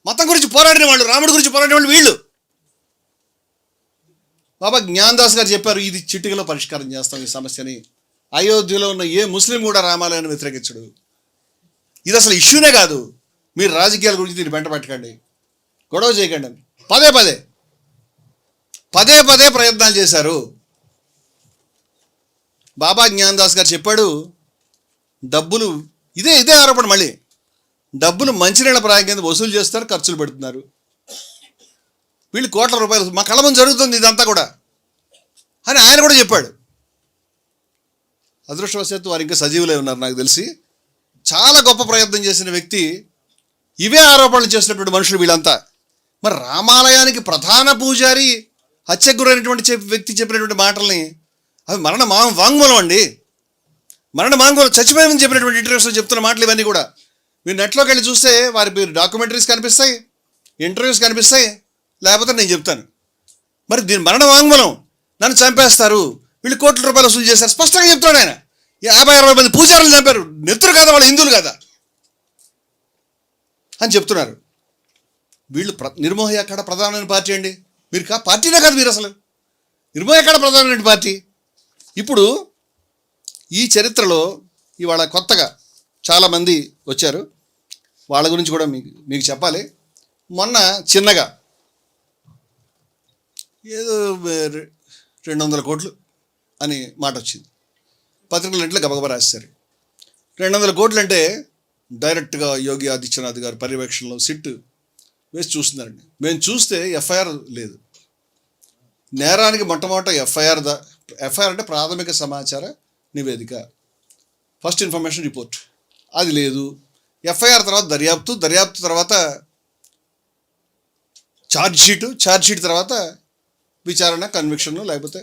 మతం గురించి పోరాడిన వాళ్ళు, రాముడి గురించి పోరాడిన వాళ్ళు వీళ్ళు. బాబా జ్ఞానదాస్ గారు చెప్పారు, ఇది చిటికలో పరిష్కారం చేస్తాం ఈ సమస్యని. అయోధ్యలో ఉన్న ఏ ముస్లిం కూడా రామాలయాన్ని వ్యతిరేకించడు. ఇది అసలు ఇష్యూనే కాదు. మీరు రాజకీయాల గురించి దీన్ని వెంట పెట్టకండి, గొడవ చేయకండి అని పదే పదే ప్రయత్నాలు చేశారు. బాబా జ్ఞానదాస్ గారు చెప్పాడు, డబ్బులు ఇదే ఆరోపణ. మళ్ళీ డబ్బులు మంచినీళ్ళ ప్రాయం కింద వసూలు చేస్తారు, ఖర్చులు పెడుతున్నారు. వీళ్ళు కోట్ల రూపాయలు, మా కళ్ళ ముందు జరుగుతుంది ఇదంతా కూడా అని ఆయన కూడా చెప్పాడు. అదృష్టవశాత్తు వారు ఇంకా సజీవులై ఉన్నారు నాకు తెలిసి. చాలా గొప్ప ప్రయత్నం చేసిన వ్యక్తి. ఇవే ఆరోపణలు చేసినటువంటి మనుషులు వీళ్ళంతా. మరి రామాలయానికి ప్రధాన పూజారి హత్యకు గురైనటువంటి వ్యక్తి చెప్పినటువంటి మాటల్ని, అవి మరణ వాంగ్మూలం అండి. మరణ వాంగ్మూలం, చచ్చిపోయామని చెప్పినటువంటి ఇంటర్వ్యూస్లో చెప్తున్న మాటలు ఇవన్నీ కూడా. మీరు నెట్లోకి వెళ్ళి చూస్తే వారి డాక్యుమెంటరీస్ కనిపిస్తాయి, ఇంటర్వ్యూస్ కనిపిస్తాయి, లేకపోతే నేను చెప్తాను. మరి దీని మరణ వాంగ్మూలం, నన్ను చంపేస్తారు, వీళ్ళు కోట్ల రూపాయలు వసూలు చేశారు, స్పష్టంగా చెప్తాడు ఆయన. 50-60 మంది పూజారులు చంపారు, నెత్తురు కదా, వాళ్ళు హిందువులు కదా అని చెప్తున్నారు. వీళ్ళు నిర్మోహి అక్కడ ప్రధానమైన పార్టీ అండి. మీరు పార్టీనే కాదు, మీరు అసలు నిర్మోహి అక్కడ ప్రధానమైన పార్టీ. ఇప్పుడు ఈ చరిత్రలో ఇవాళ కొత్తగా చాలామంది వచ్చారు, వాళ్ళ గురించి కూడా మీకు చెప్పాలి. మొన్న చిన్నగా ఏదో 200 కోట్లు అని మాట వచ్చింది. పత్రికలు ఇంట్లో గబగబా రాశారు. 200 కోట్లు అంటే డైరెక్ట్గా యోగి ఆదిత్యనాథ్ గారి పర్యవేక్షణలో సిట్ వేసి చూస్తున్నారండి. మేము చూస్తే ఎఫ్ఐఆర్ లేదు. నేరానికి మొట్టమొదట ఎఫ్ఐఆర్ అంటే ప్రాథమిక సమాచార నివేదిక, ఫస్ట్ ఇన్ఫర్మేషన్ రిపోర్ట్, అది లేదు. ఎఫ్ఐఆర్ తర్వాత దర్యాప్తు తర్వాత ఛార్జ్ షీట్ తర్వాత విచారణ, కన్విక్షన్, లేకపోతే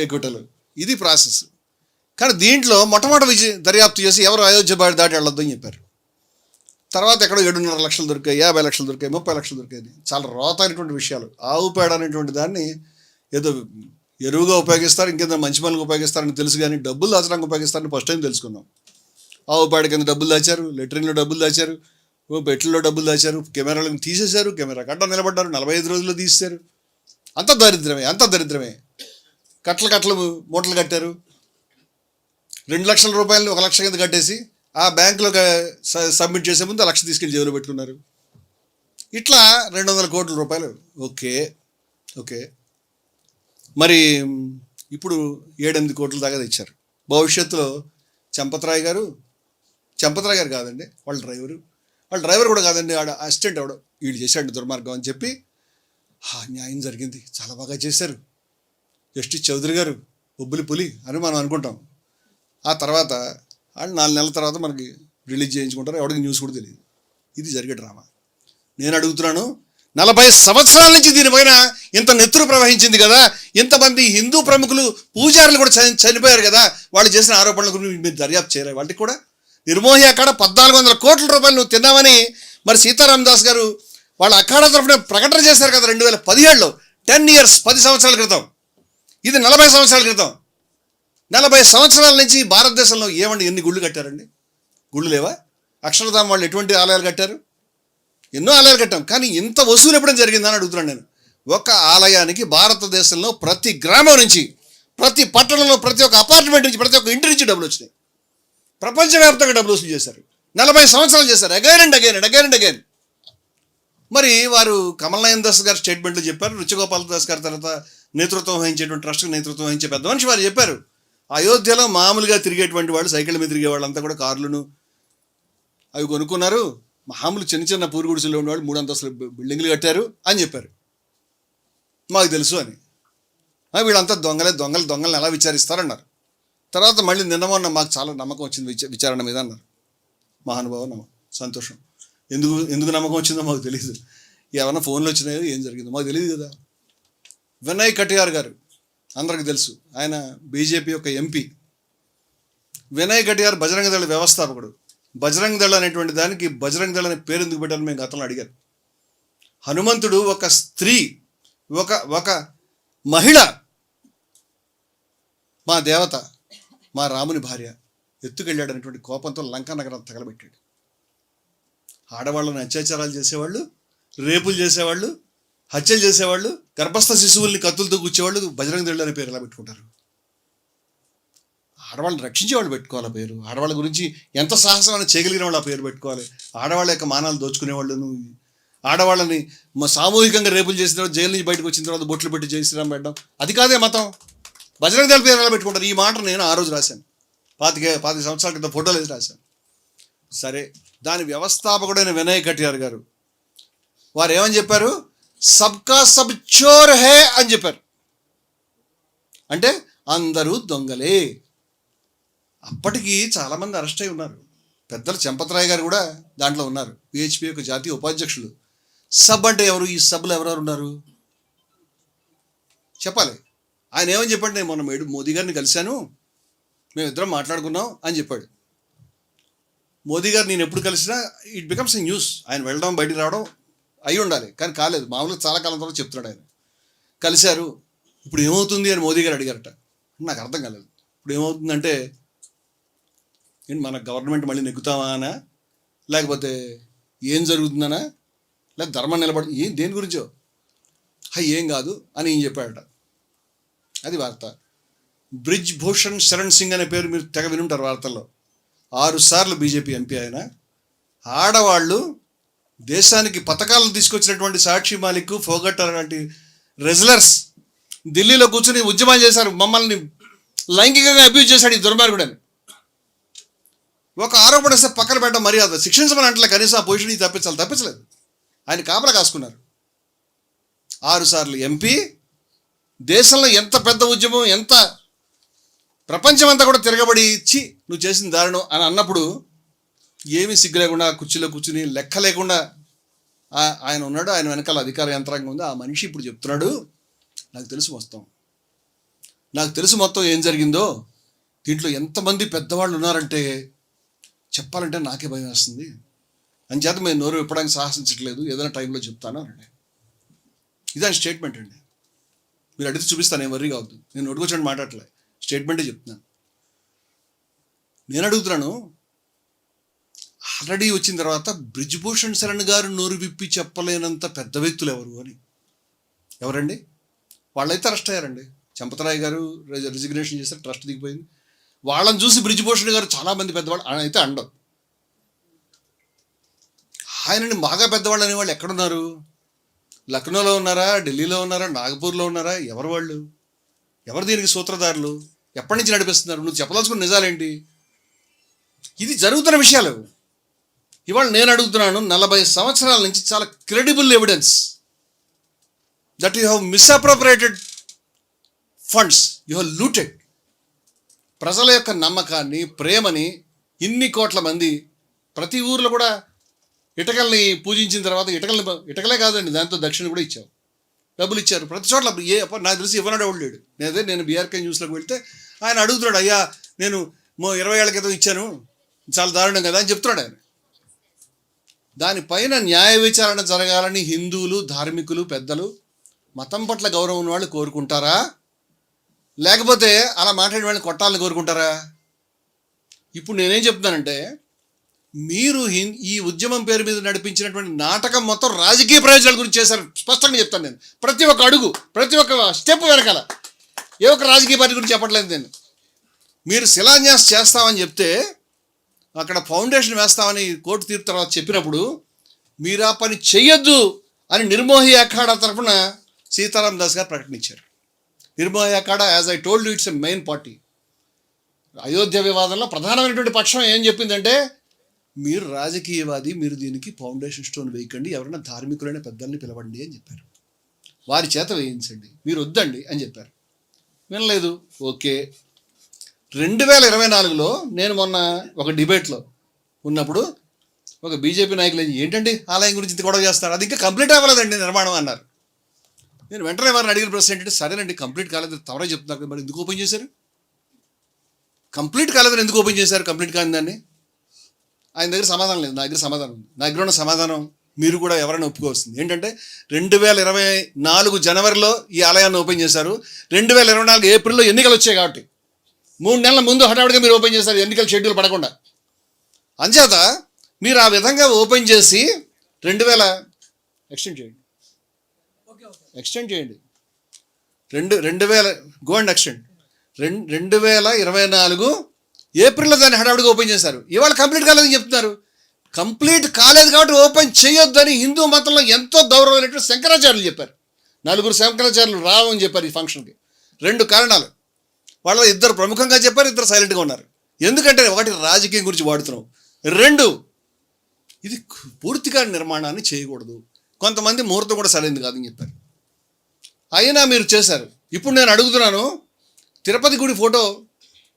ఎక్విటల్. ఇది ప్రాసెస్. కానీ దీంట్లో మొట్టమొదటి దర్యాప్తు చేసి ఎవరు అయోధ్య బాడి దాటి వెళ్ళొద్దు అని చెప్పారు. తర్వాత ఎక్కడో 7.5 లక్షలు దొరికాయి, 50 లక్షలు దొరికాయి, 30 లక్షలు దొరికాయి. చాలా రోత అయినటువంటి విషయాలు. ఆవు పేడ అనేటువంటి దాన్ని ఏదో ఎరువుగా ఉపయోగిస్తారు, ఇంకేదో మంచి పనులకు ఉపయోగిస్తారని తెలుసు, కానీ డబ్బులు దాచడానికి ఉపయోగిస్తారని ఫస్ట్ టైం తెలుసుకున్నాం. ఆవు పేడ కింద డబ్బులు దాచారు, లెట్రిన్లో డబ్బులు దాచారు, పెట్లలో డబ్బులు దాచారు, కెమెరాలను తీసేశారు, కెమెరా కట్ట నిలబడ్డారు, 45 రోజుల్లో తీసేశారు. అంత దరిద్రమే. కట్టలు మూటలు కట్టారు. 2 లక్షల రూపాయలు 1 లక్ష కింద కట్టేసి ఆ బ్యాంకులో సబ్మిట్ చేసే ముందు 1 లక్ష తీసుకెళ్ళి జేబులో పెట్టుకున్నారు. ఇట్లా 200 కోట్ల రూపాయలు. ఓకే మరి ఇప్పుడు 7-8 కోట్ల దాకా తెచ్చారు. భవిష్యత్తులో చంపతరాయ్ గారు కాదండి, వాళ్ళ డ్రైవర్ కూడా కాదండి, ఆడ అసిస్టెంట్ ఎవడో వీళ్ళు చేశాడు దుర్మార్గం అని చెప్పి న్యాయం జరిగింది, చాలా బాగా చేశారు జస్టిస్ చౌదరి గారు, బొబ్బులి పులి అని మనం అనుకుంటాం. ఆ తర్వాత వాళ్ళు 4 నెలల తర్వాత మనకి రిలీజ్ చేయించుకుంటారు, ఎవరికి న్యూస్ కూడా తెలియదు. ఇది జరిగే డ్రామా. నేను అడుగుతున్నాను, 40 సంవత్సరాల నుంచి దీనిపైన ఇంత నెత్తురు ప్రవహించింది కదా, ఇంతమంది హిందూ ప్రముఖులు పూజారులు కూడా చనిపోయారు కదా, వాళ్ళు చేసిన ఆరోపణల గురించి మీరు దర్యాప్తు చేయలేదు. వాటికి కూడా నిర్మోహి అక్కడ 1400 కోట్ల రూపాయలు నువ్వు తిన్నామని మరి సీతారామదాస్ గారు వాళ్ళ అఖాడా తరఫున ప్రకటన చేశారు కదా 2017లో. 10 years, 10 సంవత్సరాల క్రితం. ఇది 40 సంవత్సరాల క్రితం. 40 సంవత్సరాల నుంచి భారతదేశంలో ఎన్ని గుళ్ళు కట్టారండి? గుళ్ళు లేవా? అక్షరధామ వాళ్ళు ఎటువంటి ఆలయాలు కట్టారు? ఎన్నో ఆలయాలు కట్టాం, కానీ ఇంత వసూలు ఎప్పుడైనా జరిగిందని అడుగుతున్నాను నేను. ఒక ఆలయానికి భారతదేశంలో ప్రతి గ్రామం నుంచి, ప్రతి పట్టణంలో, ప్రతి ఒక్క అపార్ట్మెంట్ నుంచి, ప్రతి ఒక్క ఇంటి నుంచి డబ్బులు వచ్చినాయి. ప్రపంచవ్యాప్తంగా డబ్బులు వసూలు చేశారు. 40 సంవత్సరాలు చేశారు, అగైన్ అండ్ అగైన్. మరి వారు కమల్ నయన్ దాస్ గారు స్టేట్మెంట్లు చెప్పారు. రుచిగోపాల్ దాస్ గారి తర్వాత నేతృత్వం వహించేటువంటి ట్రస్ట్కి నేతృత్వం వహించే పెద్ద మనిషి వారు చెప్పారు, అయోధ్యలో మామూలుగా తిరిగేటువంటి వాళ్ళు, సైకిల్ మీద తిరిగే వాళ్ళంతా కూడా కార్లను అవి కొనుక్కున్నారు, మామూలు చిన్న పూరి గుడిసెల్లో ఉండేవాళ్ళు 3 అంతస్తుల బిల్డింగ్లు కట్టారు అని చెప్పారు. మాకు తెలుసు అని. వీళ్ళంతా దొంగలు ఎలా విచారిస్తారన్నారు. తర్వాత మళ్ళీ నిన్న మాకు చాలా నమ్మకం వచ్చింది విచారణ మీద అన్నారు. మహానుభావం, సంతోషం. ఎందుకు నమ్మకం వచ్చిందో మాకు తెలియదు. ఏమన్నా ఫోన్లు వచ్చినాయో ఏం జరిగిందో మాకు తెలియదు కదా. వినయ్ కటియార్ గారు అందరికీ తెలుసు, ఆయన బీజేపీ యొక్క ఎంపీ. వినయ్ కటియార్ బజరంగ దళ వ్యవస్థాపకుడు. బజరంగ దళ అనేటువంటి దానికి బజరంగ దళ అనే పేరు ఎందుకు పెట్టాలని మేము గతంలో అడిగారు. హనుమంతుడు ఒక స్త్రీ, ఒక మహిళ, మా దేవత, మా రాముని భార్య ఎత్తుకెళ్ళాడు అనేటువంటి కోపంతో లంకా నగరం తగలబెట్టాడు. ఆడవాళ్ళని అత్యాచారాలు చేసేవాళ్ళు, రేపులు చేసేవాళ్ళు, హత్యలు చేసేవాళ్ళు, గర్భస్థ శిశువుల్ని కత్తులతో కూర్చేవాళ్ళు బజరంగ దళ్ అనే పేరు ఎలా పెట్టుకుంటారు? ఆడవాళ్ళని రక్షించేవాళ్ళు పెట్టుకోవాలి ఆ పేరు. ఆడవాళ్ళ గురించి ఎంత సాహసమైన చేయగలిగిన వాళ్ళు ఆ పేరు పెట్టుకోవాలి. ఆడవాళ్ళ యొక్క మానాలు దోచుకునేవాళ్ళు, ఆడవాళ్ళని సామూహికంగా రేపులు చేసిన తర్వాత జైలు నుంచి బయటకు వచ్చిన తర్వాత బొట్లు పెట్టి జయశ్రీరామ్ పెట్టడం, అది కాదే మతం. బజరంగ దళ్ పేరు ఎలా పెట్టుకుంటారు? ఈ మాట నేను ఆ రోజు రాశాను, 25 సంవత్సరాల క్రితం ఫోటోలు వేసి రాశాను. సరే, దాని వ్యవస్థాపకుడైన వినయ్ కటియార్ గారు వారు ఏమని చెప్పారు? సబ్కా సబ్ చోర్ హే అని చెప్పారు. అంటే అందరూ దొంగలే. అప్పటికి చాలామంది అరెస్ట్ అయి ఉన్నారు. పెద్దలు చెంపతరాయ్ గారు కూడా దాంట్లో ఉన్నారు, విహెచ్పి యొక్క జాతీయ ఉపాధ్యక్షులు. సబ్ అంటే ఎవరు? ఈ సబ్లు ఎవరెవరు ఉన్నారు చెప్పాలి. ఆయన ఏమని చెప్పండి, నేను మొన్న మోదీ గారిని కలిశాను, మేమిద్దరం మాట్లాడుకున్నాం అని చెప్పాడు. మోదీ గారు నేను ఎప్పుడు కలిసినా ఇట్ బికమ్స్ ఎ న్యూస్. ఆయన వెళ్ళడం బయటికి రావడం అయి ఉండాలి, కానీ కాలేదు. మామూలుగా చాలా కాలం తర్వాత చెప్తున్నాడు ఆయన. కలిశారు, ఇప్పుడు ఏమవుతుంది అని మోదీ గారు అడిగారట. నాకు అర్థం కాలేదు. ఇప్పుడు ఏమవుతుందంటే ఏంటి, మన గవర్నమెంట్ మళ్ళీ నెగ్గుతామా అనా, లేకపోతే ఏం జరుగుతుందనా, లేకపోతే ధర్మం నిలబడి దేని గురించో ఏం కాదు అని ఈయన చెప్పాడట. అది వార్త. బ్రిజ్ భూషణ్ శరణ్ సింగ్ అనే పేరు మీరు తెగ వినుంటారు వార్తల్లో. 6 సార్లు బీజేపీ ఎంపీ ఆయన. ఆడవాళ్ళు దేశానికి పథకాలను తీసుకొచ్చినటువంటి సాక్షి మాలిక్, ఫోగట్ అలాంటి రెజ్లర్స్ ఢిల్లీలో కూర్చొని ఉద్యమాలు చేశారు. మమ్మల్ని లైంగికంగా అబ్యూజ్ చేశాడు ఈ దుర్మార్గుడని. ఒక ఆరోపణ వస్తే పక్కన పెట్టడం మర్యాద, శిక్షించమని అంటే కనీసం ఆ పొజిషన్ తప్పించలేదు. ఆయన కాపలా కాసుకున్నారు. 6 సార్లు ఎంపీ. దేశంలో ఎంత పెద్ద ఉద్యమం, ఎంత ప్రపంచం అంతా కూడా తిరగబడి ఇచ్చి నువ్వు చేసిన దారుణం అని అన్నప్పుడు ఏమీ సిగ్గు లేకుండా కుర్చీలో కూర్చుని లెక్క లేకుండా ఆయన ఉన్నాడు. ఆయన వెనకాల అధికార యంత్రాంగం ఉంది. ఆ మనిషి ఇప్పుడు చెప్తున్నాడు, నాకు తెలుసు మొత్తం ఏం జరిగిందో. దీంట్లో ఎంతమంది పెద్దవాళ్ళు ఉన్నారంటే చెప్పాలంటే నాకే భయం వేస్తుంది. అంచేత మేము నోరు విప్పడానికి సాహసించట్లేదు, ఏదైనా టైంలో చెప్తాను అనండి. ఇదని స్టేట్మెంట్ అండి. మీరు అడిగితే చూపిస్తాను, ఏం వర్రీ కావద్దు. నేను నోటుకొచ్చాను మాట్లాడలే, స్టేట్మెంటే చెప్తున్నాను. నేను అడుగుతున్నాను, ఆల్రెడీ వచ్చిన తర్వాత బ్రిజ్భూషణ్ శరణ్ గారు నోరు విప్పి చెప్పలేనంత పెద్ద వ్యక్తులు ఎవరు అని. ఎవరండి? వాళ్ళైతే అరెస్ట్ అయ్యారండి. చంపతరాయ్ గారు రిజిగ్నేషన్ చేశారు, ట్రస్ట్ దిగిపోయింది. వాళ్ళని చూసి బ్రిజ్భూషణ్ గారు చాలామంది పెద్దవాళ్ళు ఆయన అయితే అండం. ఆయనని బాగా పెద్దవాళ్ళు అనేవాళ్ళు ఎక్కడున్నారు? లక్నోలో ఉన్నారా, ఢిల్లీలో ఉన్నారా, నాగపూర్లో ఉన్నారా? ఎవరు వాళ్ళు? ఎవరు దీనికి సూత్రధారులు? ఎప్పటి నుంచి నడిపిస్తున్నారు? నువ్వు చెప్పదలుచుకున్న నిజాలేంటి? ఇది జరుగుతున్న విషయాలు. ఇవాళ నేను అడుగుతున్నాను, 40 సంవత్సరాల నుంచి చాలా credible evidence that you have misappropriated funds, you have looted. ప్రజల యొక్క నమ్మకాన్ని, ప్రేమని ఇన్ని కోట్ల మంది ప్రతి ఊర్లో కూడా ఇటకల్ని పూజించిన తర్వాత ఇటకలే కాదండి, దాంతో దక్షిణ కూడా ఇచ్చావు, డబ్బులు ఇచ్చారు ప్రతి చోట్ల. నాకు తెలిసి ఇవ్వనాడు ఎవడు లేడు. నేను బీఆర్కే న్యూస్లోకి వెళ్తే ఆయన అడుగుతున్నాడు, అయ్యా నేను 20 ఏళ్ల క్రితం ఇచ్చాను, చాలా దారుణం కదా అని చెప్తున్నాడు ఆయన. దానిపైన న్యాయ విచారణ జరగాలని హిందువులు, ధార్మికులు, పెద్దలు, మతం పట్ల గౌరవం ఉన్న వాళ్ళు కోరుకుంటారా? లేకపోతే అలా మాట్లాడిన వాళ్ళని కొట్టాలని కోరుకుంటారా? ఇప్పుడు నేనేం చెప్తున్నానంటే, మీరు ఈ ఉద్యమం పేరు మీద నడిపించినటువంటి నాటకం మొత్తం రాజకీయ ప్రయోజనాల గురించి చేశారు. స్పష్టంగా చెప్తాను నేను. ప్రతి ఒక్క అడుగు, ప్రతి ఒక్క స్టెప్ వెనకాల ఏ ఒక్క రాజకీయ పార్టీ గురించి చెప్పట్లేదు నేను. మీరు శిలాన్యాసం చేస్తామని చెప్తే, అక్కడ ఫౌండేషన్ వేస్తామని కోర్టు తీర్పు తర్వాత చెప్పినప్పుడు మీరు ఆ పని చెయ్యొద్దు అని నిర్మోహి అఖాడా తరఫున సీతారాం దాస్ గారు ప్రకటించారు. Nirmohi akhara, as I told you, it's a main party. Ayodhya వివాదంలో ప్రధానమైనటువంటి పక్షం ఏం చెప్పిందంటే, మీరు రాజకీయవాది, మీరు దీనికి ఫౌండేషన్ స్టోన్ వేయకండి, ఎవరైనా ధార్మికులైన పెద్దల్ని పిలవండి అని చెప్పారు. వారి చేత వేయించండి, మీరు వద్దండి అని చెప్పారు. వినలేదు. ఓకే. 2024లో నేను మొన్న ఒక డిబేట్లో ఉన్నప్పుడు ఒక బీజేపీ నాయకులు ఏంటండి ఆలయం గురించి ఇంత గొడవ చేస్తారు, అది ఇంకా కంప్లీట్ అవ్వలేదండి నిర్మాణం అన్నారు. నేను వెంటనే వారిని అడిగిన ప్రశ్న ఏంటంటే, సరేనండి కంప్లీట్ కాలేదు, తవరే చెప్తున్నారు కదా, మరి ఎందుకు ఓపెన్ చేశారు? కంప్లీట్ కాలేదని ఎందుకు ఓపెన్ చేశారు? కంప్లీట్ కాని దాన్ని. ఆయన దగ్గర సమాధానం లేదు, నా దగ్గర సమాధానం ఉంది. నా దగ్గర ఉన్న సమాధానం మీరు కూడా ఎవరైనా ఒప్పుకోవాల్సింది ఏంటంటే, 2024 జనవరిలో ఈ ఆలయాన్ని ఓపెన్ చేశారు. 2024 ఏప్రిల్లో ఎన్నికలు వచ్చాయి కాబట్టి 3 నెలల ముందు హఠావుడిగా మీరు ఓపెన్ చేశారు, ఎన్నికల షెడ్యూల్ పడకుండా. అంచేత మీరు ఆ విధంగా ఓపెన్ చేసి 2000 ఎక్స్టెండ్ చేయండి, ఎక్స్టెండ్ చేయండి 2000 గో అండ్ ఎక్స్టెండ్ 2024 ఏప్రిల్లో దాన్ని హడావుడిగా ఓపెన్ చేశారు. ఇవాళ కంప్లీట్ కాలేదని చెప్తున్నారు. కంప్లీట్ కాలేదు కాబట్టి ఓపెన్ చేయొద్దని హిందూ మతంలో ఎంతో గౌరవమైనటువంటి శంకరాచార్యులు చెప్పారు. 4 శంకరాచార్యులు రావని చెప్పారు ఈ ఫంక్షన్కి. 2 కారణాలు. వాళ్ళ 2 ప్రముఖంగా చెప్పారు, 2 సైలెంట్గా ఉన్నారు. ఎందుకంటే ఒకటి రాజకీయం గురించి వాడుతున్నాం, 2 ఇది పూర్తిగా నిర్మాణాన్ని చేయకూడదు, కొంతమంది ముహూర్తం కూడా సరైనది కాదని చెప్పారు. అయినా మీరు చేశారు. ఇప్పుడు నేను అడుగుతున్నాను, తిరుపతి గుడి ఫోటో,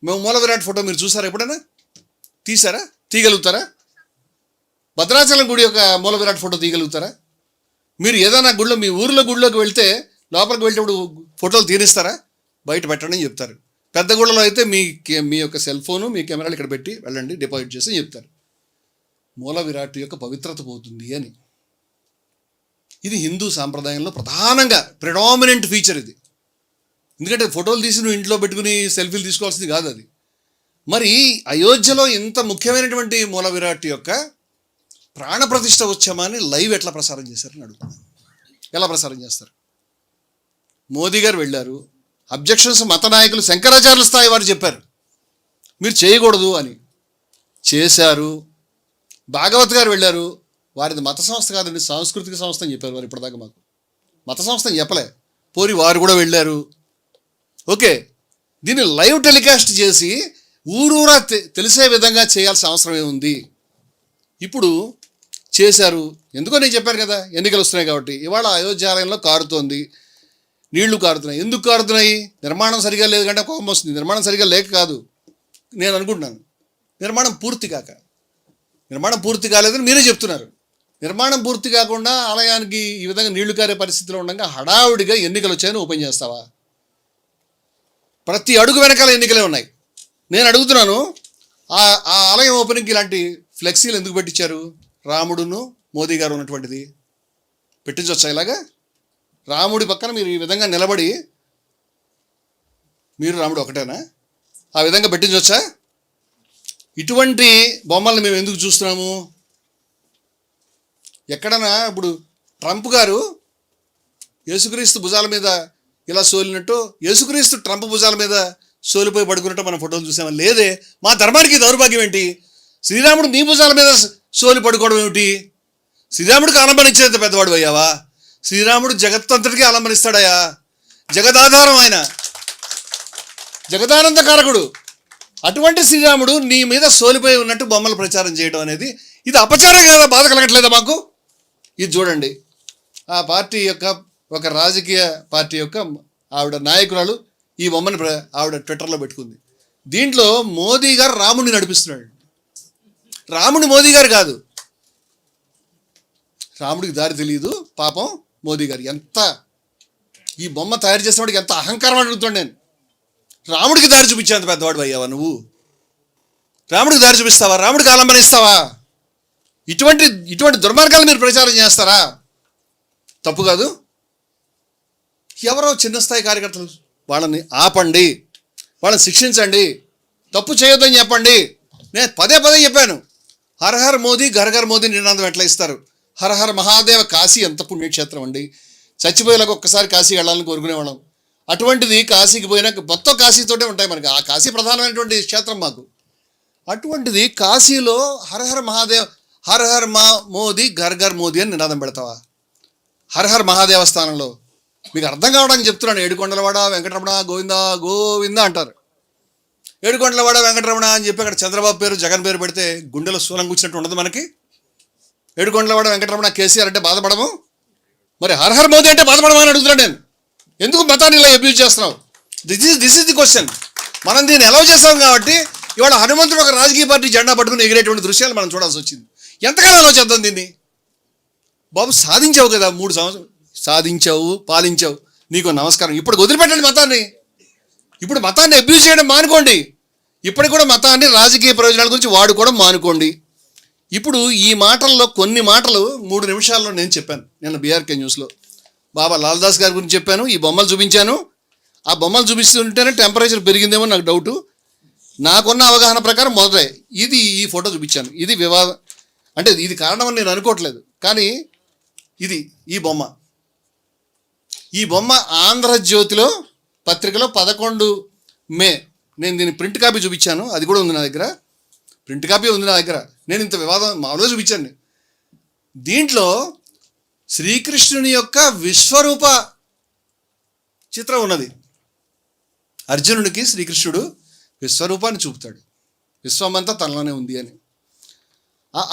మూల విరాట్ ఫోటో మీరు చూసారా? ఎప్పుడైనా తీసారా? తీయగలుగుతారా? భద్రాచలం గుడి యొక్క మూల విరాట్ ఫోటో తీయగలుగుతారా? మీరు ఏదైనా గుడిలో, మీ ఊరిలో గుడిలోకి వెళ్తే లోపలికి వెళ్ళేటప్పుడు ఫోటోలు తీరిస్తారా? బయట పెట్టండి అని చెప్తారు. పెద్ద గుళ్ళలో అయితే మీ యొక్క సెల్ ఫోను, మీ కెమెరాలు ఇక్కడ పెట్టి వెళ్ళండి, డిపాజిట్ చేసి చెప్తారు. మూల విరాట్ యొక్క పవిత్రత పోతుంది అని. ఇది హిందూ సాంప్రదాయంలో ప్రధానంగా ప్రిడామినెంట్ ఫీచర్ ఇది. ఎందుకంటే ఫోటోలు తీసి నువ్వు ఇంట్లో పెట్టుకుని సెల్ఫీలు తీసుకోవాల్సింది కాదు అది. మరి అయోధ్యలో ఇంత ముఖ్యమైనటువంటి మూల విరాట్ యొక్క ప్రాణప్రతిష్ఠ ఉత్సవాన్ని లైవ్ ఎట్లా ప్రసారం చేశారని అడుగుతున్నాను. ఎలా ప్రసారం చేస్తారు? మోదీ గారు వెళ్ళారు, అబ్జెక్షన్స్ మత నాయకులు శంకరాచార్యుల స్థాయి వారు చెప్పారు మీరు చేయకూడదు అని, చేశారు. భాగవత్ గారు వెళ్ళారు, వారిది మత సంస్థ కాదండి సాంస్కృతిక సంస్థ అని చెప్పారు వారు. ఇప్పటిదాకా మాకు మత సంస్థ అని చెప్పలే, పోరి వారు కూడా వెళ్ళారు. ఓకే, దీన్ని లైవ్ టెలికాస్ట్ చేసి ఊరూరా తెలిసే విధంగా చేయాల్సిన అవసరం ఏముంది? ఇప్పుడు చేశారు. ఎందుకో నేను చెప్పాను కదా, ఎన్నికలు వస్తున్నాయి కాబట్టి. ఇవాళ అయోధ్యాలయంలో కారుతోంది, నీళ్లు కారుతున్నాయి. ఎందుకు కారుతున్నాయి? నిర్మాణం సరిగా లేదు కంటే కోపం వస్తుంది. నిర్మాణం సరిగా లేక కాదు నేను అనుకుంటున్నాను, నిర్మాణం పూర్తి కాక. నిర్మాణం పూర్తి కాలేదని మీరే చెప్తున్నారు. నిర్మాణం పూర్తి కాకుండా ఆలయానికి ఈ విధంగా నీళ్లు కారే పరిస్థితిలో ఉండగా హడావుడిగా ఎన్నికలు వచ్చాయని ఓపెన్ చేస్తావా? ప్రతి అడుగు వెనకాల ఎన్నికలే ఉన్నాయి. నేను అడుగుతున్నాను, ఆ ఆలయం ఓపెనింగ్కి ఇలాంటి ఫ్లెక్సీలు ఎందుకు పెట్టించారు? రాముడును మోదీ గారు ఉన్నటువంటిది పెట్టించవచ్చా? ఇలాగా రాముడి పక్కన మీరు ఈ విధంగా నిలబడి, మీరు రాముడు ఒకటేనా, ఆ విధంగా పెట్టించవచ్చా? ఇటువంటి బొమ్మల్ని మేము ఎందుకు చూస్తున్నాము? ఎక్కడన్నా ఇప్పుడు ట్రంప్ గారు యేసుక్రీస్తు భుజాల మీద ఇలా సోలినట్టు, యేసుక్రీస్తు ట్రంప్ భుజాల మీద సోలిపోయి పడుకున్నట్టు మనం ఫోటోలు చూసామా? లేదే. మా ధర్మానికి దౌర్భాగ్యం ఏంటి? శ్రీరాముడు నీ భుజాల మీద సోలి పడుకోవడం ఏమిటి? శ్రీరాముడికి ఆలంబనించేంత పెద్దవాడు అయ్యావా? శ్రీరాముడు జగత్తంతటికి ఆలంబనిస్తాడయా. జగదాధారం ఆయన, జగదానందకారకుడు. అటువంటి శ్రీరాముడు నీ మీద సోలిపోయి ఉన్నట్టు బొమ్మలు ప్రచారం చేయడం అనేది ఇది అపచారం కదా? బాధ కలగట్లేదా మాకు? ఇది చూడండి, ఆ పార్టీ యొక్క, ఒక రాజకీయ పార్టీ యొక్క ఆవిడ నాయకురాలు ఈ బొమ్మని ఆవిడ ట్విట్టర్లో పెట్టుకుంది. దీంట్లో మోదీ గారు రాముడిని నడిపిస్తున్నాడు. రాముడి మోదీ గారు కాదు, రాముడికి దారి తెలియదు పాపం. మోదీ గారు ఎంత, ఈ బొమ్మ తయారు చేసిన వాడికి ఎంత అహంకారం అడుగుతాడు. నేను రాముడికి దారి చూపించేంత పెద్దవాడు అయ్యావా నువ్వు? రాముడికి దారి చూపిస్తావా? రాముడికి ఆలంబన ఇస్తావా? ఇటువంటి దుర్మార్గాలు మీరు ప్రచారం చేస్తారా? తప్పు కాదు. ఎవరో చిన్న స్థాయి కార్యకర్తలు, వాళ్ళని ఆపండి, వాళ్ళని శిక్షించండి, తప్పు చేయొద్దని చెప్పండి. నేను పదే చెప్పాను, హర్ హర్ మోదీ ఘర్ ఘర్ మోదీ నినాదం ఎట్లా ఇస్తారు? Her her Mahadeva. కాశీ ఎంత పుణ్యక్షేత్రం అండి, చచ్చిపోయేలాగా ఒక్కసారి కాశీ వెళ్ళాలని కోరుకునేవాళ్ళం. అటువంటిది కాశీకి పోయినాక మొత్తం కాశీతోటే ఉంటాయి మనకి, ఆ కాశీ ప్రధానమైనటువంటి క్షేత్రం మాకు. అటువంటిది కాశీలో her her Mahadev, her her Modi Ghar Ghar Modi అని నినాదం పెడతావా? హర్ హర్ మహాదేవస్థానంలో మీకు అర్థం కావడానికి చెప్తున్నాను. ఏడుకొండలవాడ వెంకటరమణ గోవిందా గోవిందా అంటారు. ఏడుకొండలవాడ వెంకటరమణ అని చెప్పి అక్కడ చంద్రబాబు పేరు జగన్ పేరు పెడితే గుండెలో సూలం కూర్చున్నట్టు ఉండదు మనకి. ఏడుకొండలవాడ వెంకటరమణ కేసీఆర్ అంటే బాధపడము, మరి హర్ హర్ మోదీ అంటే బాధపడమని అడుగుతున్నాను నేను. ఎందుకు మతాన్ని ఇలా అబ్యూజ్ చేస్తున్నావు? This is the question. మనం దీన్ని అలౌ చేస్తాం కాబట్టి ఇవాళ హనుమంతుడు ఒక రాజకీయ పార్టీ జెండా పట్టుకుని ఎగిరేటువంటి దృశ్యాలు మనం చూడాల్సి వచ్చింది. ఎంతకాలం అలౌ చేద్దాం దీన్ని? బాబు సాధించావు కదా, 3 సంవత్సరాలు సాధించావు, పాలించావు, నీకు నమస్కారం. ఇప్పుడు వదిలిపెట్టండి మతాన్ని. ఇప్పుడు మతాన్ని అబ్యూజ్ చేయడం మానుకోండి. ఇప్పటికి కూడా మతాన్ని రాజకీయ ప్రయోజనాల గురించి వాడుకోవడం మానుకోండి. ఇప్పుడు ఈ మాటల్లో కొన్ని మాటలు 3 నిమిషాల్లో నేను చెప్పాను. నేను బీఆర్కే న్యూస్లో బాబా లాల్దాస్ గారి గురించి చెప్పాను, ఈ బొమ్మలు చూపించాను. ఆ బొమ్మలు చూపిస్తుంటేనే టెంపరేచర్ పెరిగిందేమో నాకు డౌటు. నాకున్న అవగాహన ప్రకారం మొదటే ఈ ఫోటో చూపించాను. ఇది వివాదం అంటే ఇది కారణం అని నేను అనుకోవట్లేదు, కానీ ఈ బొమ్మ ఆంధ్రజ్యోతిలో పత్రికలో 11 మే, నేను దీని ప్రింట్ కాపీ చూపించాను, అది కూడా ఉంది నా దగ్గర, ప్రింట్ కాపీ ఉంది నా దగ్గర. నేను ఇంత వివాదం మామూలుగా చూపించాను. దీంట్లో శ్రీకృష్ణుని యొక్క విశ్వరూప చిత్రం ఉన్నది. అర్జునుడికి శ్రీకృష్ణుడు విశ్వరూపాన్ని చూపుతాడు, విశ్వమంతా తనలోనే ఉంది అని.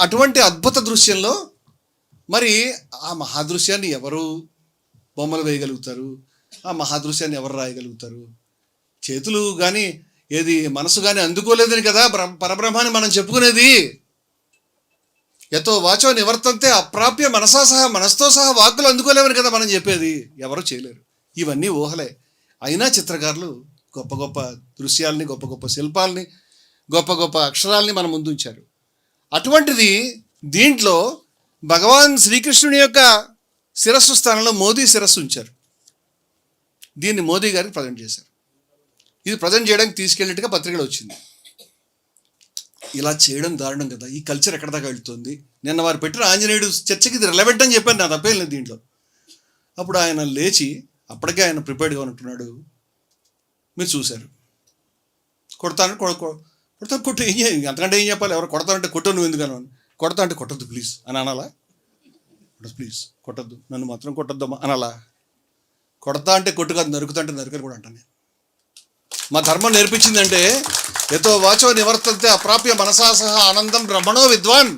అటువంటి అద్భుత దృశ్యంలో మరి ఆ మహాదృశ్యాన్ని ఎవరు బొమ్మలు వేయగలుగుతారు? ఆ మహాదృశ్యాన్ని ఎవరు రాయగలుగుతారు? చేతులు కానీ ఏది మనసు కానీ అందుకోలేదని కదా పరబ్రహ్మాన్ని మనం చెప్పుకునేది. యతో వాచో నివర్తంతే అప్రాప్య మనసా సహా, మనసుతో సహా వాక్కులు అందుకోలేవని కదా మనం చెప్పేది. ఎవరు చేయలేరు. ఇవన్నీ ఊహలే. అయినా చిత్రకారులు గొప్ప గొప్ప దృశ్యాలని, గొప్ప గొప్ప శిల్పాలని, గొప్ప గొప్ప అక్షరాలని మన ముందు ఉంచారు. అటువంటిది దీంట్లో భగవాన్ శ్రీకృష్ణుని యొక్క శిరస్సు స్థానంలో మోదీ శిరస్సు ఉంచారు. దీన్ని మోదీ గారికి ప్రజెంట్ చేశారు. ఇది ప్రజెంట్ చేయడానికి తీసుకెళ్ళినట్టుగా పత్రికలో వచ్చింది. ఇలా చేయడం దారుణం కదా. ఈ కల్చర్ ఎక్కడ దాకా వెళ్తుంది? నిన్న వారు పెట్టిన ఆంజనేయుడు చర్చకి ఇది రిలవెంట్ అని చెప్పాను, నా తప్పేం లేదు దీంట్లో. అప్పుడు ఆయన లేచి, అప్పటికే ఆయన ప్రిపేర్డ్గా ఉంటున్నాడు, మీరు చూశారు, కొడతాను కొట్టు, అంతకంటే ఏం చెప్పాలి? ఎవరు కొడతానంటే కొట్టు, నువ్వు ఎందుకని, కొడతా అంటే కొట్టద్దు ప్లీజ్ అని అనాలా? ప్లీజ్ కొట్టద్దు, నన్ను మాత్రం కొట్టద్దమ్మా అనాలా? కొడతా అంటే కొట్టు కాదు, నరుకుతా అంటే నరుకని కూడా అంటాను. మా ధర్మం నేర్పించిందంటే యతో వాచో నివర్తంతే అప్రాప్య మనసా సహా ఆనందం బ్రహ్మణో విద్వాన్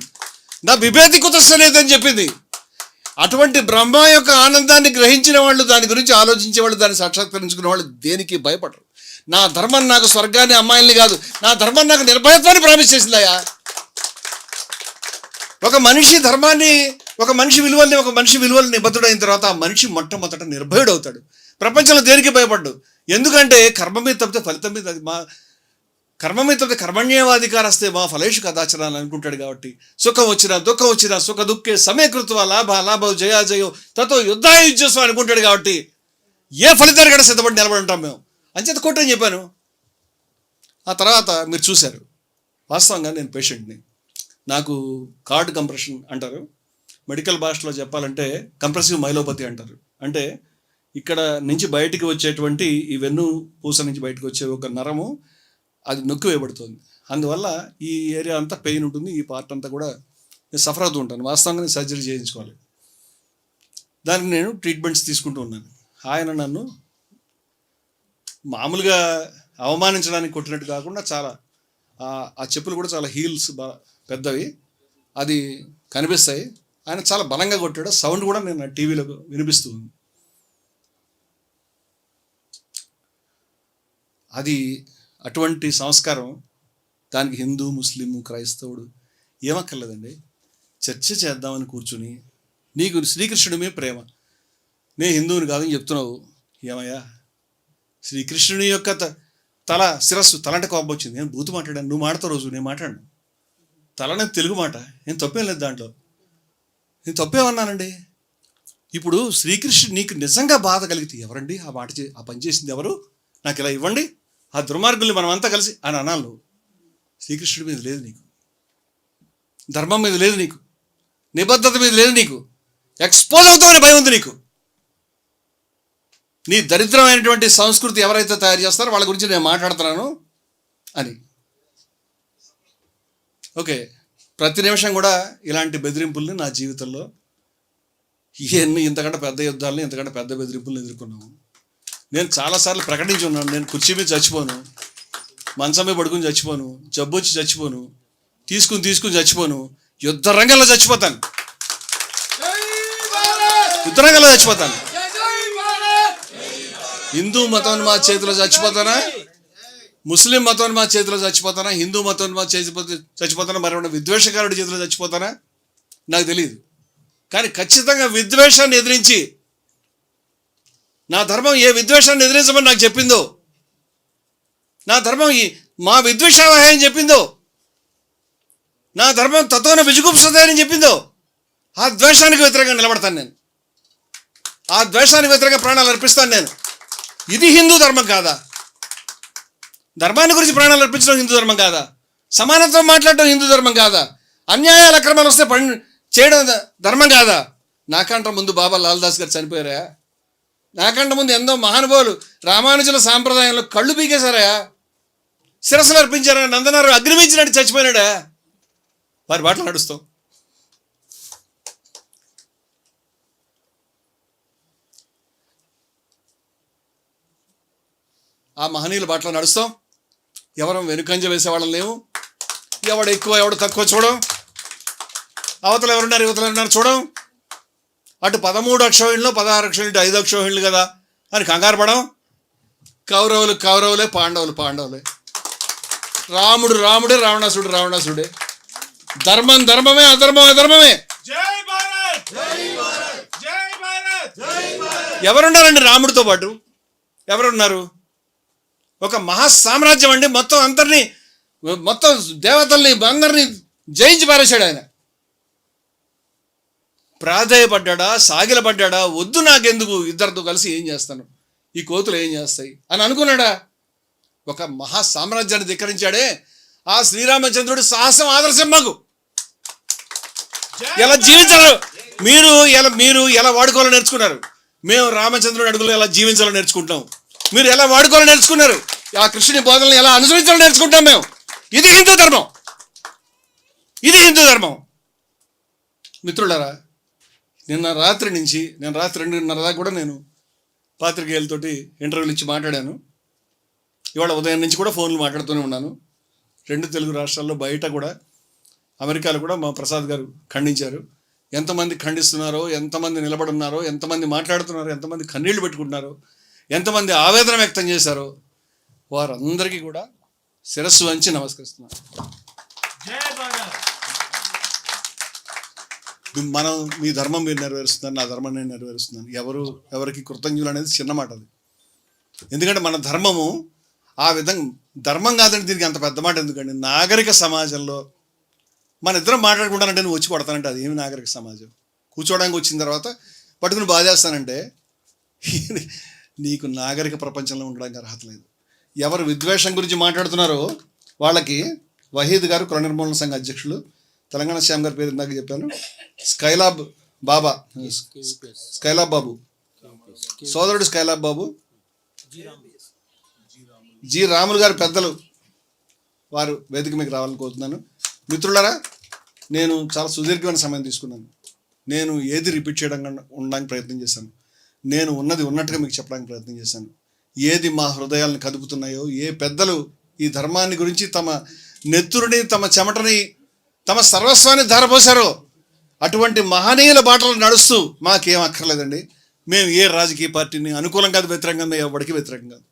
నా బిభేది కుతస్సలేదని చెప్పింది. అటువంటి బ్రహ్మ యొక్క ఆనందాన్ని గ్రహించిన వాళ్ళు, దాని గురించి ఆలోచించే వాళ్ళు, దాన్ని సాక్షాత్కరించుకునే వాళ్ళు దేనికి భయపడరు. నా ధర్మం నాకు స్వర్గాన్ని, అమ్మాయిల్ని కాదు, నా ధర్మం నాకు నిర్భయత్వాన్ని ప్రామిస్ చేసిందయ్యా. ఒక మనిషి ధర్మాన్ని, ఒక మనిషి విలువల్ని నిబద్ధుడైన తర్వాత ఆ మనిషి మొట్టమొదట నిర్భయుడు అవుతాడు. ప్రపంచంలో దేనికి భయపడ్డు. ఎందుకంటే కర్మ మీద తప్పితే ఫలితం మీద, అది మా కర్మ మీద తప్పితే కర్మణ్యేవాధికారస్తే మా ఫలేషు కదాచరాలు అనుకుంటాడు. కాబట్టి సుఖం వచ్చినా దుఃఖం వచ్చినా సుఖ దుఃఖే సమయకృత్వ లాభ జయో తతో యుద్ధాయుజ్యస్వ అనుకుంటాడు. కాబట్టి ఏ ఫలితాన్ని కూడా సిద్ధపడి నిలబడి ఉంటాం మేము. అంచేత కొట్టని చెప్పాను. ఆ తర్వాత మీరు చూశారు, వాస్తవంగా నేను పేషెంట్ని, నాకు కార్డ్ కంప్రెషన్ అంటారు, మెడికల్ భాషలో చెప్పాలంటే కంప్రెసివ్ మైలోపతి అంటారు. అంటే ఇక్కడ నుంచి బయటికి వచ్చేటువంటి ఈ వెన్ను పూస నుంచి బయటకు వచ్చే ఒక నరము అది నొక్కి వేయబడుతుంది. అందువల్ల ఈ ఏరియా అంతా పెయిన్ ఉంటుంది, ఈ పార్ట్ అంతా కూడా నేను సఫర్ అవుతూ ఉంటాను. వాస్తవంగా నేను సర్జరీ చేయించుకోవాలి. దానికి నేను ట్రీట్మెంట్స్ తీసుకుంటూ ఉన్నాను. ఆయన నన్ను మామూలుగా అవమానించడానికి కొట్టినట్టు కాకుండా చాలా ఆ చెప్పులు కూడా చాలా హీల్స్ పెద్దవి, అది కనిపిస్తాయి. ఆయన చాలా బలంగా కొట్టాడు. సౌండ్ కూడా నేను టీవీలో వినిపిస్తూ ఉంది. అది అటువంటి సంస్కారం. దానికి హిందూ, ముస్లిం, క్రైస్తవుడు ఏమక్కర్లేదండి. చర్చ చేద్దామని కూర్చుని, నీకు శ్రీకృష్ణుడి మీద ప్రేమ, నేను హిందువుని కాదని చెప్తున్నావు, ఏమయ్యా? శ్రీకృష్ణుని యొక్క శిరస్సు, తలంటే కోపం వచ్చింది. నేను బూతు మాట్లాడాను, నువ్వు మాడతావు రోజు, నేను మాట్లాడాను. తలనే తెలుగు మాట, నేను తప్పేం లేదు దాంట్లో, నేను తప్పేమన్నానండి. ఇప్పుడు శ్రీకృష్ణుడు నీకు నిజంగా బాధ కలిగితే ఎవరండి ఆ పని చేసింది ఎవరు? నాకు ఇలా ఇవ్వండి, ఆ దుర్మార్గుల్ని మనం అంతా కలిసి అని అనాలి. నువ్వు శ్రీకృష్ణుడి మీద లేదు నీకు, ధర్మం మీద లేదు నీకు, నిబద్ధత మీద లేదు నీకు, ఎక్స్పోజ్ అవుతామని భయం ఉంది నీకు. నీ దరిద్రమైనటువంటి సంస్కృతి ఎవరైతే తయారు చేస్తారో వాళ్ళ గురించి నేను మాట్లాడుతున్నాను అని. ఓకే, ప్రతి నిమిషం కూడా ఇలాంటి బెదిరింపుల్ని నా జీవితంలో ఇంతకంటే పెద్ద యుద్ధాలని, ఇంతకంటే పెద్ద బెదిరింపుల్ని ఎదుర్కొన్నాము. నేను చాలాసార్లు ప్రకటించి ఉన్నాను, నేను కుర్చీ మీద చచ్చిపోను, మంచం మీద పడుకుని చచ్చిపోను, జబ్బు వచ్చి చచ్చిపోను, తీసుకుని చచ్చిపోను, యుద్ధ రంగంలో చచ్చిపోతాను, యుద్ధ రంగంలో చచ్చిపోతాను. హిందూ మతం మా చేతిలో చచ్చిపోతానా, ముస్లిం మతం మా చేతిలో చచ్చిపోతానా, హిందూ మతం మా చచ్చిపోతానా, మరొక విద్వేషకారుడి చేతిలో చచ్చిపోతానా నాకు తెలియదు. కానీ ఖచ్చితంగా విద్వేషాన్ని ఎదిరించి, నా ధర్మం ఏ విద్వేషాన్ని ఎదిరించమని నాకు చెప్పిందో, నా ధర్మం మా విద్వేషావహాయం చెప్పిందో, నా ధర్మం తత్వన విజుగుప్సదని చెప్పిందో, ఆ ద్వేషానికి వ్యతిరేకంగా నిలబడతాను నేను, ఆ ద్వేషానికి వ్యతిరేకంగా ప్రాణాలు అర్పిస్తాను నేను. ఇది హిందూ ధర్మం కాదా? ధర్మాన్ని గురించి ప్రాణాలు అర్పించడం హిందూ ధర్మం కాదా? సమానత్వం మాట్లాడటం హిందూ ధర్మం కాదా? అన్యాయాల అక్రమాలు వస్తే చేయడం ధర్మం కాదా? నాకంటే ముందు బాబా లాల్దాస్ గారు చనిపోయారా? నాకంటే ముందు ఎంతో మహానుభావులు రామానుజుల సాంప్రదాయంలో కళ్ళు పీకేశారా? శిరస్సులు అర్పించారా? నందనారు అగ్నిమించినట్టు చచ్చిపోయినాడా? వారి బాటలు నడుస్తాం. ఆ మహనీయుల బాటలో నడుస్తాం. ఎవరం వెనుకంజ వేసేవాళ్ళం లేవు. ఎవడు ఎక్కువ ఎవడు తక్కువ చూడం. అవతల ఎవరున్నారు యువతలు ఎవరున్నారు చూడం. అటు 13 అక్షోహిణులు 16 అక్షోహిణులు ఇటు 5 అక్షోహిణులు కదా అని కంగారు పడం. కౌరవులు కౌరవులే, పాండవులు పాండవులే, రాముడు రాముడే, రావణాసుడు రావణాసుడే. ధర్మం ధర్మమే, అధర్మం అధర్మమే. ఎవరున్నారండి రాముడితో పాటు? ఎవరున్నారు? ఒక మహాసామ్రాజ్యం అండి. మొత్తం అందరినీ, మొత్తం దేవతల్ని అందరినీ జయించి పారేశాడు ఆయన. ప్రాధేయపడ్డా, సాగిలపడ్డా, వద్దు నాకెందుకు, ఇద్దరితో కలిసి ఏం చేస్తాను, ఈ కోతులు ఏం చేస్తాయి అని అనుకున్నాడా? ఒక మహా సామ్రాజ్యాన్ని ధిక్కరించాడే. ఆ శ్రీరామచంద్రుడి సాహసం ఆదర్శం మాకు. ఎలా జీవించాలో మీరు ఎలా వాడుకోవాలో నేర్చుకున్నారు. మేము రామచంద్రుడి అడుగులో ఎలా జీవించాలో నేర్చుకుంటాం. మీరు ఎలా వాడుకోవాలో నేర్చుకున్నారు. ఆ కృష్ణుని బోధనలు ఎలా అనుసరించాలో నేర్చుకుంటాం మేము. ఇది హిందూ ధర్మం. ఇది హిందూ ధర్మం. మిత్రులారా, నేను రాత్రి 2:30 దాకా కూడా నేను పాత్రికేయులతోటి ఇంటర్వ్యూలు ఇచ్చి మాట్లాడాను. ఇవాళ ఉదయం నుంచి కూడా ఫోన్లు మాట్లాడుతూనే ఉన్నాను. 2 తెలుగు రాష్ట్రాల్లో, బయట కూడా, అమెరికాలో కూడా మా ప్రసాద్ గారు ఖండించారు. ఎంతమంది ఖండిస్తున్నారో, ఎంతమంది నిలబడున్నారో, ఎంతమంది మాట్లాడుతున్నారో, ఎంతమంది కన్నీళ్లు పెట్టుకుంటున్నారో, ఎంతమంది ఆవేదన వ్యక్తం చేశారో వారందరికీ కూడా శిరస్సు వంచి నమస్కరిస్తున్నారు. మనం మీ ధర్మం మీరు నెరవేరుస్తున్నారు, నా ధర్మం నేను నెరవేరుస్తున్నాను. ఎవరికి కృతజ్ఞులు అనేది చిన్న మాట అది. ఎందుకంటే మన ధర్మము ఆ విధంగా ధర్మం కాదంటే దీనికి అంత పెద్ద మాట ఎందుకండి? నాగరిక సమాజంలో మన ఇద్దరం మాట్లాడుకుంటానంటే నువ్వు వచ్చి కొడతానంటే అది ఏమి నాగరిక సమాజం? కూర్చోవడానికి వచ్చిన తర్వాత పట్టుకుని బాధేస్తానంటే నీకు నాగరిక ప్రపంచంలో ఉండడానికి అర్హత లేదు. ఎవరు విద్వేషం గురించి మాట్లాడుతున్నారో వాళ్ళకి వహీద్ గారు, కుల నిర్మూలన సంఘ అధ్యక్షులు, తెలంగాణ శ్యామ్ గారి పేరు ఇందాక చెప్పాను, స్కైలాబ్ బాబు సోదరుడు స్కైలాబ్ బాబు, జి రాములు గారు పెద్దలు, వారు వేదిక మీకు రావాలని కోరుతున్నాను. మిత్రులారా, నేను చాలా సుదీర్ఘమైన సమయం తీసుకున్నాను. నేను ఏది రిపీట్ ఉండడానికి ప్రయత్నం చేశాను. నేను ఉన్నది ఉన్నట్టుగా మీకు చెప్పడానికి ప్రయత్నం చేశాను. ఏది మా హృదయాలను కదుపుతున్నాయో, ఏ పెద్దలు ఈ ధర్మాన్ని గురించి తమ నెత్తురుని, తమ చెమటని, తమ సర్వస్వాన్ని ధారపోశారో అటువంటి మహనీయుల బాటలు నడుస్తూ మాకేం అక్కర్లేదండి. మేము ఏ రాజకీయ పార్టీని అనుకూలం కాదు, వ్యతిరేకంగా, మేము ఎవరికి వ్యతిరేకం కాదు.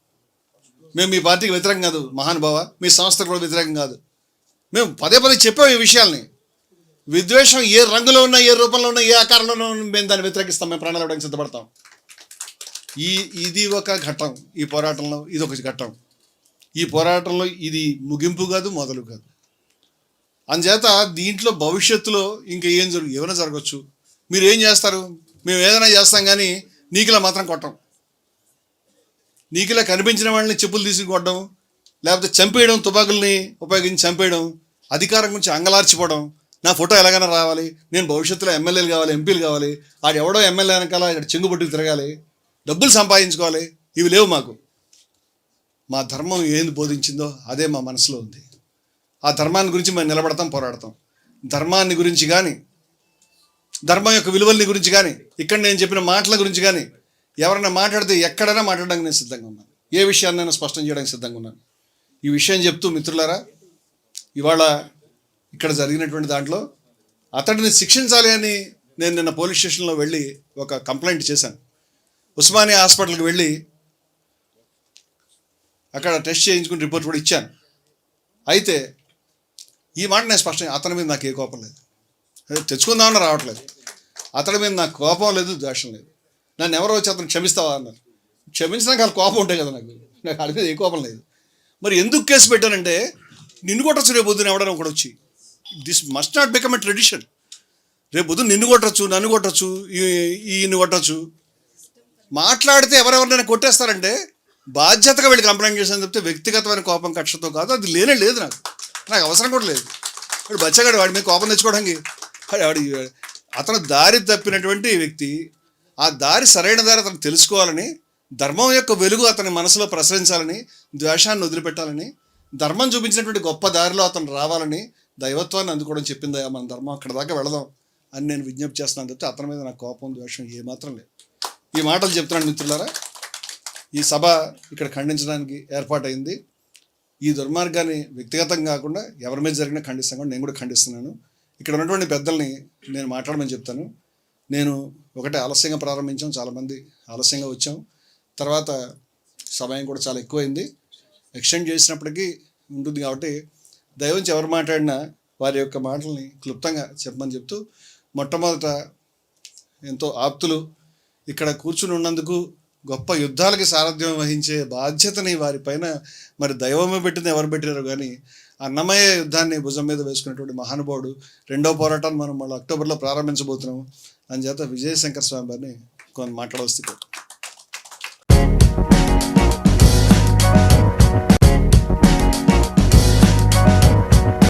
మేము మీ పార్టీకి వ్యతిరేకం కాదు మహానుభావ, మీ సంస్థకు కూడా వ్యతిరేకం కాదు. మేము పదే చెప్పాం ఈ విషయాల్ని. విద్వేషం ఏ రంగులో ఉన్నా, ఏ రూపంలో ఉన్నా, ఏ ఆకారంలో ఉన్నా మేము దాన్ని వ్యతిరేకిస్తాం. మేము ప్రాణాలు ఇవ్వడానికి సిద్ధపడతాం. ఇది ఒక ఘట్టం. ఈ పోరాటంలో ఇది ఒక ఘట్టం. ఈ పోరాటంలో ఇది ముగింపు కాదు, మొదలు కాదు. అందుచేత దీంట్లో భవిష్యత్తులో ఇంకా ఏమైనా జరగవచ్చు. మీరు ఏం చేస్తారు? మేము ఏదైనా చేస్తాం, కానీ నీకులా మాత్రం కొట్టం. నీకులా కనిపించిన వాళ్ళని చెప్పులు తీసుకుని కొట్టడం, లేకపోతే చంపేయడం, తుపాకుల్ని ఉపయోగించి చంపేయడం, అధికారం గురించి అంగలార్చిపోవడం, నా ఫోటో ఎలాగైనా రావాలి, నేను భవిష్యత్తులో ఎమ్మెల్యేలు కావాలి, ఎంపీలు కావాలి, ఆడు ఎవడో ఎమ్మెల్యే వెనకాల ఇక్కడ చెంగుబట్టుకు తిరగాలి, డబ్బులు సంపాదించుకోవాలి, ఇవి లేవు మాకు. మా ధర్మం ఏంది బోధించిందో అదే మా మనసులో ఉంది. ఆ ధర్మాన్ని గురించి మేము నిలబడతాం, పోరాడతాం. ధర్మాన్ని గురించి కానీ, ధర్మం యొక్క విలువల్ని గురించి కానీ, ఇక్కడ నేను చెప్పిన మాటల గురించి కానీ ఎవరైనా మాట్లాడితే ఎక్కడైనా మాట్లాడడానికి నేను సిద్ధంగా ఉన్నాను. ఏ విషయాన్నైనా స్పష్టం చేయడానికి సిద్ధంగా ఉన్నాను. ఈ విషయం చెప్తూ మిత్రులారా, ఇవాళ ఇక్కడ జరిగినటువంటి దాంట్లో అతడిని శిక్షించాలి అని నేను నిన్న పోలీస్ స్టేషన్లో వెళ్ళి ఒక కంప్లైంట్ చేశాను. ఉస్మానియా హాస్పిటల్కి వెళ్ళి అక్కడ టెస్ట్ చేయించుకుని రిపోర్ట్ కూడా ఇచ్చాను. అయితే ఈ మాట నేను స్పష్టంగా, అతని మీద నాకు ఏ కోపం లేదు, తెచ్చుకుందామని రావట్లేదు. అతడి మీద నాకు కోపం లేదు, ద్వేషం లేదు. నన్ను ఎవరో వచ్చి అతను క్షమిస్తావా అన్నారు. క్షమించడానికి వాళ్ళ కోపం ఉంటాయి కదా, నాకు వాడి మీద ఏ కోపం లేదు. మరి ఎందుకు కేసు పెట్టానంటే, నిన్ను కొట్టచ్చు రేపు పొద్దున ఎవడైనా ఒకటి వచ్చి. This must not become a tradition. రేపు పొద్దున నిన్ను కొట్టచ్చు, నన్ను కొట్టచ్చు, ఈయన్ని కొట్టచ్చు. మాట్లాడితే ఎవరెవరినైనా కొట్టేస్తారంటే బాధ్యతగా వెళ్ళి కంప్లైంట్ చేశాను చెప్తే వ్యక్తిగతమైన కోపం, కక్షతో కాదు. అది లేదు నాకు అవసరం కూడా లేదు. వాడు బచ్చగాడు, వాడి మీద కోపం తెచ్చుకోవడానికి వాడి అతను దారి తప్పినటువంటి వ్యక్తి. ఆ దారి సరైన దారి అతను తెలుసుకోవాలని, ధర్మం యొక్క వెలుగు అతని మనసులో ప్రసరించాలని, ద్వేషాన్ని వదిలిపెట్టాలని, ధర్మం చూపించినటువంటి గొప్ప దారిలో అతను రావాలని, దైవత్వాన్ని అందుకోవడం చెప్పిందా మన ధర్మం, అక్కడ దాకా వెళదాం అని నేను విజ్ఞప్తి చేస్తున్నాను తప్పితే అతని మీద నాకు కోపం ద్వేషం ఏమాత్రం లేదు. ఈ మాటలు చెప్తున్నాను మిత్రులారా. ఈ సభ ఇక్కడ ఖండించడానికి ఏర్పాటైంది. ఈ దుర్మార్గాన్ని వ్యక్తిగతంగా కాకుండా ఎవరి మీద జరిగినా ఖండిస్తాను కూడా, నేను కూడా ఖండిస్తున్నాను. ఇక్కడ ఉన్నటువంటి పెద్దల్ని నేను మాట్లాడమని చెప్తాను. నేను ఒకటే ఆలస్యంగా ప్రారంభించాం, చాలామంది ఆలస్యంగా వచ్చాం, తర్వాత సమయం కూడా చాలా ఎక్కువైంది. ఎక్స్టెండ్ చేసినప్పటికీ ఉంటుంది కాబట్టి దైవంచి ఎవరు మాట్లాడినా వారి యొక్క మాటల్ని క్లుప్తంగా చెప్పమని చెప్తూ, మొట్టమొదట ఎంతో ఆప్తులు ఇక్కడ కూర్చుని ఉన్నందుకు, గొప్ప యుద్ధాలకి సారథ్యం వహించే బాధ్యతని వారిపైన మరి దైవమే పెట్టింది ఎవరు పెట్టారో కానీ, అన్నమయ్య యుద్ధాన్ని భుజం మీద వేసుకున్నటువంటి మహానుభావుడు. రెండవ పోరాటాన్ని మనం మళ్ళీ అక్టోబర్లో ప్రారంభించబోతున్నాము. అందుచేత విజయశంకర స్వామి వారిని కొంత మాట్లాడవలసి